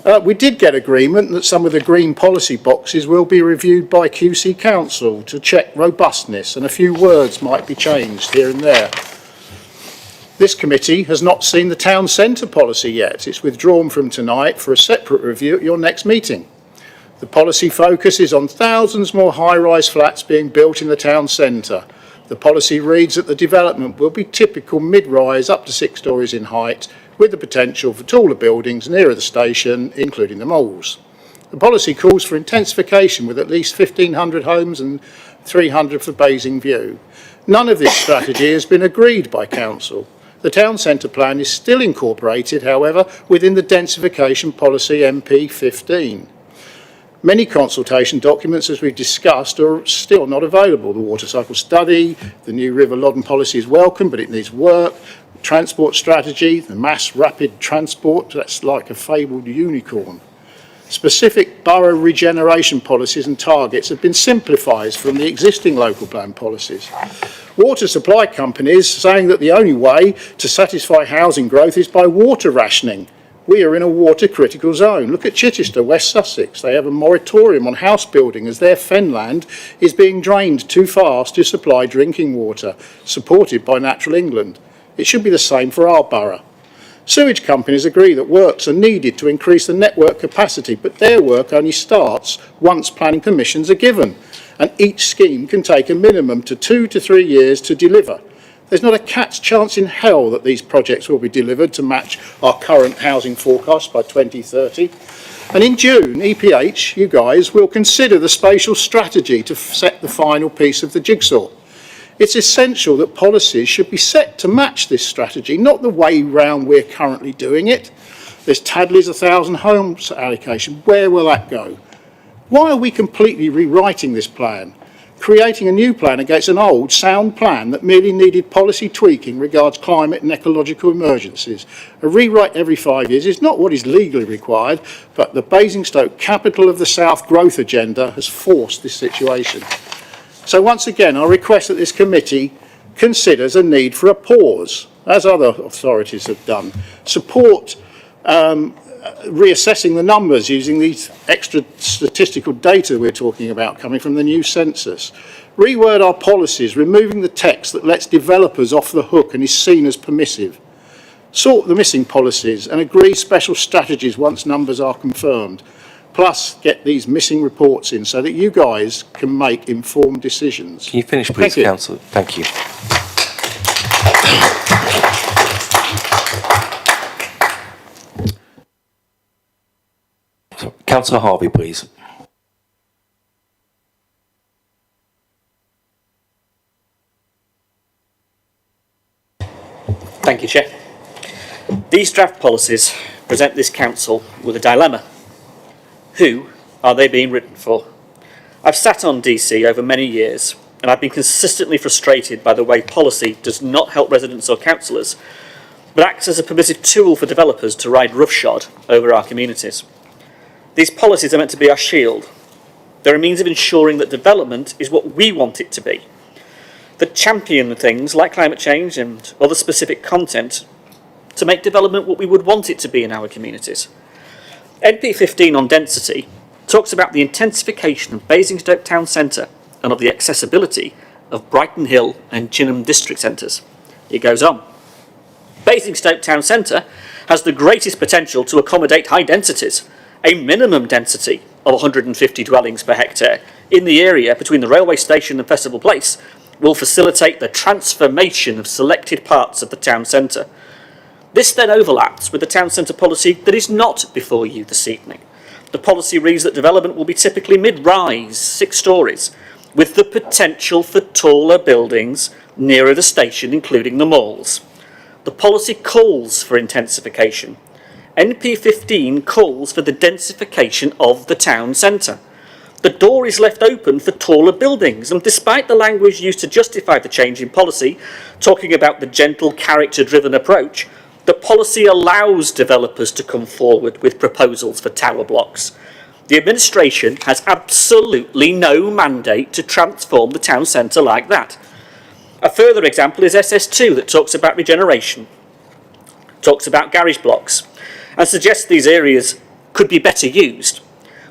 We did get agreement that some of the green policy boxes will be reviewed by QC Council to check robustness, and a few words might be changed here and there. This committee has not seen the town centre policy yet. It's withdrawn from tonight for a separate review at your next meeting. The policy focuses on thousands more high-rise flats being built in the town centre. The policy reads that the development will be typical mid-rise up to 6 storeys in height, with the potential for taller buildings nearer the station, including the malls. The policy calls for intensification with at least 1,500 homes and 300 for Basing View. None of this strategy has been agreed by council. The town centre plan is still incorporated, however, within the densification policy MP15. Many consultation documents, as we've discussed, are still not available. The water cycle study, the new River Loddon policy is welcome, but it needs work. Transport strategy, the mass rapid transport, that's like a fabled unicorn. Specific borough regeneration policies and targets have been simplified from the existing local plan policies. Water supply companies saying that the only way to satisfy housing growth is by water rationing. We are in a water critical zone. Look at Chichester, West Sussex. They have a moratorium on house building as their fenland is being drained too fast to supply drinking water, supported by Natural England. It should be the same for our borough. Sewage companies agree that works are needed to increase the network capacity, but their work only starts once planning permissions are given, and each scheme can take a minimum to 2 to 3 years to deliver. There's not a cat's chance in hell that these projects will be delivered to match our current housing forecast by 2030. And in June, EPH, you guys, will consider the spatial strategy to set the final piece of the jigsaw. It's essential that policies should be set to match this strategy, not the way round we're currently doing it. There's Tadley's 1,000 homes allocation. Where will that go? Why are we completely rewriting this plan? Creating a new plan against an old, sound plan that merely needed policy tweaking regards climate and ecological emergencies. A rewrite every 5 years is not what is legally required, but the Basingstoke Capital of the South growth agenda has forced this situation. So once again, I request that this committee considers a need for a pause, as other authorities have done. Support reassessing the numbers using these extra statistical data we're talking about coming from the new census. Reword our policies, removing the text that lets developers off the hook and is seen as permissive. Sort the missing policies and agree special strategies once numbers are confirmed. Plus, get these missing reports in so that you guys can make informed decisions. Can you finish, please, Councillor? Thank you. Councillor Harvey, please. Thank you, Chair. These draft policies present this council with a dilemma. Who are they being written for? I've sat on DC over many years, and I've been consistently frustrated by the way policy does not help residents or councillors, but acts as a permissive tool for developers to ride roughshod over our communities. These policies are meant to be our shield. They're a means of ensuring that development is what we want it to be, that champion things like climate change and other specific content to make development what we would want it to be in our communities. NP15 on density talks about the intensification of Basingstoke Town Centre and of the accessibility of Brighton Hill and Chinham district centres. It goes on. Basingstoke Town Centre has the greatest potential to accommodate high densities, a minimum density of 150 dwellings per hectare in the area between the railway station and Festival Place will facilitate the transformation of selected parts of the town centre. This then overlaps with the town centre policy that is not before you this evening. The policy reads that development will be typically mid-rise, 6 storeys, with the potential for taller buildings nearer the station, including the malls. The policy calls for intensification. NP15 calls for the densification of the town centre. The door is left open for taller buildings, and despite the language used to justify the change in policy, talking about the gentle, character-driven approach, the policy allows developers to come forward with proposals for tower blocks. The administration has absolutely no mandate to transform the town centre like that. A further example is SS2 that talks about regeneration, talks about garage blocks, and suggests these areas could be better used.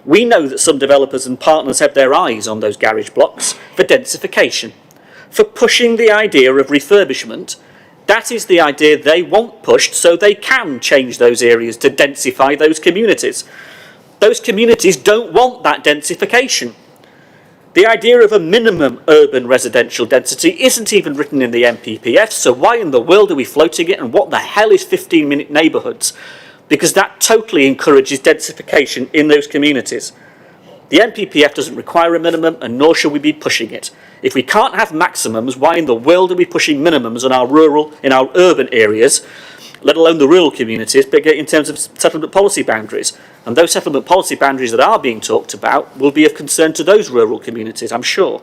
We know that some developers and partners have their eyes on those garage blocks for densification, for pushing the idea of refurbishment. That is the idea they want pushed so they can change those areas to densify those communities. Those communities don't want that densification. The idea of a minimum urban residential density isn't even written in the NPPF, so why in the world are we floating it, and what the hell is 15-minute neighbourhoods? Because that totally encourages densification in those communities. The NPPF doesn't require a minimum, and nor should we be pushing it. If we can't have maximums, why in the world are we pushing minimums in our urban areas, let alone the rural communities, but in terms of settlement policy boundaries? And those settlement policy boundaries that are being talked about will be of concern to those rural communities, I'm sure.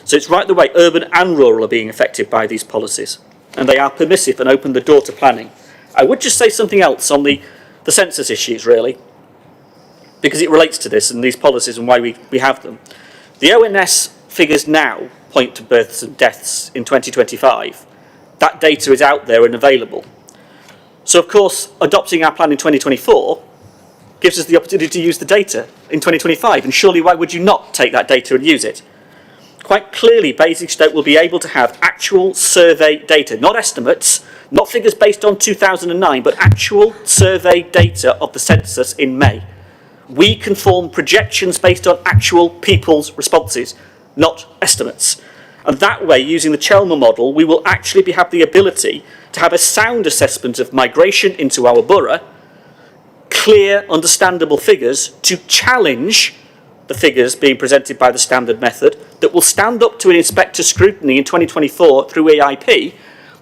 So it's right the way urban and rural are being affected by these policies, and they are permissive and open the door to planning. I would just say something else on the census issues, really, because it relates to this and these policies and why we have them. The ONS figures now point to births and deaths in 2025. That data is out there and available. So, of course, adopting our plan in 2024 gives us the opportunity to use the data in 2025, and surely why would you not take that data and use it? Quite clearly, Basingstoke will be able to have actual survey data, not estimates, not figures based on 2009, but actual survey data of the census in May. We can form projections based on actual people's responses, not estimates. And that way, using the Chelmer model, we will actually have the ability to have a sound assessment of migration into our borough, clear, understandable figures to challenge the figures being presented by the standard method that will stand up to an inspector scrutiny in 2024 through EIP,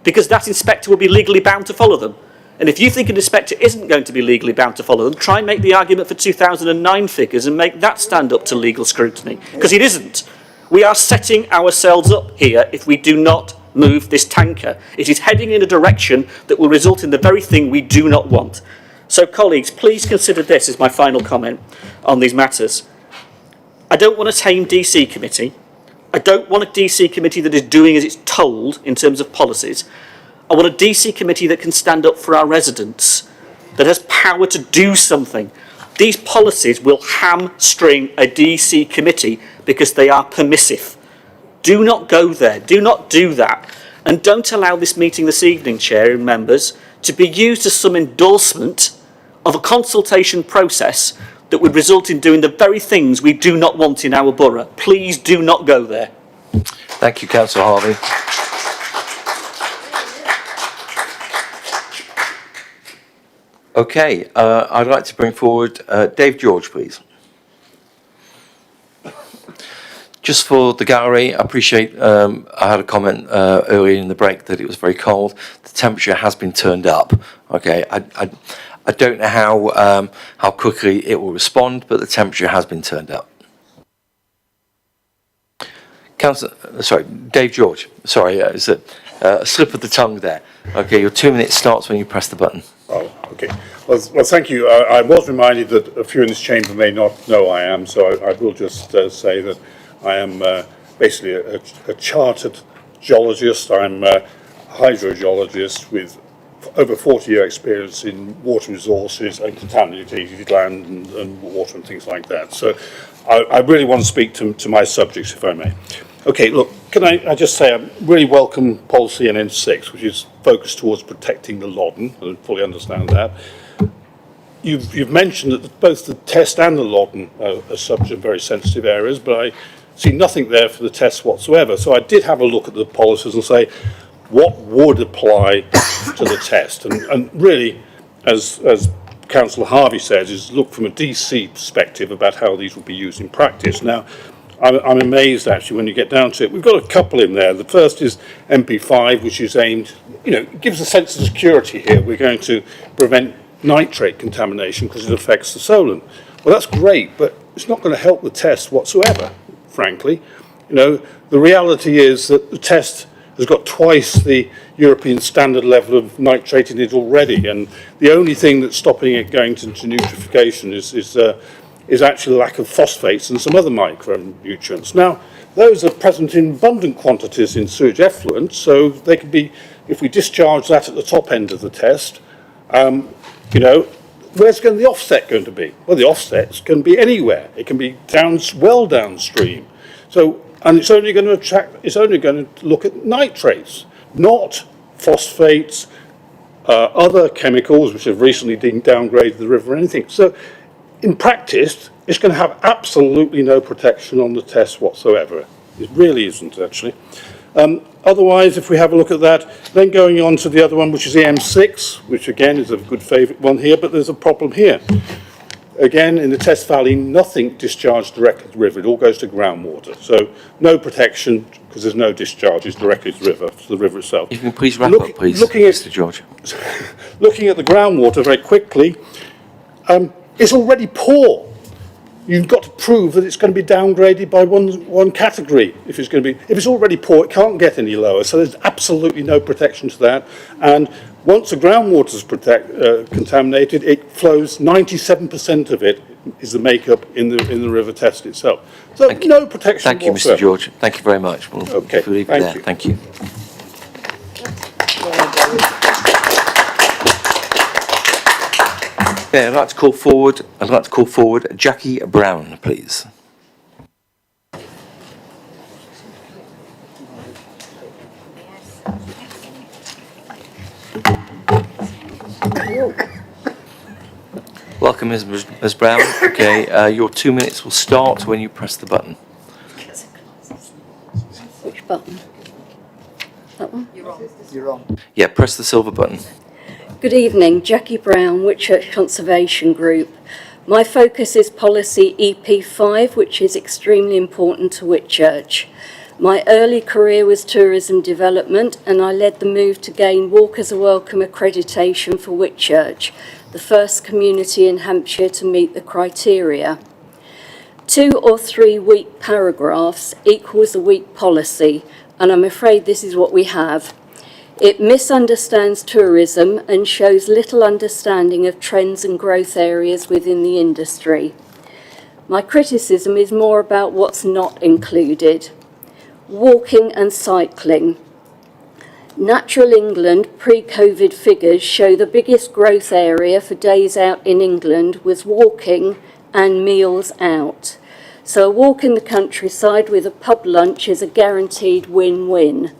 because that inspector will be legally bound to follow them. And if you think an inspector isn't going to be legally bound to follow them, try and make the argument for 2009 figures and make that stand up to legal scrutiny, because it isn't. We are setting ourselves up here if we do not move this tanker. It is heading in a direction that will result in the very thing we do not want. So, colleagues, please consider this as my final comment on these matters. I don't want a tame DC committee. I don't want a DC committee that is doing as it's told in terms of policies. I want a DC committee that can stand up for our residents, that has power to do something. These policies will hamstring a DC committee because they are permissive. Do not go there. Do not do that. And don't allow this meeting this evening, Chair and members, to be used as some endorsement of a consultation process that would result in doing the very things we do not want in our borough. Please do not go there. Thank you, Councillor Harvey. Okay, I'd like to bring forward Dave George, please. Just for the gallery, I appreciate, I had a comment earlier in the break that it was very cold. The temperature has been turned up. Okay, I don't know how quickly it will respond, but the temperature has been turned up. Dave George. Sorry, it's a slip of the tongue there. Okay, your 2 minutes starts when you press the button. Oh, okay. Well, thank you. I was reminded that a few in this chamber may not know I am, so I will just say that I am basically a chartered geologist. I'm a hydrogeologist with over 40-year experience in water resources and contaminated land and water and things like that. So I really want to speak to my subjects, if I may. Okay, look, can I just say I really welcome policy NN6, which is focused towards protecting the Loddon, and I fully understand that. You've mentioned that both the test and the Loddon are subject to very sensitive areas, but I see nothing there for the test whatsoever. So I did have a look at the policies and say, what would apply to the test? And really, as Councillor Harvey says, is look from a DC perspective about how these will be used in practice. Now, I'm amazed, actually, when you get down to it. We've got a couple in there. The first is MP5, which is aimed, it gives a sense of security here. We're going to prevent nitrate contamination because it affects the Solent. Well, that's great, but it's not going to help the test whatsoever, frankly. The reality is that the test has got twice the European standard level of nitrate in it already, and the only thing that's stopping it going to nutrification is actually the lack of phosphates and some other micronutrients. Now, those are present in abundant quantities in sewage effluent, so they could be, if we discharge that at the top end of the test, where's the offset going to be? Well, the offset's can be anywhere. It can be well downstream. So, and it's only going to look at nitrates, not phosphates, other chemicals which have recently been downgraded the river or anything. So, in practice, it's going to have absolutely no protection on the test whatsoever. It really isn't, actually. Otherwise, if we have a look at that, then going on to the other one, which is the M6, which again is a good favourite one here, but there's a problem here. Again, in the Test Valley, nothing discharged directly to the river. It all goes to groundwater. So no protection because there's no discharges directly to the river itself. You can please wrap up, please, Mr. George. Looking at the groundwater very quickly, it's already poor. You've got to prove that it's going to be downgraded by one category. If it's already poor, it can't get any lower. So there's absolutely no protection to that. And once the groundwater is contaminated, it flows. 97% of it is the makeup in the river test itself. So no protection. Thank you, whatsoever. Mr. George. Thank you very much. We'll leave it there. Thank you. Okay, I'd like to call forward Jackie Brown, please. Welcome, Ms. Brown. Okay, your 2 minutes will start when you press the button. Which button? That one? You're on. Yeah, press the silver button. Good evening, Jackie Brown, Whitchurch Conservation Group. My focus is policy EP5, which is extremely important to Whitchurch. My early career was tourism development, and I led the move to gain Walkers a Welcome accreditation for Whitchurch, the first community in Hampshire to meet the criteria. 2 or 3 weak paragraphs equals a weak policy, and I'm afraid this is what we have. It misunderstands tourism and shows little understanding of trends and growth areas within the industry. My criticism is more about what's not included. Walking and cycling. Natural England pre-COVID figures show the biggest growth area for days out in England was walking and meals out. So a walk in the countryside with a pub lunch is a guaranteed win-win.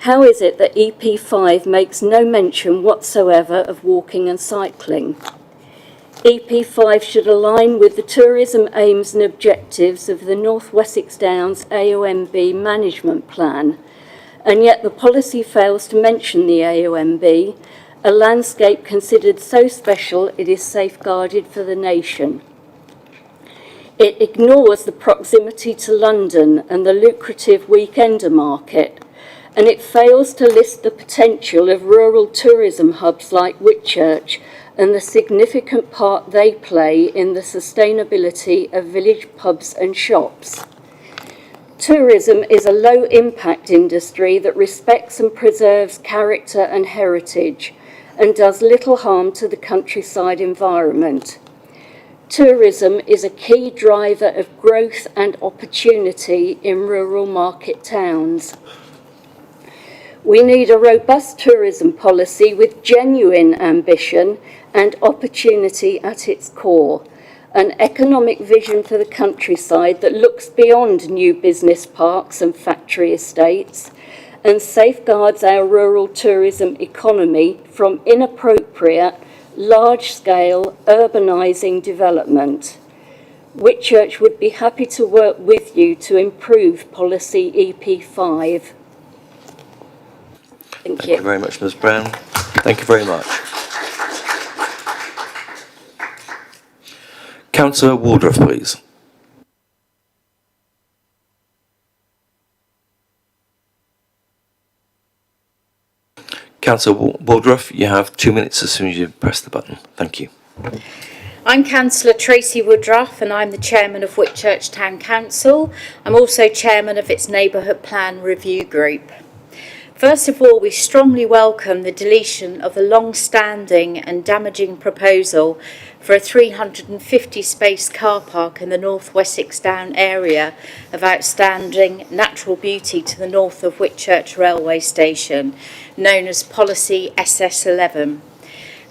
How is it that EP5 makes no mention whatsoever of walking and cycling? EP5 should align with the tourism aims and objectives of the North Wessex Downs AOMB management plan, and yet the policy fails to mention the AOMB, a landscape considered so special it is safeguarded for the nation. It ignores the proximity to London and the lucrative weekender market, and it fails to list the potential of rural tourism hubs like Whitchurch and the significant part they play in the sustainability of village pubs and shops. Tourism is a low-impact industry that respects and preserves character and heritage and does little harm to the countryside environment. Tourism is a key driver of growth and opportunity in rural market towns. We need a robust tourism policy with genuine ambition and opportunity at its core, an economic vision for the countryside that looks beyond new business parks and factory estates and safeguards our rural tourism economy from inappropriate, large-scale urbanising development. Whitchurch would be happy to work with you to improve policy EP5. Thank you very much, Ms. Brown. Thank you very much. Councillor Waldroff, please. Councillor Waldroff, you have 2 minutes as soon as you press the button. Thank you. I'm Councillor Tracy Woodruff and I'm the Chairman of Whitchurch Town Council. I'm also Chairman of its Neighbourhood Plan Review Group. First of all, we strongly welcome the deletion of a long-standing and damaging proposal for a 350-space car park in the North Wessex Down area of outstanding natural beauty to the north of Whitchurch Railway Station, known as Policy SS11.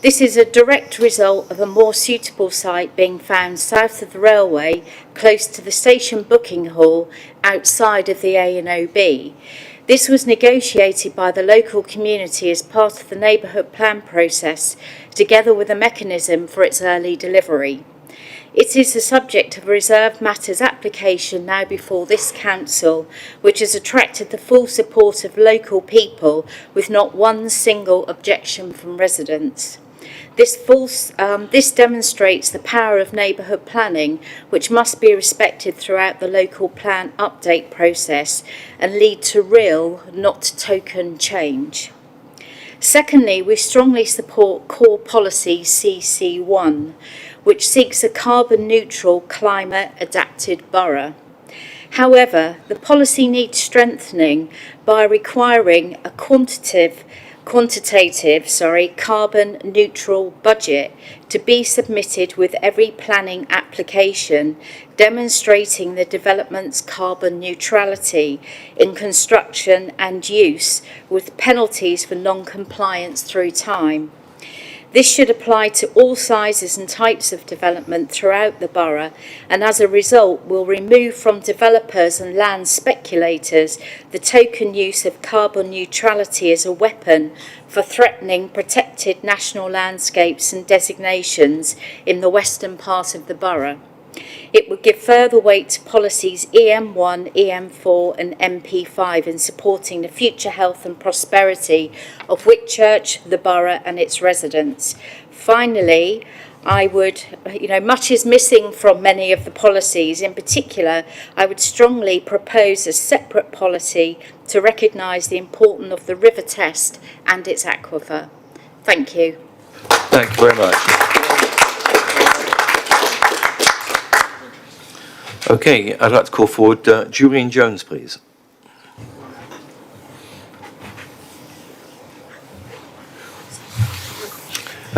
This is a direct result of a more suitable site being found south of the railway, close to the station booking hall, outside of the A&OB. This was negotiated by the local community as part of the neighbourhood plan process, together with a mechanism for its early delivery. It is the subject of a reserved matters application now before this council, which has attracted the full support of local people with not one single objection from residents. This demonstrates the power of neighbourhood planning, which must be respected throughout the local plan update process and lead to real, not token change. Secondly, we strongly support core policy CC1, which seeks a carbon neutral, climate adapted borough. However, the policy needs strengthening by requiring a quantitative carbon neutral budget to be submitted with every planning application, demonstrating the development's carbon neutrality in construction and use, with penalties for non-compliance through time. This should apply to all sizes and types of development throughout the borough, and as a result will remove from developers and land speculators the token use of carbon neutrality as a weapon for threatening protected national landscapes and designations in the western part of the borough. It would give further weight to policies EM1, EM4 and MP5 in supporting the future health and prosperity of Whitchurch, the borough and its residents. Finally, I would, much is missing from many of the policies. In particular, I would strongly propose a separate policy to recognise the importance of the River Test and its aquifer. Thank you. Thank you very much. Okay, I'd like to call forward Julian Jones, please.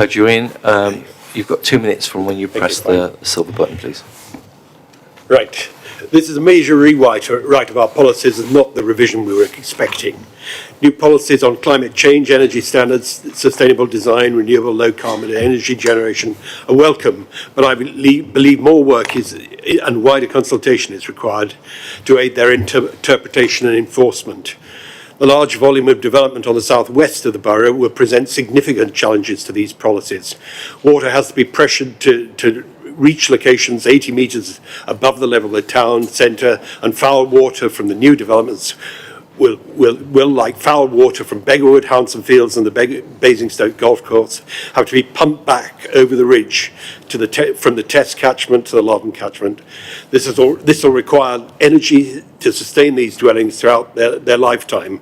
Julian, you've got 2 minutes from when you press the silver button, please. Right. This is a major rewrite of our policies and not the revision we were expecting. New policies on climate change, energy standards, sustainable design, renewable low-carbon energy generation are welcome, but I believe more work and wider consultation is required to aid their interpretation and enforcement. The large volume of development on the southwest of the borough will present significant challenges to these policies. Water has to be pressured to reach locations 80 metres above the level of the town centre, and foul water from the new developments will like foul water from Beggarwood, Hounsome Fields and the Basingstoke Golf Course, have to be pumped back over the ridge to from the Test catchment to the Loddon catchment. This will require energy to sustain these dwellings throughout their lifetime.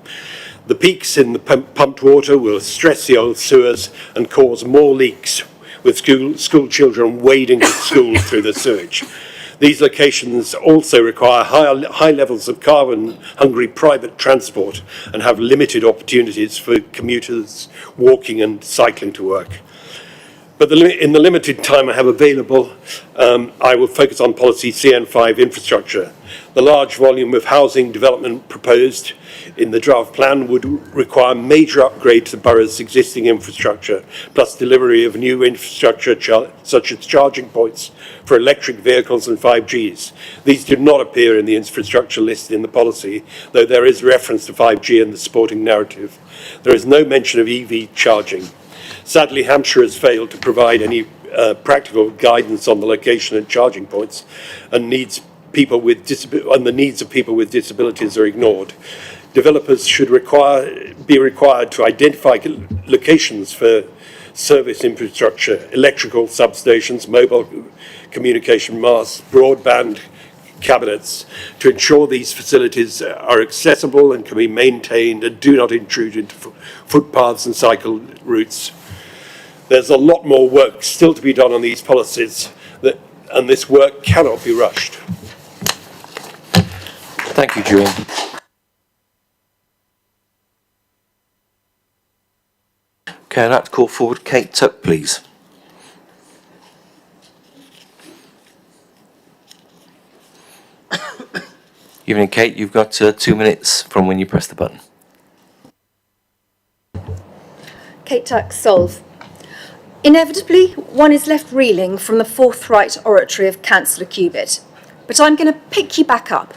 The peaks in the pumped water will stress the old sewers and cause more leaks, with school children wading to school through the sewage. These locations also require high levels of carbon-hungry private transport and have limited opportunities for commuters walking and cycling to work. But in the limited time I have available, I will focus on policy CN5 infrastructure. The large volume of housing development proposed in the draft plan would require major upgrades to the borough's existing infrastructure, plus delivery of new infrastructure such as charging points for electric vehicles and 5Gs. These do not appear in the infrastructure listed in the policy, though there is reference to 5G in the supporting narrative. There is no mention of EV charging. Sadly, Hampshire has failed to provide any practical guidance on the location and charging points, and the needs of people with disabilities are ignored. Developers should be required to identify locations for service infrastructure, electrical substations, mobile communication masts, broadband cabinets, to ensure these facilities are accessible and can be maintained and do not intrude into footpaths and cycle routes. There's a lot more work still to be done on these policies, and this work cannot be rushed. Thank you, Julian. Okay, I'd like to call forward Kate Tuck, please. Evening, Kate. You've got 2 minutes from when you press the button. Kate Tuck, Solve. Inevitably, one is left reeling from the forthright oratory of Councillor Cubitt, but I'm going to pick you back up.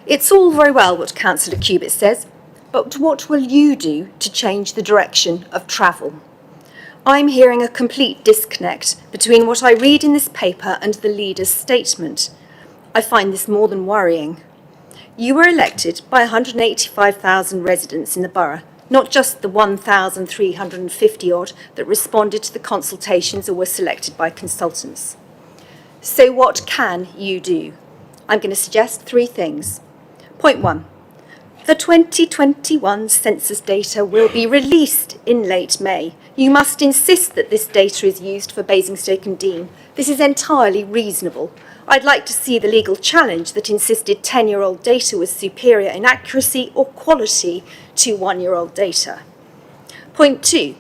It's all very well what Councillor Cubitt says, but what will you do to change the direction of travel? I'm hearing a complete disconnect between what I read in this paper and the leader's statement. I find this more than worrying. You were elected by 185,000 residents in the borough, not just the 1,350 odd that responded to the consultations or were selected by consultants. So what can you do? I'm going to suggest 3 things. Point 1. The 2021 census data will be released in late May. You must insist that this data is used for Basingstoke and Deane. This is entirely reasonable. I'd like to see the legal challenge that insisted 10-year-old data was superior in accuracy or quality to 1-year-old data. Point 2.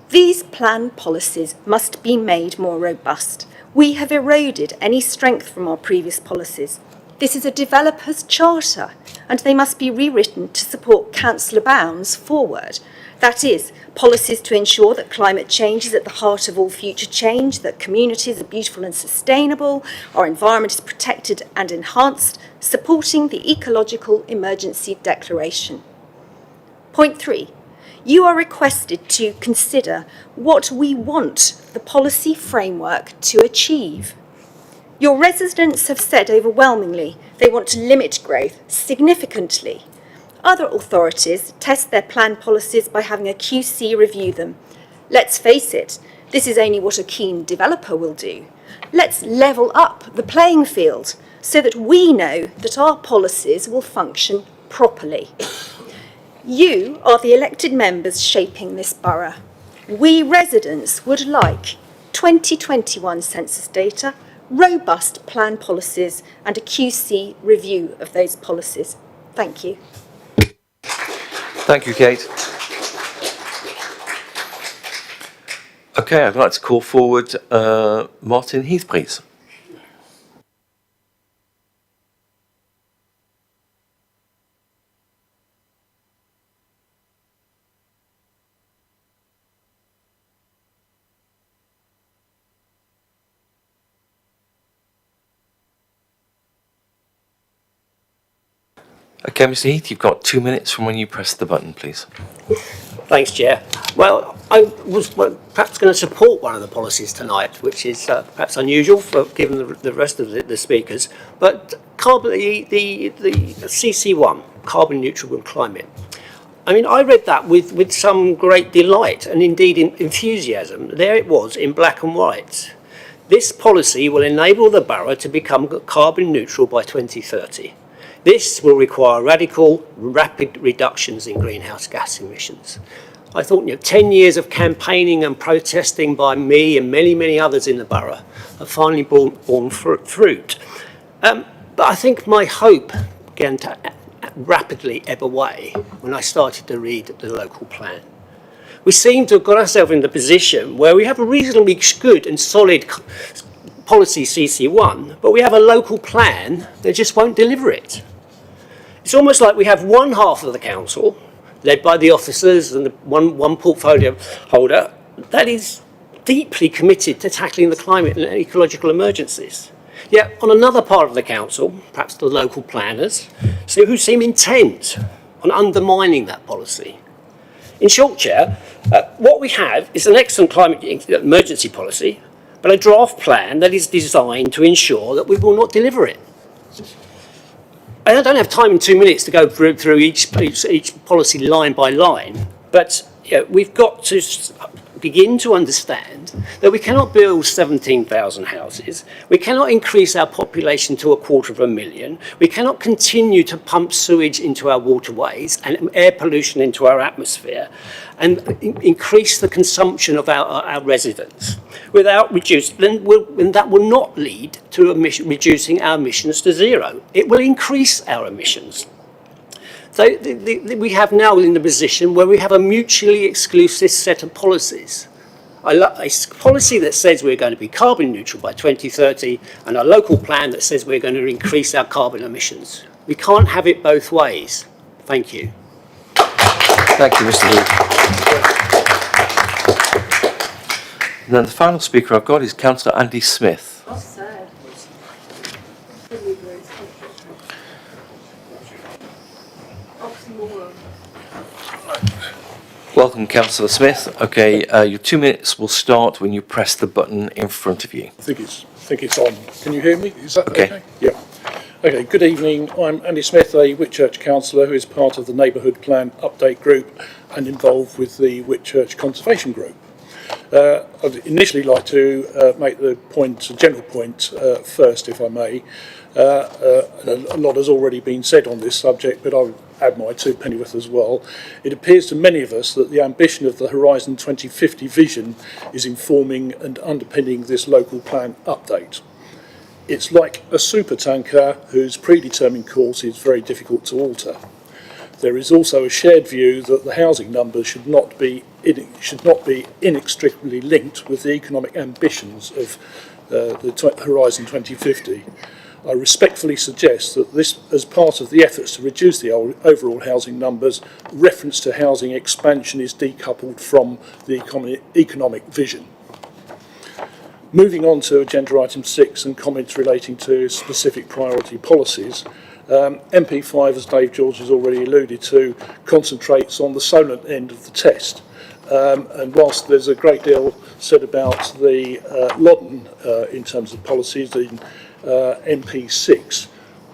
These plan policies must be made more robust. We have eroded any strength from our previous policies. This is a developer's charter, and they must be rewritten to support Councillor Bound's forward. That is, policies to ensure that climate change is at the heart of all future change, that communities are beautiful and sustainable, our environment is protected and enhanced, supporting the Ecological Emergency Declaration. Point 3. You are requested to consider what we want the policy framework to achieve. Your residents have said overwhelmingly they want to limit growth significantly. Other authorities test their plan policies by having a QC review them. Let's face it, this is only what a keen developer will do. Let's level up the playing field so that we know that our policies will function properly. You are the elected members shaping this borough. We residents would like 2021 census data, robust plan policies and a QC review of those policies. Thank you. Thank you, Kate. Okay, I'd like to call forward Martin Heath, please. Okay, Mr. Heath, you've got 2 minutes from when you press the button, please. Thanks, Chair. Well, I was perhaps going to support one of the policies tonight, which is perhaps unusual given the rest of the speakers, but the CC1, carbon neutral and climate. I mean, I read that with some great delight and indeed enthusiasm. There it was in black and white. This policy will enable the borough to become carbon neutral by 2030. This will require radical, rapid reductions in greenhouse gas emissions. I thought 10 years of campaigning and protesting by me and many, many others in the borough have finally borne fruit. But I think my hope began to rapidly ebb away when I started to read the local plan. We seem to have got ourselves in the position where we have a reasonably good and solid policy CC1, but we have a local plan that just won't deliver it. It's almost like we have one half of the council, led by the officers and the one portfolio holder, that is deeply committed to tackling the climate and ecological emergencies. Yet on another part of the council, perhaps the local planners, who seem intent on undermining that policy. In short, Chair, what we have is an excellent climate emergency policy, but a draft plan that is designed to ensure that we will not deliver it. I don't have time in 2 minutes to go through each policy line by line, but we've got to begin to understand that we cannot build 17,000 houses, we cannot increase our population to 250,000, we cannot continue to pump sewage into our waterways and air pollution into our atmosphere and increase the consumption of our residents without reducing, and that will not lead to reducing our emissions to zero. It will increase our emissions. So we have now in the position where we have a mutually exclusive set of policies. A policy that says we're going to be carbon neutral by 2030 and a local plan that says we're going to increase our carbon emissions. We can't have it both ways. Thank you. Thank you, Mr. Heath. And then the final speaker I've got is Councillor Andy Smith. That's sad. Welcome, Councillor Smith. Okay, your 2 minutes will start when you press the button in front of you. I think it's on. Can you hear me? Is that okay? Yeah. Okay, good evening. I'm Andy Smith, a Whitchurch councillor who is part of the Neighbourhood Plan Update Group and involved with the Whitchurch Conservation Group. I'd initially like to make the point, a general point first, if I may. A lot has already been said on this subject, but I'll add my two pennyworth as well. It appears to many of us that the ambition of the Horizon 2050 vision is informing and underpinning this local plan update. It's like a supertanker whose predetermined course is very difficult to alter. There is also a shared view that the housing numbers should not be inextricably linked with the economic ambitions of the Horizon 2050. I respectfully suggest that this, as part of the efforts to reduce the overall housing numbers, reference to housing expansion is decoupled from the economic vision. Moving on to agenda item 6 and comments relating to specific priority policies, MP5, as Dave George has already alluded to, concentrates on the Solent end of the test. And whilst there's a great deal said about the Loddon in terms of policies in MP6,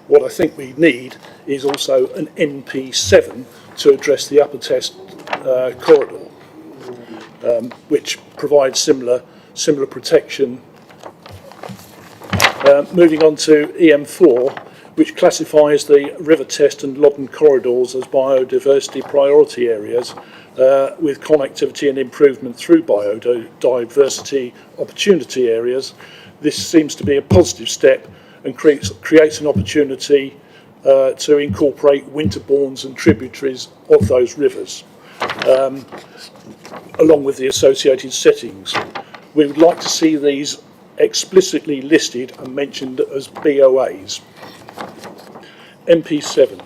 what I think we need is also an MP7 to address the upper test corridor, which provides similar protection. Moving on to EM4, which classifies the River Test and Loddon corridors as biodiversity priority areas with connectivity and improvement through biodiversity opportunity areas. This seems to be a positive step and creates an opportunity to incorporate winterbournes and tributaries of those rivers, along with the associated settings. We would like to see these explicitly listed and mentioned as BOAs. MP7.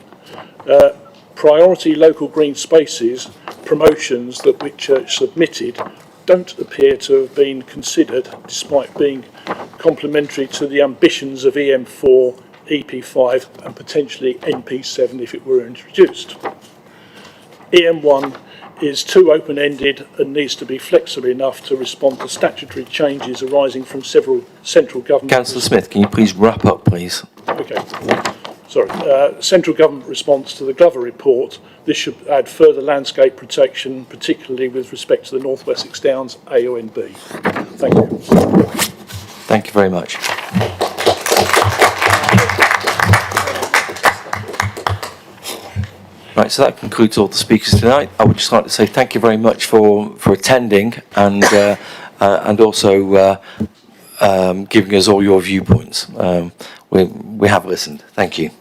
Priority local green spaces promotions that Whitchurch submitted don't appear to have been considered, despite being complementary to the ambitions of EM4, EP5 and potentially NP7 if it were introduced. EM1 is too open-ended and needs to be flexible enough to respond to statutory changes arising from several central government... Councillor Smith, can you please wrap up, please? Okay. Sorry. Central government response to the Glover report. This should add further landscape protection, particularly with respect to the North Wessex Downs AONB. Thank you. Thank you very much. Right, so that concludes all the speakers tonight. I would just like to say thank you very much for attending and also giving us all your viewpoints. We have listened. Thank you.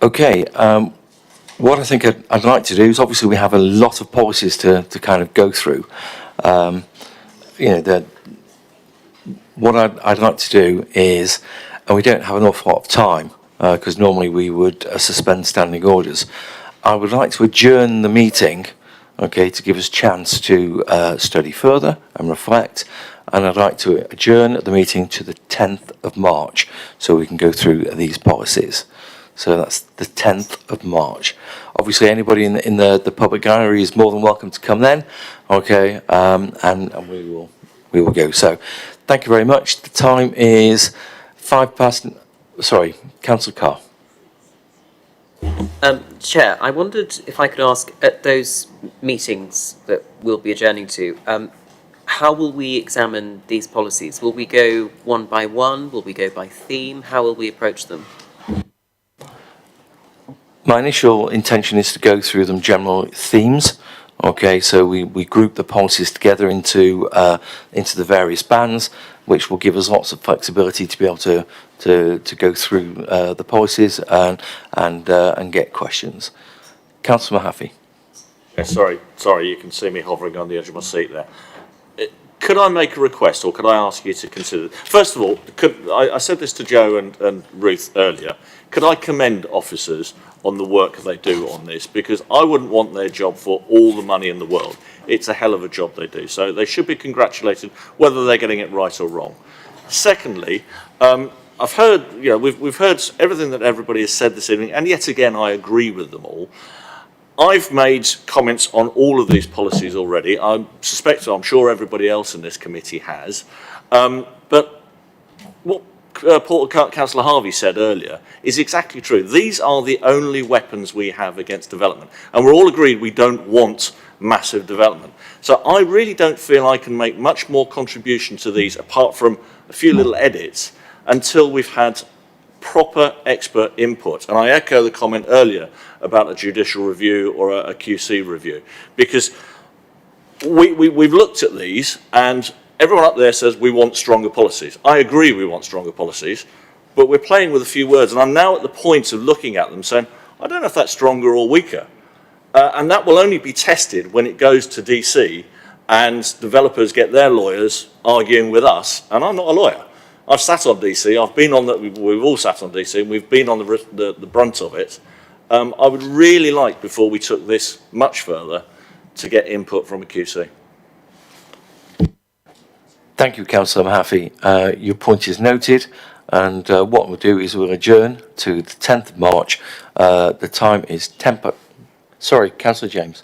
Okay, what I think I'd like to do is, obviously we have a lot of policies to kind of go through. What I'd like to do is, and we don't have an awful lot of time, because normally we would suspend standing orders. I would like to adjourn the meeting, okay, to give us a chance to study further and reflect. And I'd like to adjourn the meeting to the 10th of March, so we can go through these policies. So that's the 10th of March. Obviously, anybody in the public gallery is more than welcome to come then, okay, and we will go. So, thank you very much. The time is 5:00. Sorry, Councillor Carr. Chair, I wondered if I could ask, at those meetings that we'll be adjourning to, how will we examine these policies? Will we go one by one? Will we go by theme? How will we approach them? My initial intention is to go through them general themes. Okay, so we group the policies together into the various bands, which will give us lots of flexibility to be able to go through the policies and get questions. Councillor Mahaffey. Yeah, sorry, you can see me hovering on the edge of my seat there. could I make a request, or could I ask you to consider? First of all, I said this to Joe and Ruth earlier. Could I commend officers on the work they do on this? Because I wouldn't want their job for all the money in the world. It's a hell of a job they do. So they should be congratulated, whether they're getting it right or wrong. Secondly, I've heard, we've heard everything that everybody has said this evening, and yet again, I agree with them all. I've made comments on all of these policies already. I'm sure everybody else in this committee has. But what Councillor Harvey said earlier is exactly true. These are the only weapons we have against development. And we're all agreed we don't want massive development. So I really don't feel I can make much more contribution to these, apart from a few little edits, until we've had proper expert input. And I echo the comment earlier about a judicial review or a QC review, because we've looked at these and everyone up there says we want stronger policies. I agree we want stronger policies, but we're playing with a few words, and I'm now at the point of looking at them saying, I don't know if that's stronger or weaker. And that will only be tested when it goes to DC and developers get their lawyers arguing with us, and I'm not a lawyer. I've sat on DC, I've been on that, we've all sat on DC, and we've been on the brunt of it. I would really like, before we took this much further, to get input from a QC. Thank you, Councillor Mahaffey. Your point is noted, and what we'll do is we'll adjourn to the 10th of March. The time is 10. Sorry, Councillor James.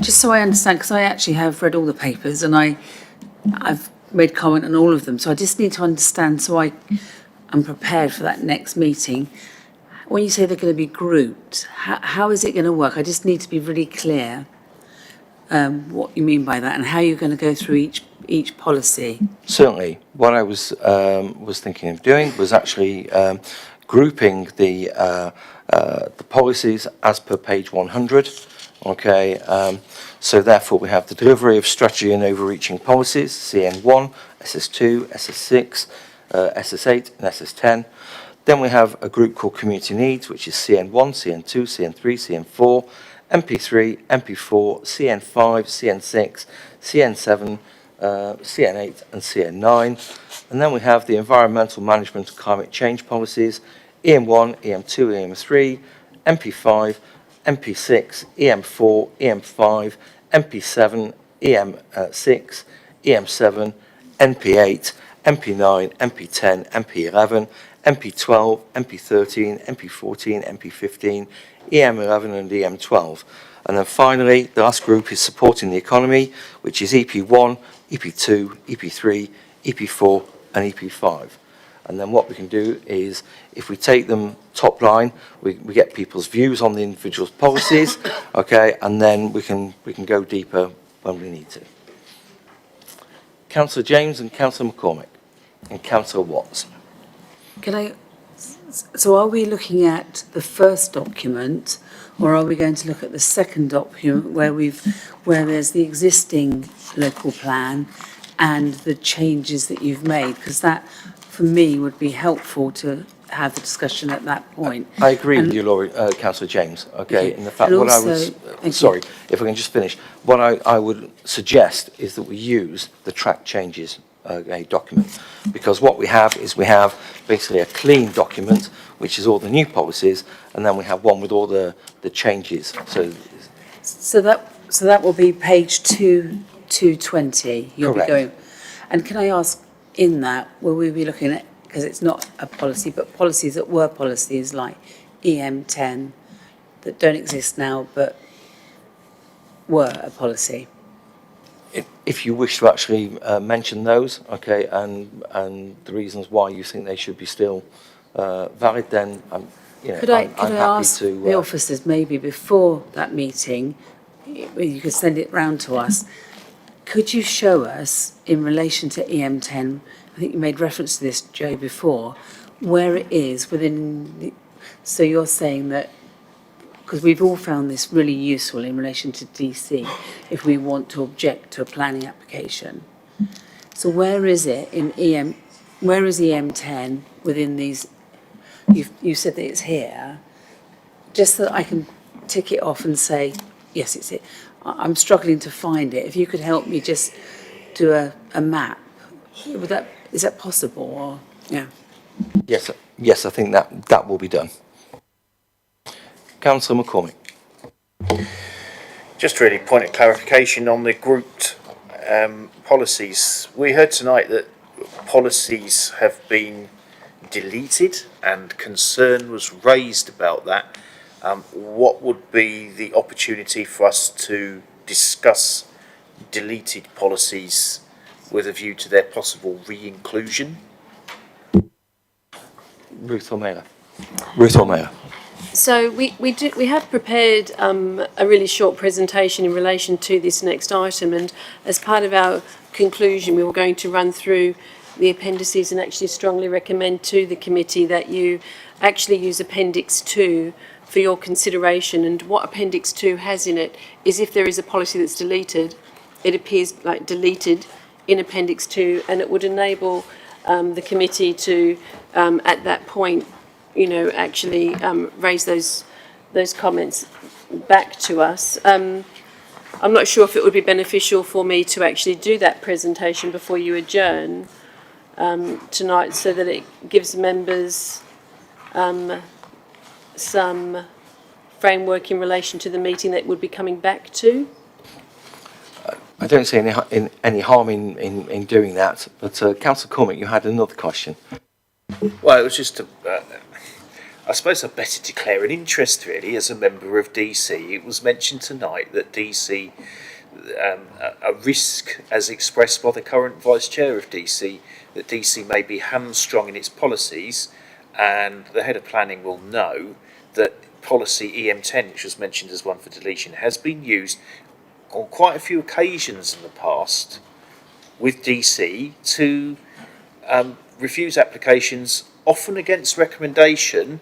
Just so I understand, because I actually have read all the papers and I've made comment on all of them, so I just need to understand so I'm prepared for that next meeting. When you say they're going to be grouped, how is it going to work? I just need to be really clear what you mean by that and how you're going to go through each policy. Certainly. What I was thinking of doing was actually grouping the policies as per page 100. Okay. So therefore, we have the delivery of strategy and overreaching policies, CN1, SS2, SS6, SS8, and SS10. Then we have a group called community needs, which is CN1, CN2, CN3, CN4, MP3, MP4, CN5, CN6, CN7, CN8, and CN9. And then we have the environmental management and climate change policies, EM1, EM2, EM3, MP5, MP6, EM4, EM5, MP7, EM6, EM7, NP8, MP9, MP10, MP11, MP12, MP13, MP14, MP15, EM11 and EM12. And then finally, the last group is supporting the economy, which is EP1, EP2, EP3, EP4 and EP5. And then what we can do is, if we take them top line, we get people's views on the individual policies, okay, and then we can go deeper when we need to. Councillor James and Councillor McCormick and Councillor Watts. So are we looking at the first document, or are we going to look at the second document where there's the existing local plan and the changes that you've made? Because that, for me, would be helpful to have the discussion at that point. I agree with you, Councillor James. Okay, in the fact, what I was sorry, if I can just finish. What I would suggest is that we use the track changes document, because what we have is basically a clean document, which is all the new policies, and then we have one with all the changes. So that will be page 220. You'll Correct. be going. And can I ask, in that, will we be looking at, because it's not a policy, but policies that were policies like EM10 that don't exist now but were a policy? If you wish to actually mention those, okay, and the reasons why you think they should be still valid, then Could I happy ask to. the officers maybe before that meeting, you could send it round to us. Could you show us, in relation to EM10, I think you made reference to this, Joe, before, where it is within so you're saying that, because we've all found this really useful in relation to DC, if we want to object to a planning application. So where is it in where is EM10 within these, you said that it's here, just so that I can tick it off and say, yes, it's it. I'm struggling to find it. If you could help me just do a map? Is that possible? Or, yeah. Yes, I think that will be done. Councillor McCormick. Just really point of clarification on the grouped policies. We heard tonight that policies have been deleted and concern was raised about that. What would be the opportunity for us to discuss deleted policies with a view to their possible re-inclusion? Ruth O'Mara. So we have prepared a really short presentation in relation to this next item, and as part of our conclusion we were going to run through the appendices and actually strongly recommend to the committee that you actually use Appendix 2 for your consideration. And what Appendix 2 has in it is if there is a policy that's deleted, it appears like deleted in Appendix 2, and it would enable the committee to at that point, you know, actually raise those comments back to us. I'm not sure if it would be beneficial for me to actually do that presentation before you adjourn tonight, so that it gives members some framework in relation to the meeting that would be coming back to. I don't see any harm in doing that, but Councillor Cormick, you had another question. Well, it was just I suppose I better declare an interest really as a member of DC. It was mentioned tonight that DC, a risk as expressed by the current Vice Chair of DC, that DC may be hamstrung in its policies, and the Head of Planning will know that policy EM10, which was mentioned as one for deletion, has been used on quite a few occasions in the past with DC to refuse applications, often against recommendation,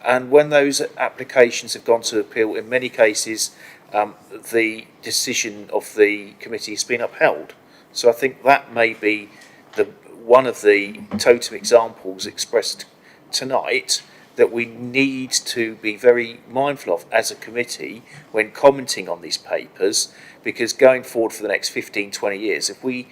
and when those applications have gone to appeal, in many cases the decision of the committee has been upheld. So I think that may be one of the totem examples expressed tonight that we need to be very mindful of as a committee when commenting on these papers, because going forward for the next 15-20 years, if we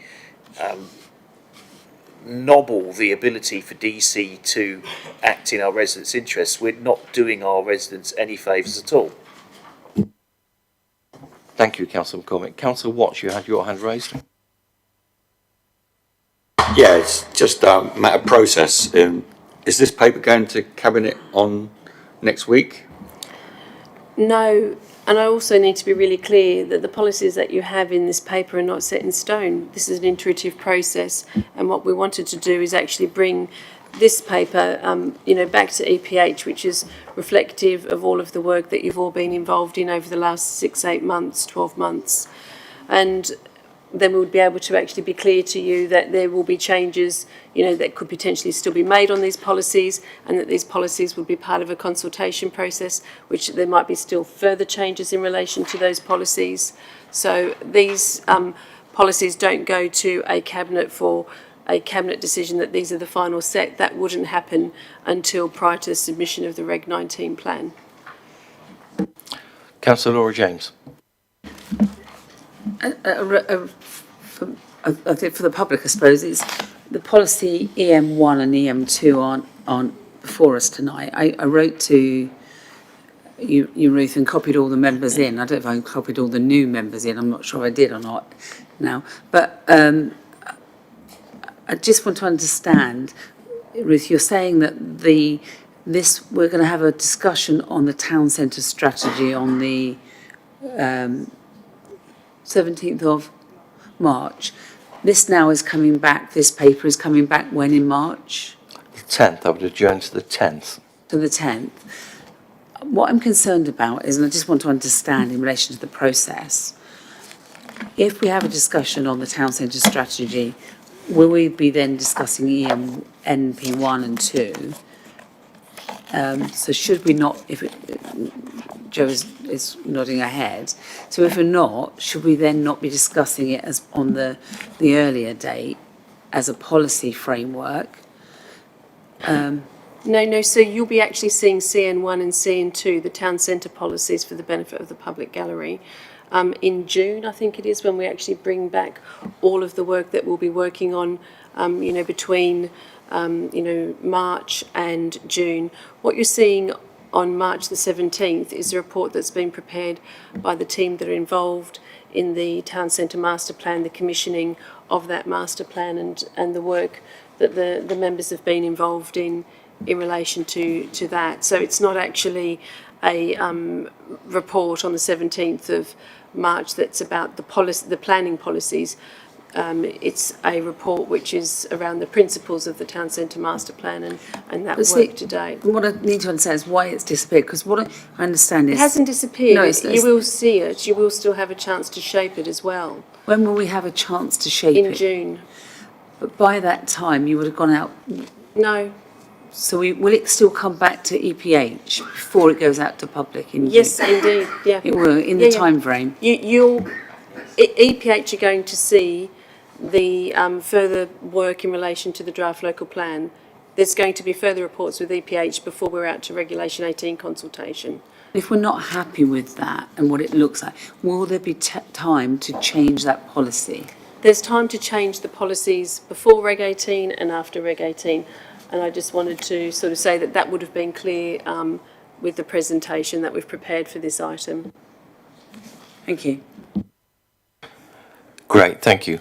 nobble the ability for DC to act in our residents' interests, we're not doing our residents any favours at all. Thank you, Councillor McCormick. Councillor Watts, you had your hand raised. Yeah, it's just a matter of process. Is this paper going to Cabinet on next week? No, and I also need to be really clear that the policies that you have in this paper are not set in stone. This is an iterative process, and what we wanted to do is actually bring this paper, back to EPH, which is reflective of all of the work that you've all been involved in over the last 6, 8 months, 12 months. And then we would be able to actually be clear to you that there will be changes, that could potentially still be made on these policies, and that these policies would be part of a consultation process, which there might be still further changes in relation to those policies. So these policies don't go to a Cabinet for a Cabinet decision that these are the final set. That wouldn't happen until prior to the submission of the Reg 19 plan. Councillor Laura James. I think for the public, I suppose, it's the policy EM1 and EM2 aren't before us tonight. I wrote to you, Ruth, and copied all the members in. I don't know if I copied all the new members in. I'm not sure I did or not now. But I just want to understand, Ruth, you're saying that we're going to have a discussion on the town centre strategy on the 17th of March. This now is coming back, this paper is coming back when in March? The 10th, I would adjourn to the 10th. To the 10th. What I'm concerned about is, and I just want to understand in relation to the process, if we have a discussion on the town centre strategy, will we be then discussing NP1 and 2? So should we not, Jo is nodding her head, so if we're not, should we then not be discussing it as on the earlier date as a policy framework? No, so you'll be actually seeing CN1 and CN2, the town centre policies for the benefit of the public gallery. in June, I think it is, when we actually bring back all of the work that we'll be working on, between, March and June. What you're seeing on March the 17th is a report that's been prepared by the team that are involved in the Town Centre Master Plan, the commissioning of that master plan and the work that the members have been involved in relation to that. So it's not actually a report on the 17th of March that's about the planning policies. It's a report which is around the principles of the Town Centre Master Plan and that work to date. What I need to understand is why it's disappeared, because what I understand is... It hasn't disappeared. No, you will see it. You will still have a chance to shape it as well. When will we have a chance to shape it? In June. But by that time, you would have gone out... No. So will it still come back to EPH before it goes out to public in June? Yes, indeed. Yeah. It will, in the time frame. EPH are going to see the further work in relation to the draft local plan. There's going to be further reports with EPH before we're out to Regulation 18 consultation. If we're not happy with that and what it looks like, will there be time to change that policy? There's time to change the policies before Reg 18 and after Reg 18. And I just wanted to sort of say that that would have been clear with the presentation that we've prepared for this item. Thank you. Great, thank you.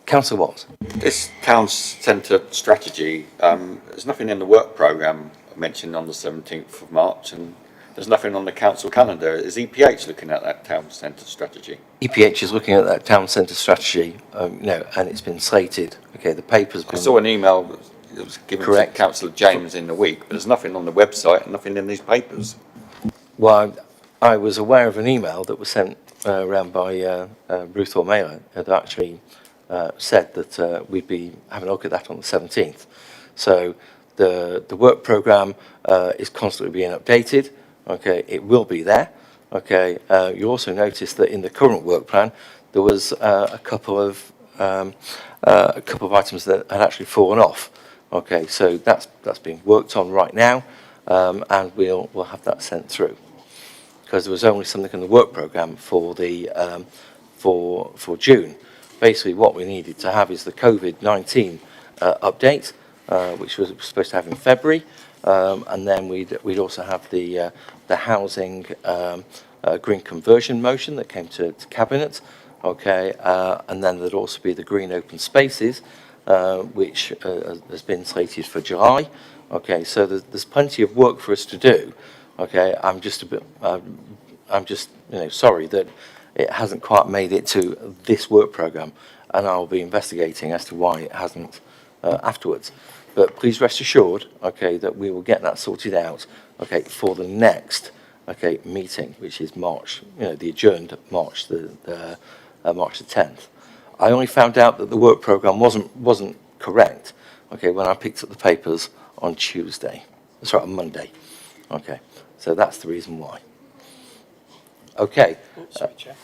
Councillor Watts. This town centre strategy, there's nothing in the work programme mentioned on the 17th of March, and there's nothing on the council calendar. Is EPH looking at that town centre strategy? EPH is looking at that town centre strategy, and it's been slated. Okay, the paper's been... I saw an email that was given Correct. to Councillor James in the week, but there's nothing on the website and nothing in these papers. Well, I was aware of an email that was sent around by Ruth O'Malley that actually said that we'd be having a look at that on the 17th. So the work programme is constantly being updated. Okay, it will be there. Okay, you also notice that in the current work plan there was a couple of items that had actually fallen off. Okay, so that's being worked on right now, and we'll have that sent through, because there was only something in the work programme for the for June. Basically, what we needed to have is the COVID-19 update, which was supposed to have in February, and then we'd also have the housing green conversion motion that came to cabinet. Okay, and then there'd also be the green open spaces, which has been slated for July. Okay, so there's plenty of work for us to do. Okay, I'm just sorry that it hasn't quite made it to this work programme, and I'll be investigating as to why it hasn't afterwards. But please rest assured, okay, that we will get that sorted out, okay, for the next, okay, meeting, which is March, the adjourned March the 10th. I only found out that the work programme wasn't correct, okay, when I picked up the papers on on Monday. Okay, so that's the reason why. Okay. Sorry, Chair.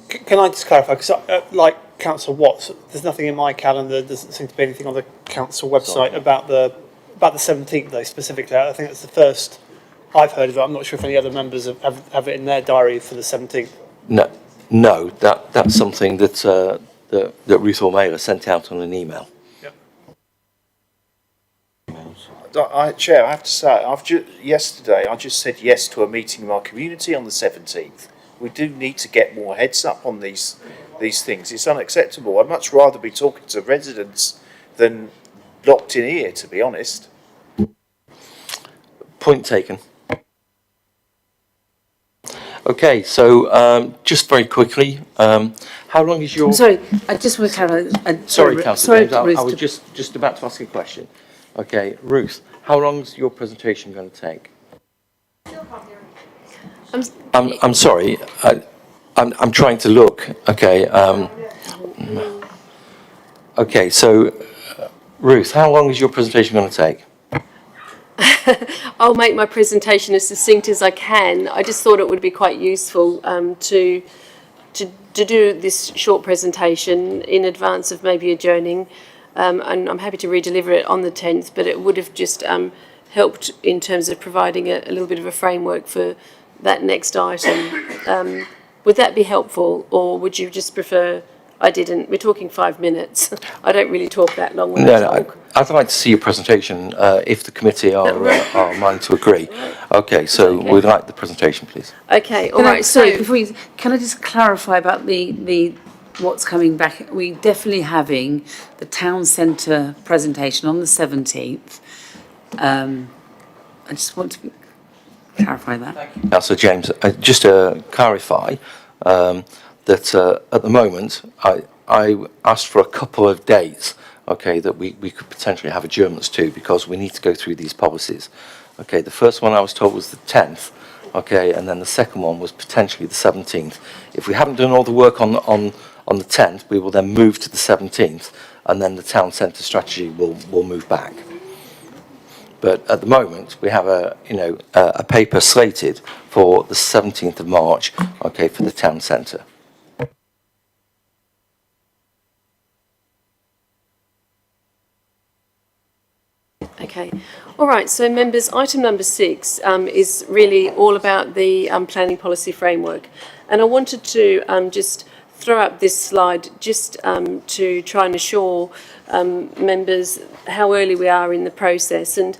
Can I just clarify? Because, like Councillor Watts, there's nothing in my calendar. There doesn't seem to be anything on the council website about the 17th, though, specifically. I think that's the first I've heard of it. I'm not sure if any other members have it in their diary for the 17th. No, that's something that Ruth O'Malley sent out on an email. Chair, I have to say, yesterday I just said yes to a meeting with our community on the 17th. We do need to get more heads up on these things. It's unacceptable. I'd much rather be talking to residents than locked in here, to be honest. Point taken. Okay, so just very quickly, how long is your... I'm sorry, I just want to clarify. Sorry, Councillor James, I was Ruth, just about to ask a question. Okay, Ruth, how long is your presentation going to take? I'm sorry, I'm trying to look. Okay, okay, so Ruth, how long is your presentation going to take? I'll make my presentation as succinct as I can. I just thought it would be quite useful to do this short presentation in advance of maybe adjourning. And I'm happy to redeliver it on the 10th, but it would have just helped in terms of providing a little bit of a framework for that next item. Would that be helpful, or would you just prefer I didn't? We're talking 5 minutes. I don't really talk that long when I talk. I'd like to see your presentation if the committee are minded to agree. Okay, so we'd like the presentation, please. Okay, all right. Sorry, can I just clarify about the what's coming back? We're definitely having the town centre presentation on the 17th. I just want to clarify that. Councillor James, just to clarify, that at the moment, I asked for a couple of dates, okay, that we could potentially have adjournments to, because we need to go through these policies. Okay, the first one I was told was the 10th, okay, and then the second one was potentially the 17th. If we haven't done all the work on the 10th, we will then move to the 17th, and then the town centre strategy will move back. But at the moment, we have a paper slated for the 17th of March, okay, for the town centre. Okay. All right. So, members, item number 6 is really all about the planning policy framework. And I wanted to just throw up this slide just to try and assure members how early we are in the process. And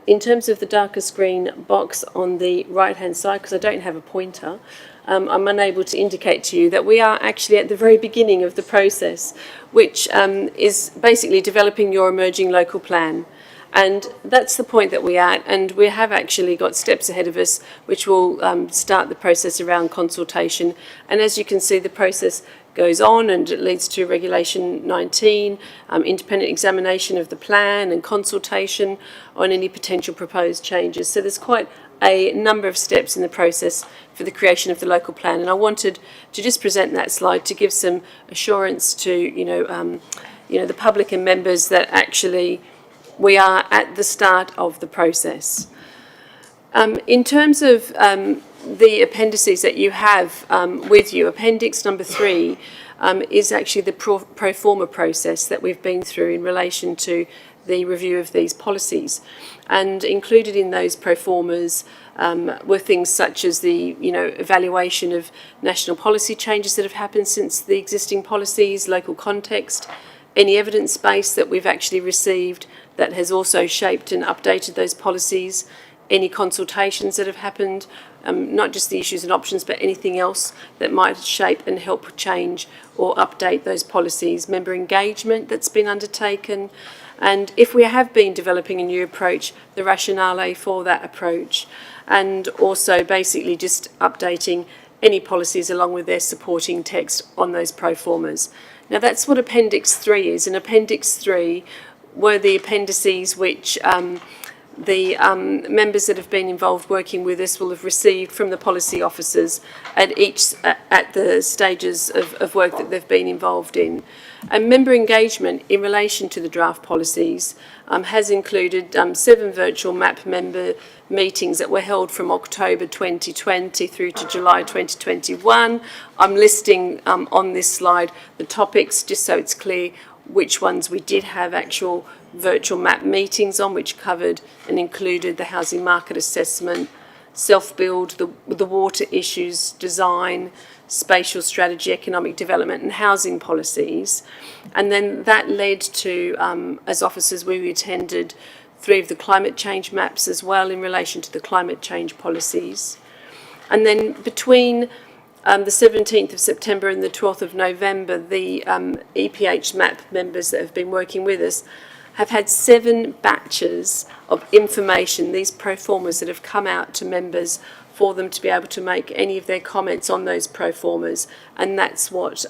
in terms of the darkest green box on the right-hand side, because I don't have a pointer, I'm unable to indicate to you that we are actually at the very beginning of the process, which is basically developing your emerging local plan. And that's the point that we're at, and we have actually got steps ahead of us which will start the process around consultation. And as you can see, the process goes on and it leads to Regulation 19, independent examination of the plan and consultation on any potential proposed changes. So there's quite a number of steps in the process for the creation of the local plan. And I wanted to just present that slide to give some assurance to the public and members that actually we are at the start of the process. In terms of the appendices that you have with you, appendix number 3 is actually the pro forma process that we've been through in relation to the review of these policies. And included in those pro formas were things such as the evaluation of national policy changes that have happened since the existing policies, local context, any evidence base that we've actually received that has also shaped and updated those policies, any consultations that have happened, not just the issues and options, but anything else that might shape and help change or update those policies, member engagement that's been undertaken, and if we have been developing a new approach, the rationale for that approach, and also basically just updating any policies along with their supporting text on those pro formas. Now that's what Appendix 3 is, and Appendix 3 were the appendices which the members that have been involved working with us will have received from the policy officers at the stages of work that they've been involved in. And member engagement in relation to the draft policies has included 7 virtual MAP member meetings that were held from October 2020 through to July 2021. I'm listing on this slide the topics just so it's clear which ones we did have actual virtual MAP meetings on, which covered and included the housing market assessment, self-build, the water issues, design, spatial strategy, economic development and housing policies. And then that led to, as officers, we attended 3 of the climate change maps as well in relation to the climate change policies. And then between the 17th of September and the 12th of November, the EPH MAP members that have been working with us have had 7 batches of information, these pro formas that have come out to members for them to be able to make any of their comments on those pro formas. And that's what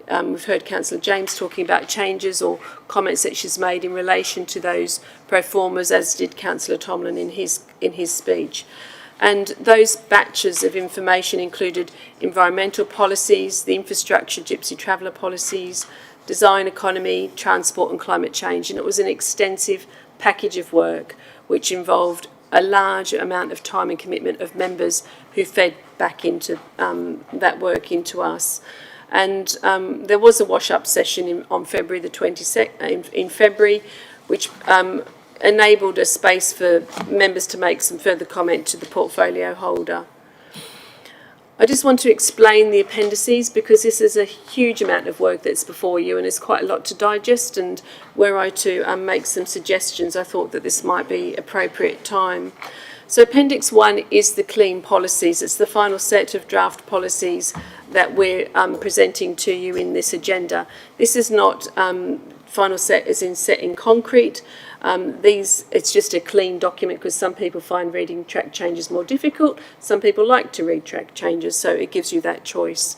we've heard Councillor James talking about changes or comments that she's made in relation to those pro formas, as did Councillor Tomlin in his speech. And those batches of information included environmental policies, the infrastructure gypsy traveller policies, design economy, transport and climate change. And it was an extensive package of work which involved a large amount of time and commitment of members who fed back into that work into us. And there was a wash-up session on February the 22nd, in February, which enabled a space for members to make some further comment to the portfolio holder. I just want to explain the appendices because this is a huge amount of work that's before you and it's quite a lot to digest, and were I to make some suggestions, I thought that this might be appropriate time. So Appendix 1 is the clean policies. It's the final set of draft policies that we're presenting to you in this agenda. This is not final set as in set in concrete. It's just a clean document because some people find reading track changes more difficult. Some people like to read track changes, so it gives you that choice.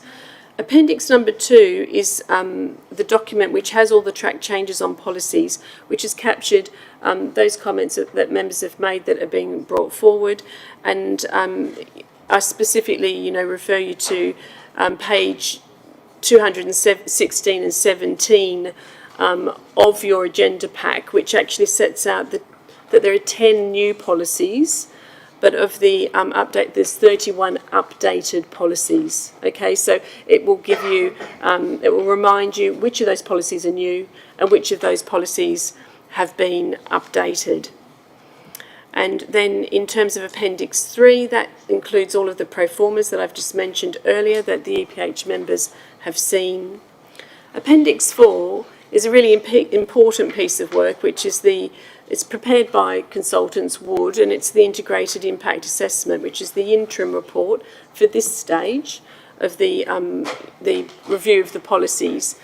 Appendix number 2 is the document which has all the track changes on policies, which has captured those comments that members have made that are being brought forward. And I specifically, refer you to page 216 and 17 of your agenda pack, which actually sets out that there are 10 new policies, but of the update, there's 31 updated policies. Okay, so it will give you, it will remind you which of those policies are new and which of those policies have been updated. And then in terms of Appendix 3, that includes all of the pro formas that I've just mentioned earlier that the EPH members have seen. Appendix 4 is a really important piece of work, which is it's prepared by consultants Wood, and it's the Integrated Impact Assessment, which is the interim report for this stage of the review of the policies.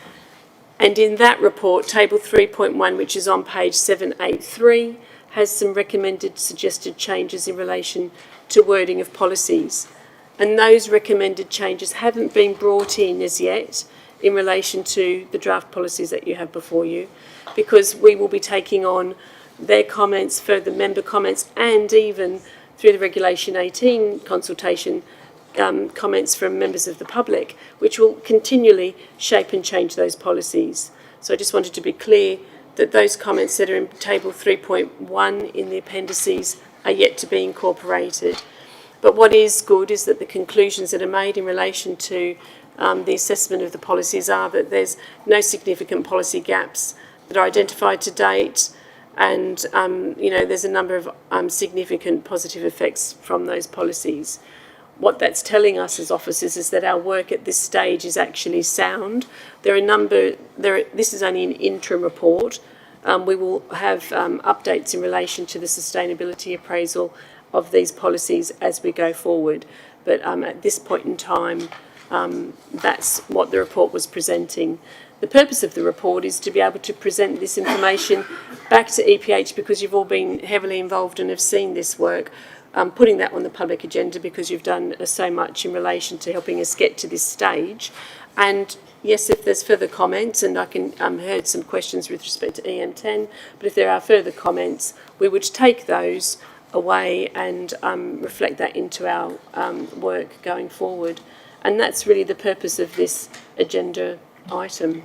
And in that report, Table 3.1, which is on page 783, has some recommended suggested changes in relation to wording of policies. And those recommended changes haven't been brought in as yet in relation to the draft policies that you have before you, because we will be taking on their comments, further member comments, and even through the Regulation 18 consultation, comments from members of the public, which will continually shape and change those policies. So I just wanted to be clear that those comments that are in Table 3.1 in the appendices are yet to be incorporated. But what is good is that the conclusions that are made in relation to the assessment of the policies are that there's no significant policy gaps that are identified to date, and there's a number of significant positive effects from those policies. What that's telling us as officers is that our work at this stage is actually sound. This is only an interim report. We will have updates in relation to the sustainability appraisal of these policies as we go forward. But at this point in time, that's what the report was presenting. The purpose of the report is to be able to present this information back to EPH, because you've all been heavily involved and have seen this work, putting that on the public agenda because you've done so much in relation to helping us get to this stage. And yes, if there's further comments, and I can heard some questions with respect to EM10, but if there are further comments, we would take those away and reflect that into our work going forward. And that's really the purpose of this agenda item.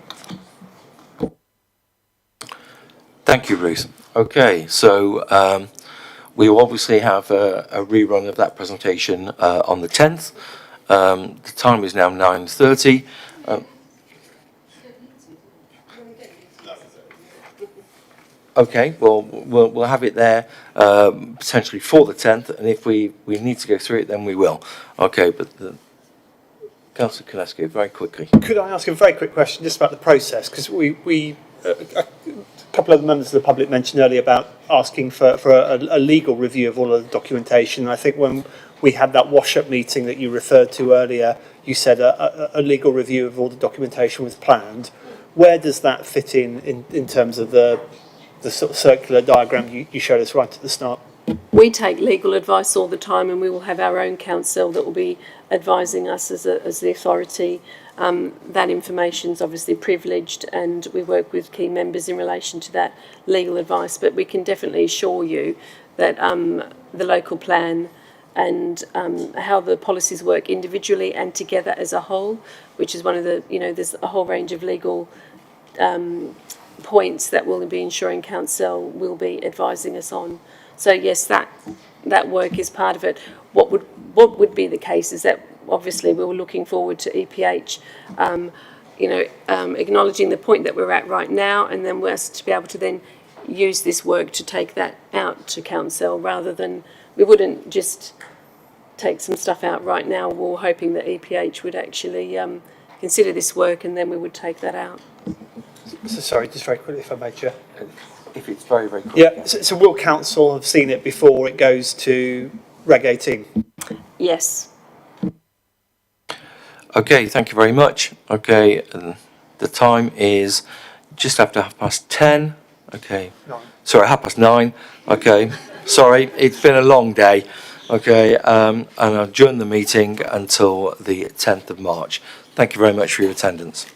Thank you, Ruth. Okay, so we will obviously have a rerun of that presentation on the 10th. The time is now 9:30. Okay, well, we'll have it there potentially for the 10th, and if we need to go through it, then we will. Okay, but Councillor Koleski, very quickly. Could I ask a very quick question just about the process? Because a couple of the members of the public mentioned earlier about asking for a legal review of all of the documentation. I think when we had that wash-up meeting that you referred to earlier, you said a legal review of all the documentation was planned. Where does that fit in terms of the sort of circular diagram you showed us right at the start? We take legal advice all the time, and we will have our own counsel that will be advising us as the authority. That information is obviously privileged, and we work with key members in relation to that legal advice. But we can definitely assure you that the local plan and how the policies work individually and together as a whole, which is one of the, there's a whole range of legal points that we'll be ensuring council will be advising us on. So yes, that work is part of it. What would be the case is that obviously we were looking forward to EPH, acknowledging the point that we're at right now, and then we're to be able to then use this work to take that out to council, rather than we wouldn't just take some stuff out right now. We're hoping that EPH would actually consider this work, and then we would take that out. So sorry, just very quickly if I may, Chair. If it's very, very quick. Yeah, so will council have seen it before it goes to Reg 18? Yes. Okay, thank you very much. Okay, the time is just after 10:30. Okay. 9. Sorry, 9:30. Okay. Sorry, it's been a long day. Okay, and I'll adjourn the meeting until the 10th of March. Thank you very much for your attendance.